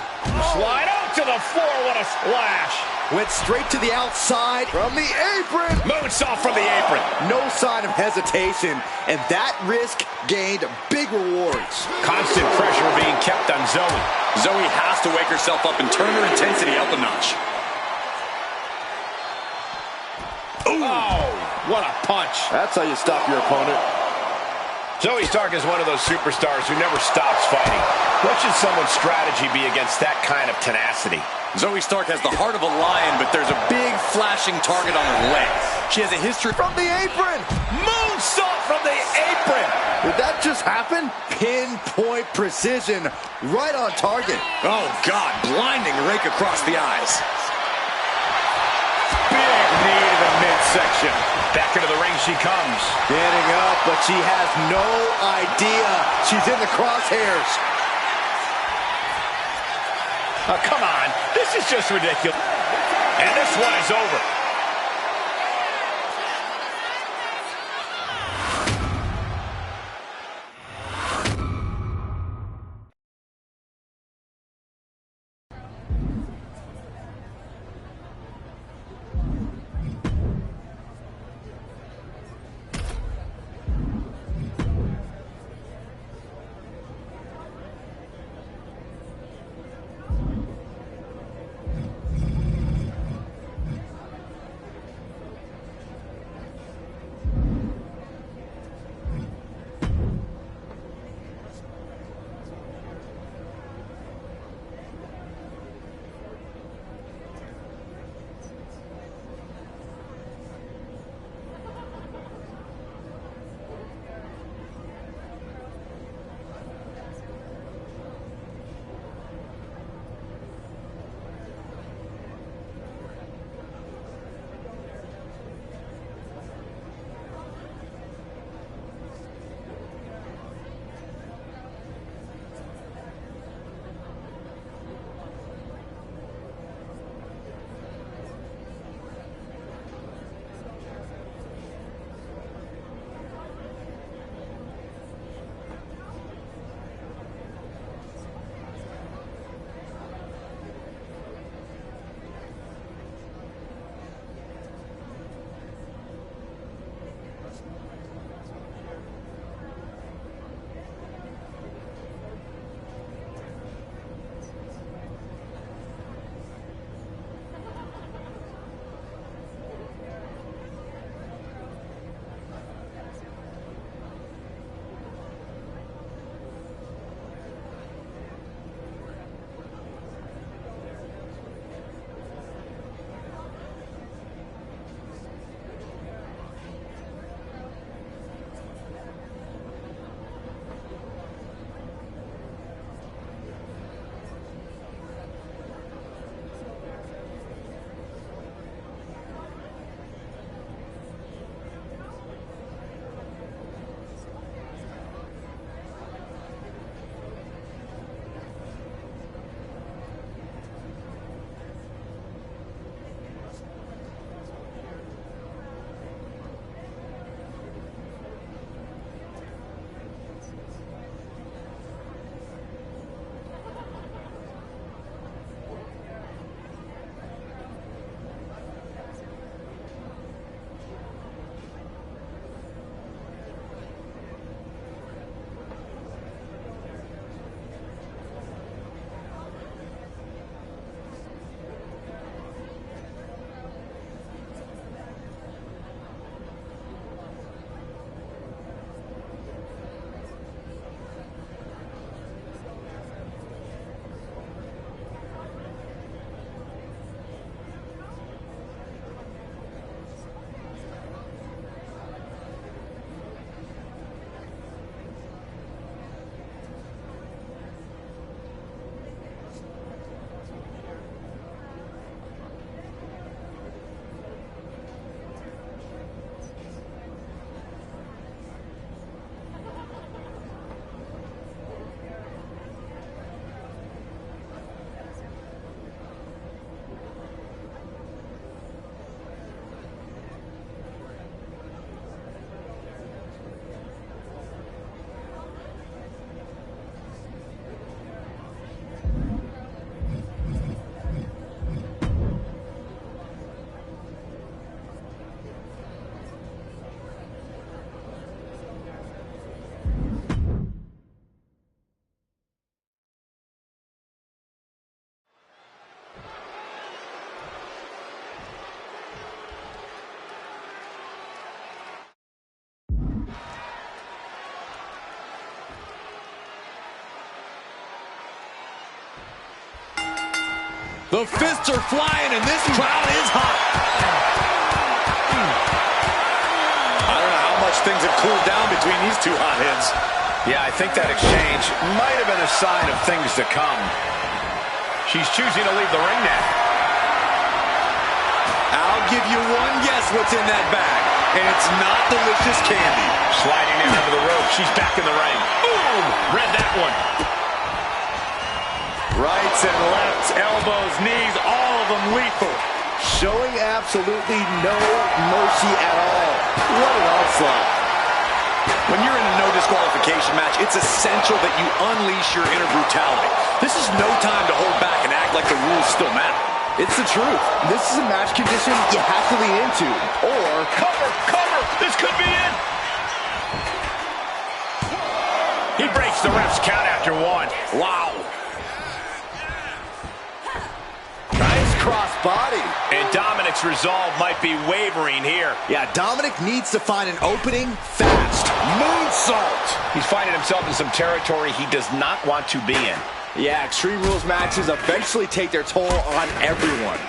Slide out to the floor. What a splash. Went straight to the outside from the apron. Moonsault from the apron. No sign of hesitation, and that risk gained big rewards. Constant pressure being kept on Zoe. Zoe has to wake herself up and turn her intensity up a notch. Ooh. Oh, what a punch. That's how you stop your opponent. Zoe Stark is one of those superstars who never stops fighting. What should someone's strategy be against that kind of tenacity? Zoe Stark has the heart of a lion, but there's a big flashing target on her leg. She has a history from the apron. Moonsault from the apron. Did that just happen? Pinpoint precision, right on target. Oh, God, blinding rake across the eyes. Big knee to the midsection. Back into the ring she comes. Getting up, but she has no idea she's in the crosshairs. Oh, come on. This is just ridiculous. And this one is over. The fists are flying, and this crowd is hot. I don't know how much things have cooled down between these two hotheads. Yeah, I think that exchange might have been a sign of things to come. She's choosing to leave the ring now. I'll give you one guess what's in that bag, and it's not delicious candy. Sliding in under the rope. She's back in the ring. Boom! Read that one. Rights and lefts, elbows, knees, all of them lethal. Showing absolutely no mercy at all. What an onslaught. When you're in a no disqualification match, it's essential that you unleash your inner brutality. This is no time to hold back and act like the rules still matter. It's the truth. This is a match condition you have to lean into. Or cover, cover. This could be it. He breaks the ref's count after one. Wow. Nice cross body. And Dominic's resolve might be wavering here. Yeah, Dominic needs to find an opening fast. Moonsault. He's finding himself in some territory he does not want to be in. Yeah, Extreme Rules matches eventually take their toll on everyone.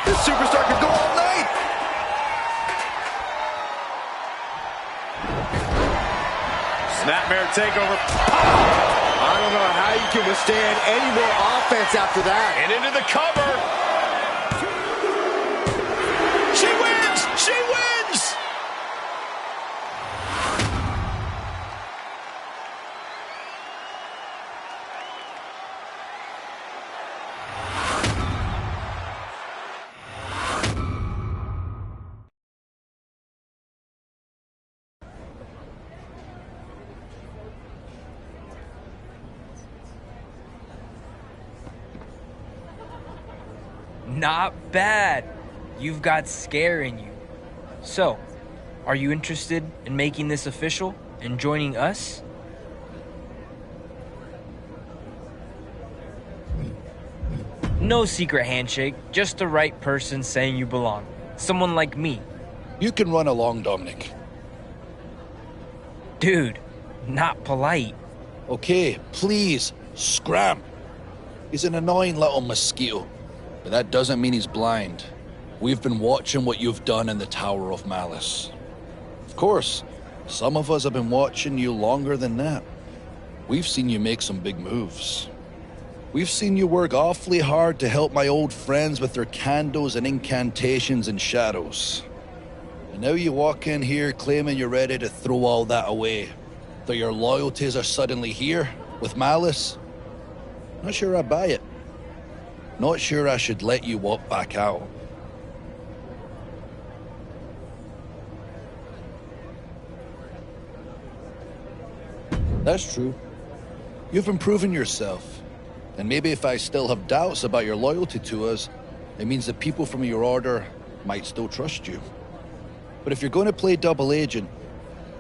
This superstar could go all night. Snapmare takeover. I don't know how you can withstand any more offense after that. And into the cover. She wins! She wins! Not bad. You've got scare in you. So, are you interested in making this official and joining us? No secret handshake, just the right person saying you belong. Someone like me. You can run along, Dominic. Dude, not polite. Okay, please, scram. He's an annoying little mosquito, but that doesn't mean he's blind. We've been watching what you've done in the Tower of Malice. Of course, some of us have been watching you longer than that. We've seen you make some big moves. We've seen you work awfully hard to help my old friends with their candles and incantations and shadows. And now you walk in here claiming you're ready to throw all that away. That your loyalties are suddenly here, with Malice? Not sure I buy it. Not sure I should let you walk back out. That's true. You've been proving yourself. And maybe if I still have doubts about your loyalty to us, it means that people from your order might still trust you. But if you're going to play double agent,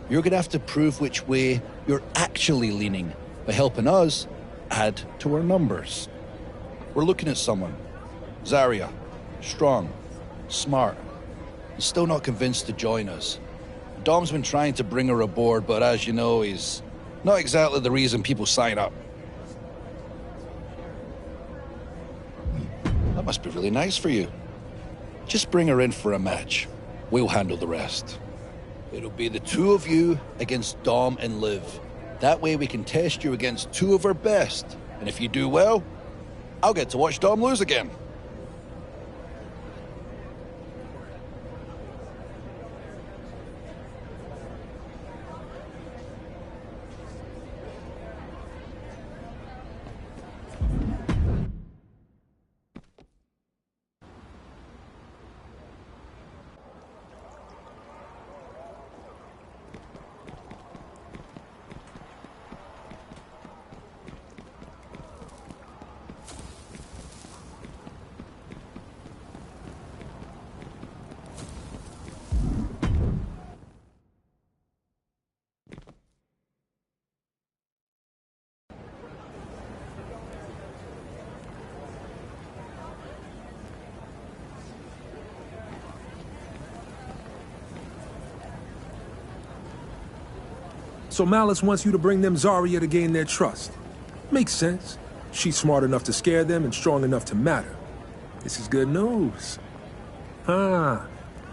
you're going to have to prove which way you're actually leaning by helping us add to our numbers. We're looking at someone. Zarya. Strong. Smart. And still not convinced to join us. Dom's been trying to bring her aboard, but as you know, he's not exactly the reason people sign up. That must be really nice for you. Just bring her in for a match. We'll handle the rest. It'll be the two of you against Dom and Liv. That way we can test you against two of our best. And if you do well, I'll get to watch Dom lose again. So Malice wants you to bring them Zarya to gain their trust. Makes sense. She's smart enough to scare them and strong enough to matter. This is good news.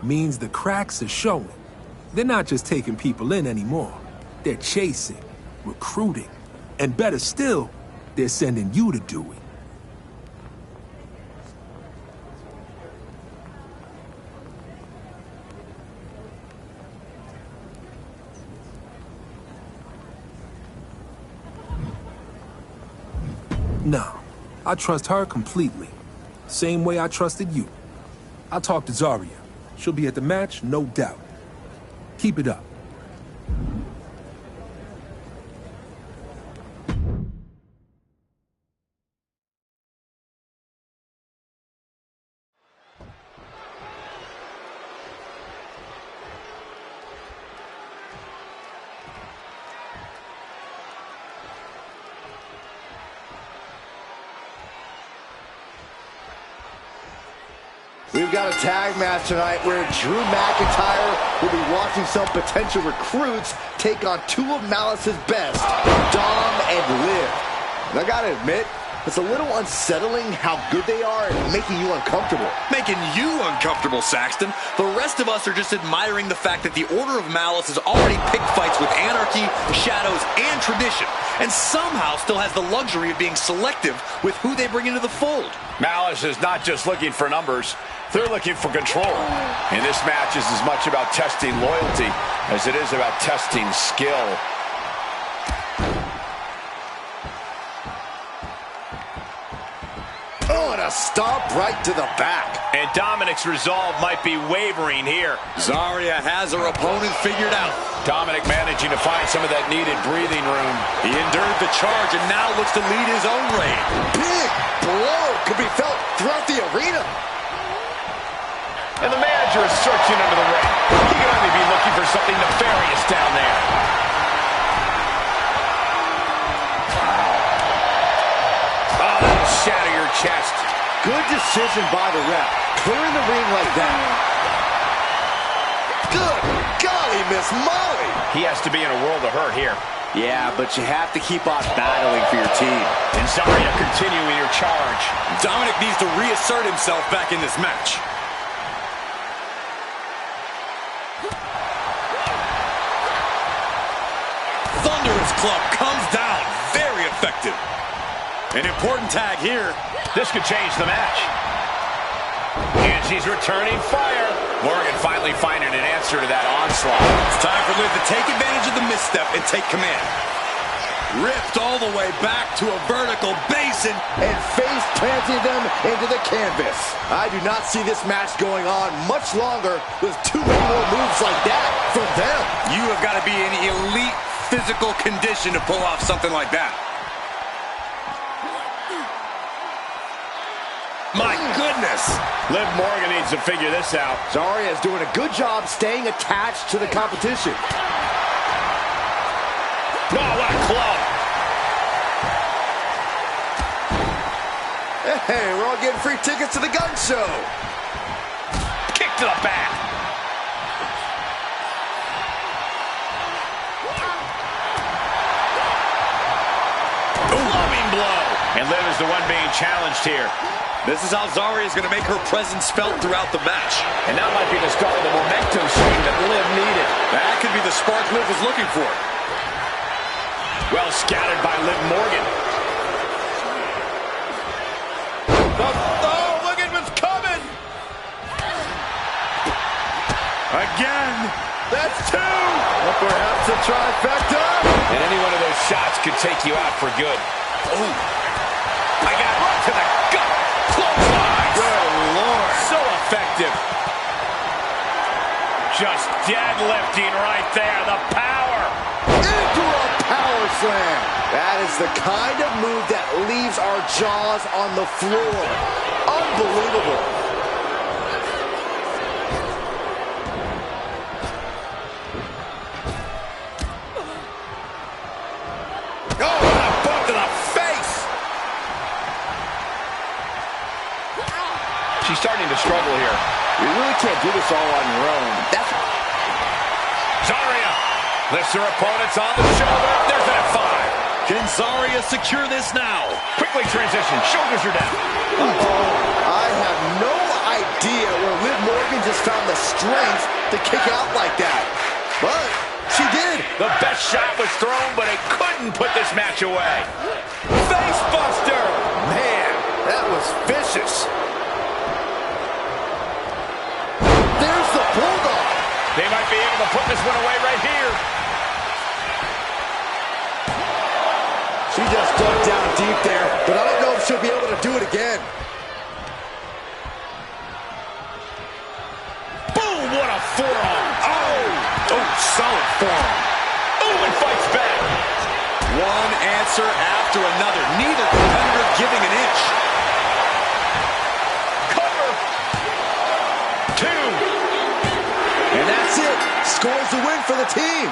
Means the cracks are showing. They're not just taking people in anymore. They're chasing, recruiting, and better still, they're sending you to do it. No, I trust her completely. Same way I trusted you. I'll talk to Zarya. She'll be at the match, no doubt. Keep it up. We've got a tag match tonight where Drew McIntyre will be watching some potential recruits take on two of Malice's best, Dom and Liv. And I gotta admit, it's a little unsettling how good they are at making you uncomfortable. Making you uncomfortable, Saxton. The rest of us are just admiring the fact that the Order of Malice has already picked fights with Anarchy, Shadows, and Tradition, and somehow still has the luxury of being selective with who they bring into the fold. Malice is not just looking for numbers, they're looking for control. And this match is as much about testing loyalty as it is about testing skill. Oh, and a stomp right to the back. And Dominic's resolve might be wavering here. Zarya has her opponent figured out. Dominic managing to find some of that needed breathing room. He endured the charge and now looks to lead his own reign. Big blow could be felt throughout the arena. And the manager is searching under the ring. He could only be looking for something nefarious down there. Wow. Oh, that'll shatter your chest. Good decision by the ref. Clearing the ring like that. Good golly, Miss Molly. He has to be in a world of hurt here. Yeah, but you have to keep on battling for your team. And Zarya continuing her charge. Dominic needs to reassert himself back in this match. Thunderous Club comes down. Very effective. An important tag here. This could change the match. And she's returning fire. Morgan finally finding an answer to that onslaught. It's time for Liv to take advantage of the misstep and take command. Ripped all the way back to a vertical basin and face planting them into the canvas. I do not see this match going on much longer with too many more moves like that from them. You have got to be in elite physical condition to pull off something like that. My goodness! Liv Morgan needs to figure this out. Zarya is doing a good job staying attached to the competition. Oh, what a club! Hey, we're all getting free tickets to the gun show. Kick to the back. Loving blow. And Liv is the one being challenged here. This is how Zarya is going to make her presence felt throughout the match. And that might be the start of the momentum swing that Liv needed. That could be the spark Liv was looking for. Well scattered by Liv Morgan. Oh, look at what's coming! Again. That's two. Or perhaps a trifecta. And any one of those shots could take you out for good. Oh. I got right to the gut. Clothesline. Good Lord. So effective. Just deadlifting right there. The power. Into a power slam. That is the kind of move that leaves our jaws on the floor. Unbelievable. She's starting to struggle here. You really can't do this all on your own. That's Zarya lifts her opponents on the shoulder. There's an F5. Can Zarya secure this now? Quickly transition. Shoulders are down. Uh-oh. I have no idea where Liv Morgan just found the strength to kick out like that. But she did. The best shot was thrown, but it couldn't put this match away. Face buster. Man, that was vicious. There's the bulldog. They might be able to put this one away right here. She just dug down deep there, but I don't know if she'll be able to do it again. Boom, what a forearm. Oh, solid forearm. Oh, and fights back. One answer after another. Neither competitor giving an inch. Cover. 2. And that's it. Scores the win for the team.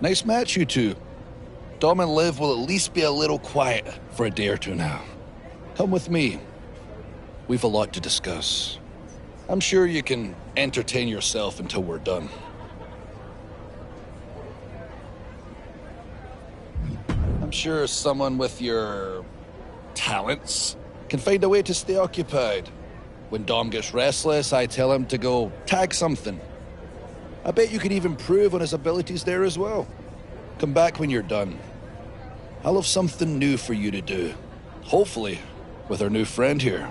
Nice match, you two. Dom and Liv will at least be a little quiet for a day or two now. Come with me. We've a lot to discuss. I'm sure you can entertain yourself until we're done. I'm sure someone with your talents can find a way to stay occupied. When Dom gets restless, I tell him to go tag something. I bet you could even improve on his abilities there as well. Come back when you're done. I'll have something new for you to do. Hopefully, with our new friend here.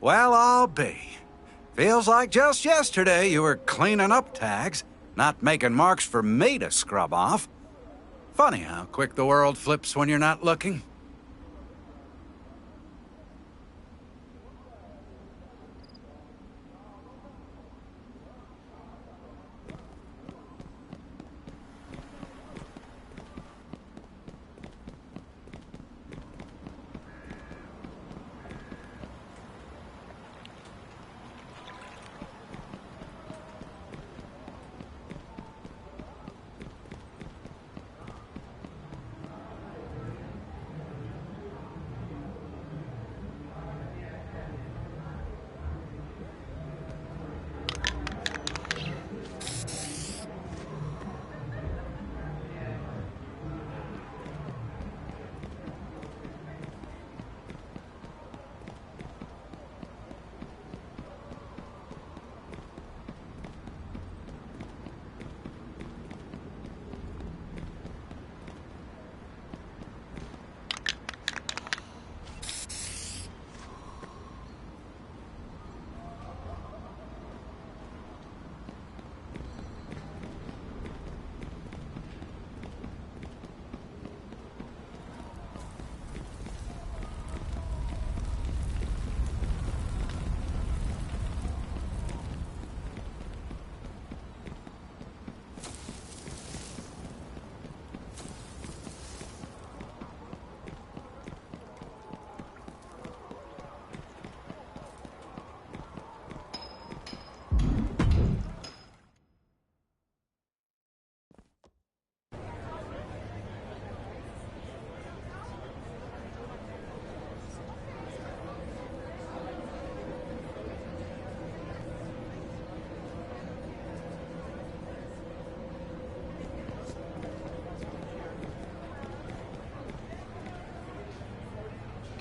Well, I'll be. Feels like just yesterday you were cleaning up tags, not making marks for me to scrub off. Funny how quick the world flips when you're not looking.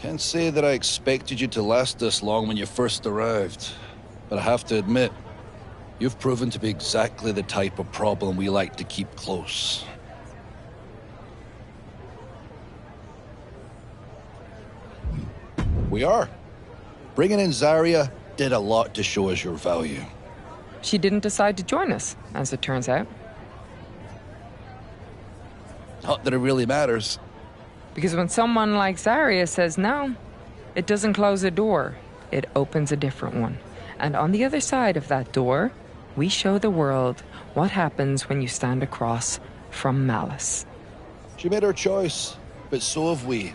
Can't say that I expected you to last this long when you first arrived, but I have to admit, you've proven to be exactly the type of problem we like to keep close. We are. Bringing in Zarya did a lot to show us your value. She didn't decide to join us, as it turns out. Not that it really matters. Because when someone like Zarya says no, it doesn't close a door, it opens a different one. And on the other side of that door, we show the world what happens when you stand across from malice. She made her choice, but so have we.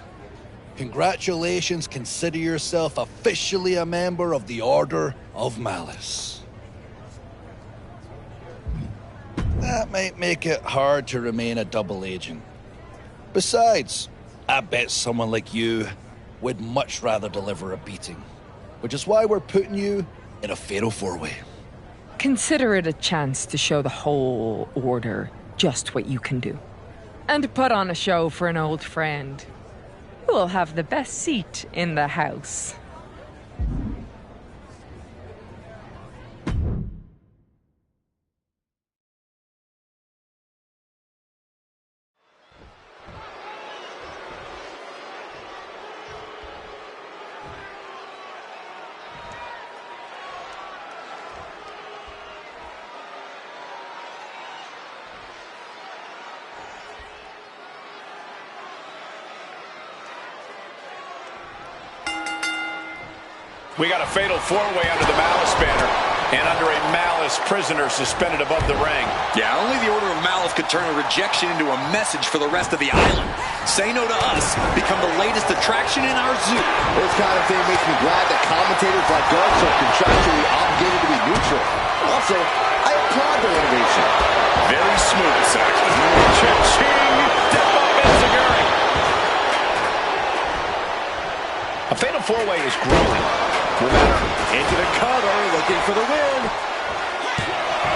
Congratulations, consider yourself officially a member of the Order of Malice. That might make it hard to remain a double agent. Besides, I bet someone like you would much rather deliver a beating, which is why we're putting you in a fatal four-way. Consider it a chance to show the whole Order just what you can do. And to put on a show for an old friend. You will have the best seat in the house. We got a fatal four-way under the Malice banner and under a Malice prisoner suspended above the ring. Yeah, only the Order of Malice could turn a rejection into a message for the rest of the island. Say no to us, become the latest attraction in our zoo. This kind of thing makes me glad that commentators like us are contractually obligated to be neutral. Also, I applaud their innovation. Very smooth, actually. Cha-ching! Step up and Zaguri. A fatal four-way is growing. Into the cover, looking for the win.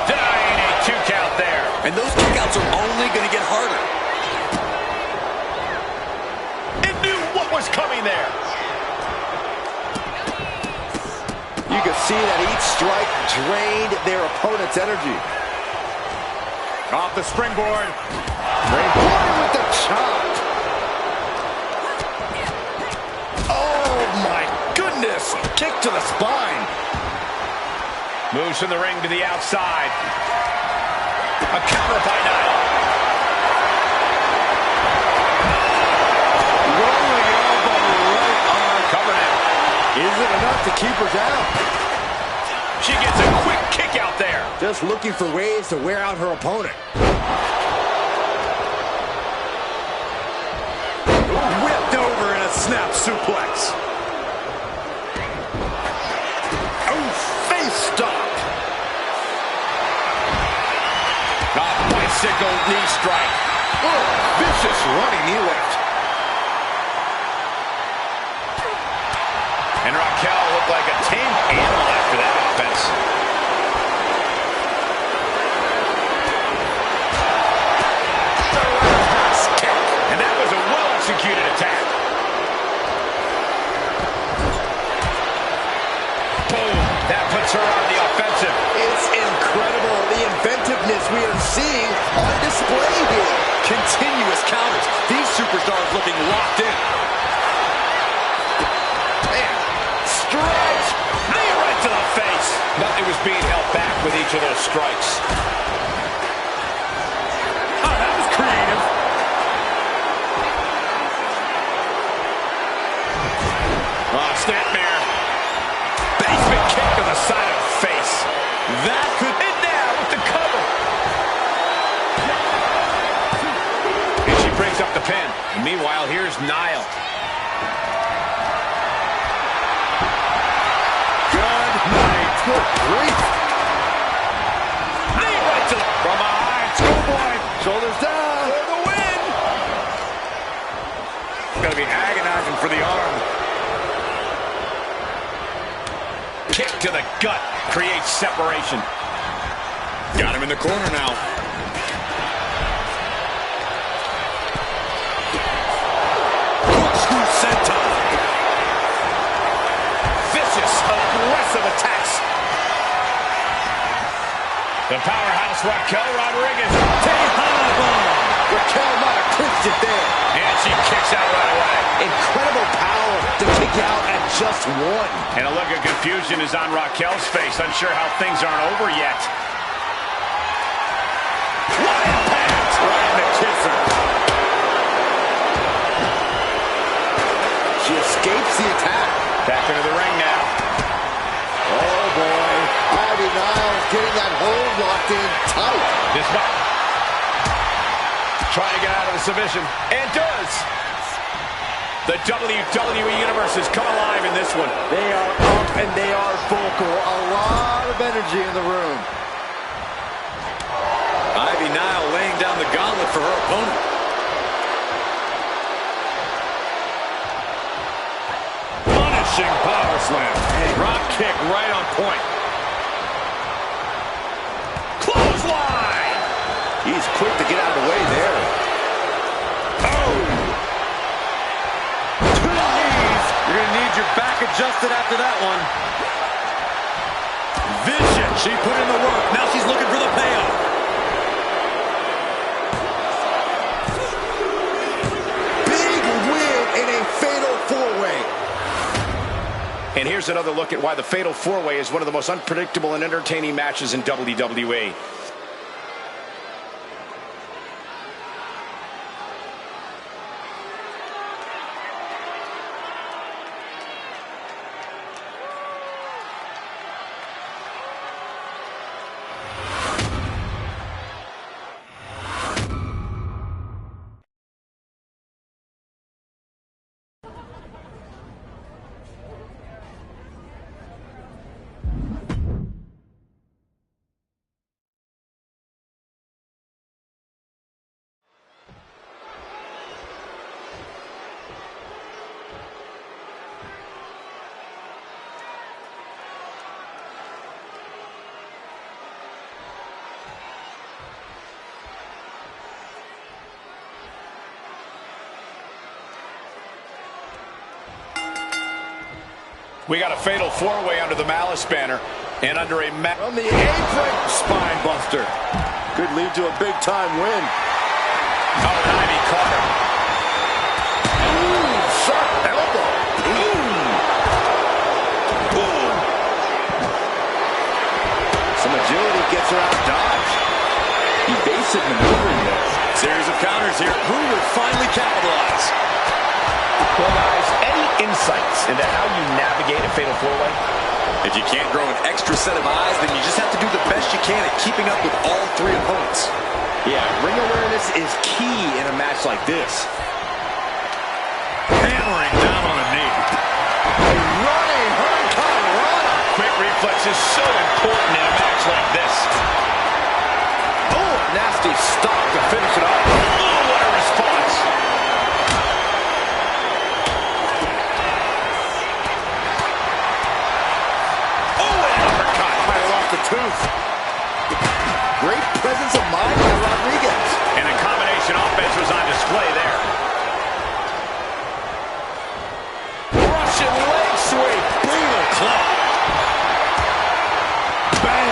Denying a 2 count there. And those kickouts are only going to get harder. It knew what was coming there. You can see that each strike drained their opponent's energy. Off the springboard. Springboard with the chop. Oh my goodness! Kick to the spine. Moves from the ring to the outside. A counter by Nyla. Rolling elbow right on. Covered it. Isn't enough to keep her down. She gets a quick kick out there. Just looking for ways to wear out her opponent. Whipped over in a snap suplex. Stop. Bicycle knee strike. Oh, vicious running knee lift. And Raquel looked like a tame animal after that offense. And that was a well-executed attack. Boom. That puts her on the offensive. It's incredible the inventiveness we are seeing on display here. Continuous counters. These superstars looking locked in. Man, strikes. Knee right to the face. Nothing was being held back with each of those strikes. Oh, that was creative. Oh, snapmare. Basement kick to the side of the face. That could end now with the cover. And she brings up the pin. And meanwhile, here's Niall. Good night. Good grief. Knee right to the... From behind. Schoolboy. Shoulders down. For the win. Going to be agonizing for the arm. Kick to the gut creates separation. Got him in the corner now. Corkscrew senton. aggressive attacks. The powerhouse Raquel Rodriguez. Tejana bomb. Raquel might have clinched it there. And she kicks out right away. Incredible power to kick out at just one. And a look of confusion is on Raquel's face, unsure how things aren't over yet. What impact! Right in the kisser. She escapes the attack. Back into the ring now. Oh, boy. Ivy Niles getting that hold locked in tight. This might... Trying to get out of the submission. And does! The WWE Universe has come alive in this one. They are up and they are vocal. A lot of energy in the room. Ivy Nile laying down the gauntlet for her opponent. Punishing power slam. Drop kick right on point. Clothesline! He's quick to get out of the way there. Oh! Two knees. You're going to need your back adjusted after that one. Vision. She put in the work. Now she's looking for the payoff. Big win in a fatal four-way. And here's another look at why the Fatal 4-Way is one of the most unpredictable and entertaining matches in WWE. We got a Fatal 4-Way under the Malice banner and under a from the apron, spine buster. Could lead to a big-time win. Oh, and Ivy caught her. Ooh, sharp elbow. Boom. Some agility gets her out of dodge. Evasive maneuvering there. Series of counters here. Who will finally capitalize? Well, guys, any insights into how you navigate a Fatal 4-Way? If you can't grow an extra set of eyes, then you just have to do the best you can at keeping up with all three opponents. Yeah, ring awareness is key in a match like this. Hammering down on a knee. Running hurricanrana. Quick reflex is so important in a match like this. Oh, nasty stop to finish it off. Oh, what a response. Tooth. Great presence of mind by Rodriguez. And a combination offense was on display there. Russian leg sweep. Brutal claw. Bang.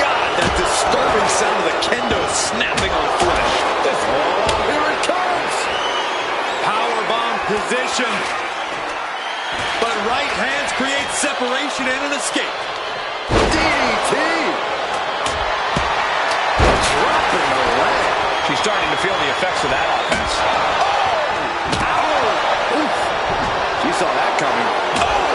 God, that disturbing sound of the kendo snapping on flesh. Oh, here it comes. Powerbomb position. But right hands create separation and an escape. DDT. Dropping the leg. She's starting to feel the effects of that offense. Oh! Ow! Oof. She saw that coming. Oh!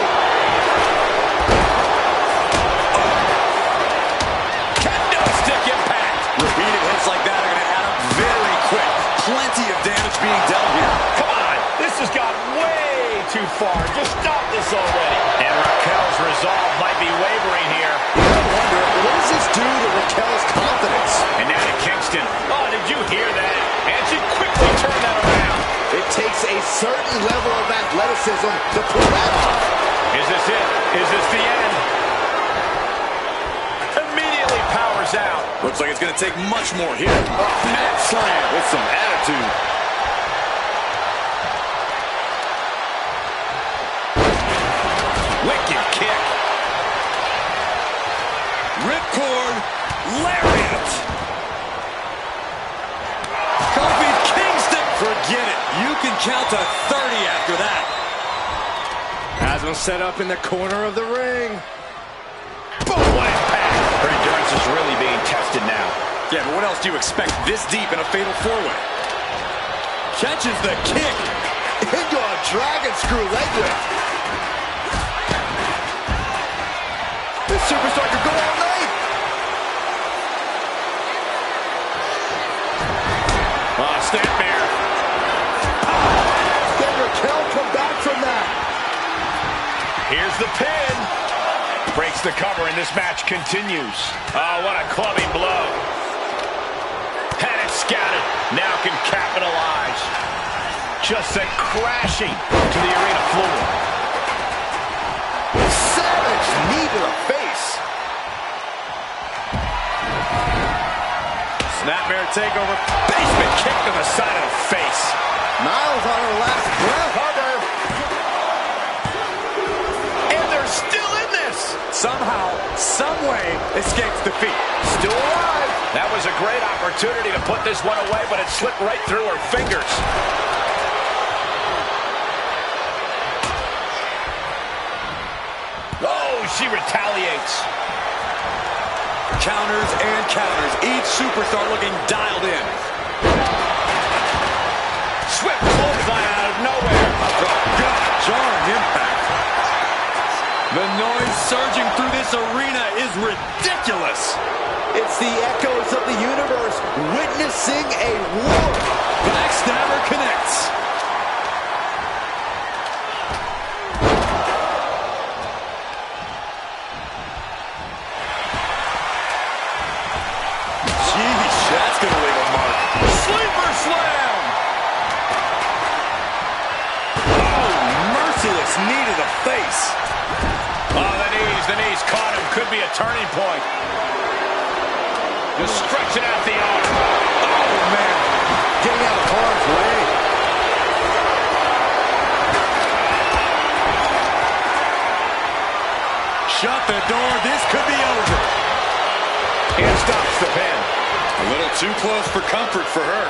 Kendo stick impact. Repeated hits like that are going to add up very quick. Plenty of damage being dealt here. Come on. This has got way too far. Just stop this already. And Raquel's resolve might be wavering here. You gotta wonder, what does this do to Raquel's confidence? And now to Kingston. Oh, did you hear that? And she quickly turned that around. It takes a certain level of athleticism to pull that off. Is this it? Is this the end? Immediately powers out. Looks like it's going to take much more here. Mat slam with some attitude. Wicked kick. count to 30 after that. Has him set up in the corner of the ring. Boom, what impact. Her endurance is really being tested now. Yeah, but what else do you expect this deep in a fatal four-way? Catches the kick. Into a dragon screw leg whip. This superstar could go all night. Oh, snapmare. Then Raquel come back from that. Here's the pin. Breaks the cover and this match continues. Oh, what a clubbing blow. Had it scouted. Now can capitalize. Just sent crashing to the arena floor. Savage knee to the face. Snapmare takeover. Basement kick to the side of the face. Niles on her last breath. Cover. And they're still in this. Somehow, someway, escapes defeat. Still alive. That was a great opportunity to put this one away, but it slipped right through her fingers. Oh, she retaliates. Counters and counters. Each superstar looking dialed in. Swift clothesline out of nowhere. God, jarring impact. The noise surging through this arena is ridiculous. It's the echoes of the universe witnessing a war. Backstabber connects. Jeez, that's going to leave a mark. Sleeper slam. Oh, merciless knee to the face. Oh, the knees caught him. Could be a turning point. Just stretching out the arm. Oh, man. Getting out of harm's way. Shut the door. This could be over. And stops the pin. A little too close for comfort for her.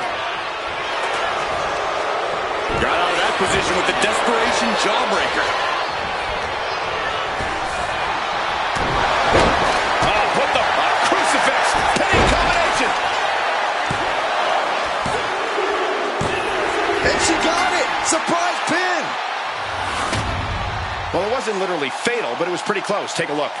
Got out of that position with the desperation jawbreaker. Put the crucifix. Pinning combination. And she got it. Surprise pin. Well, it wasn't literally fatal, but it was pretty close. Take a look.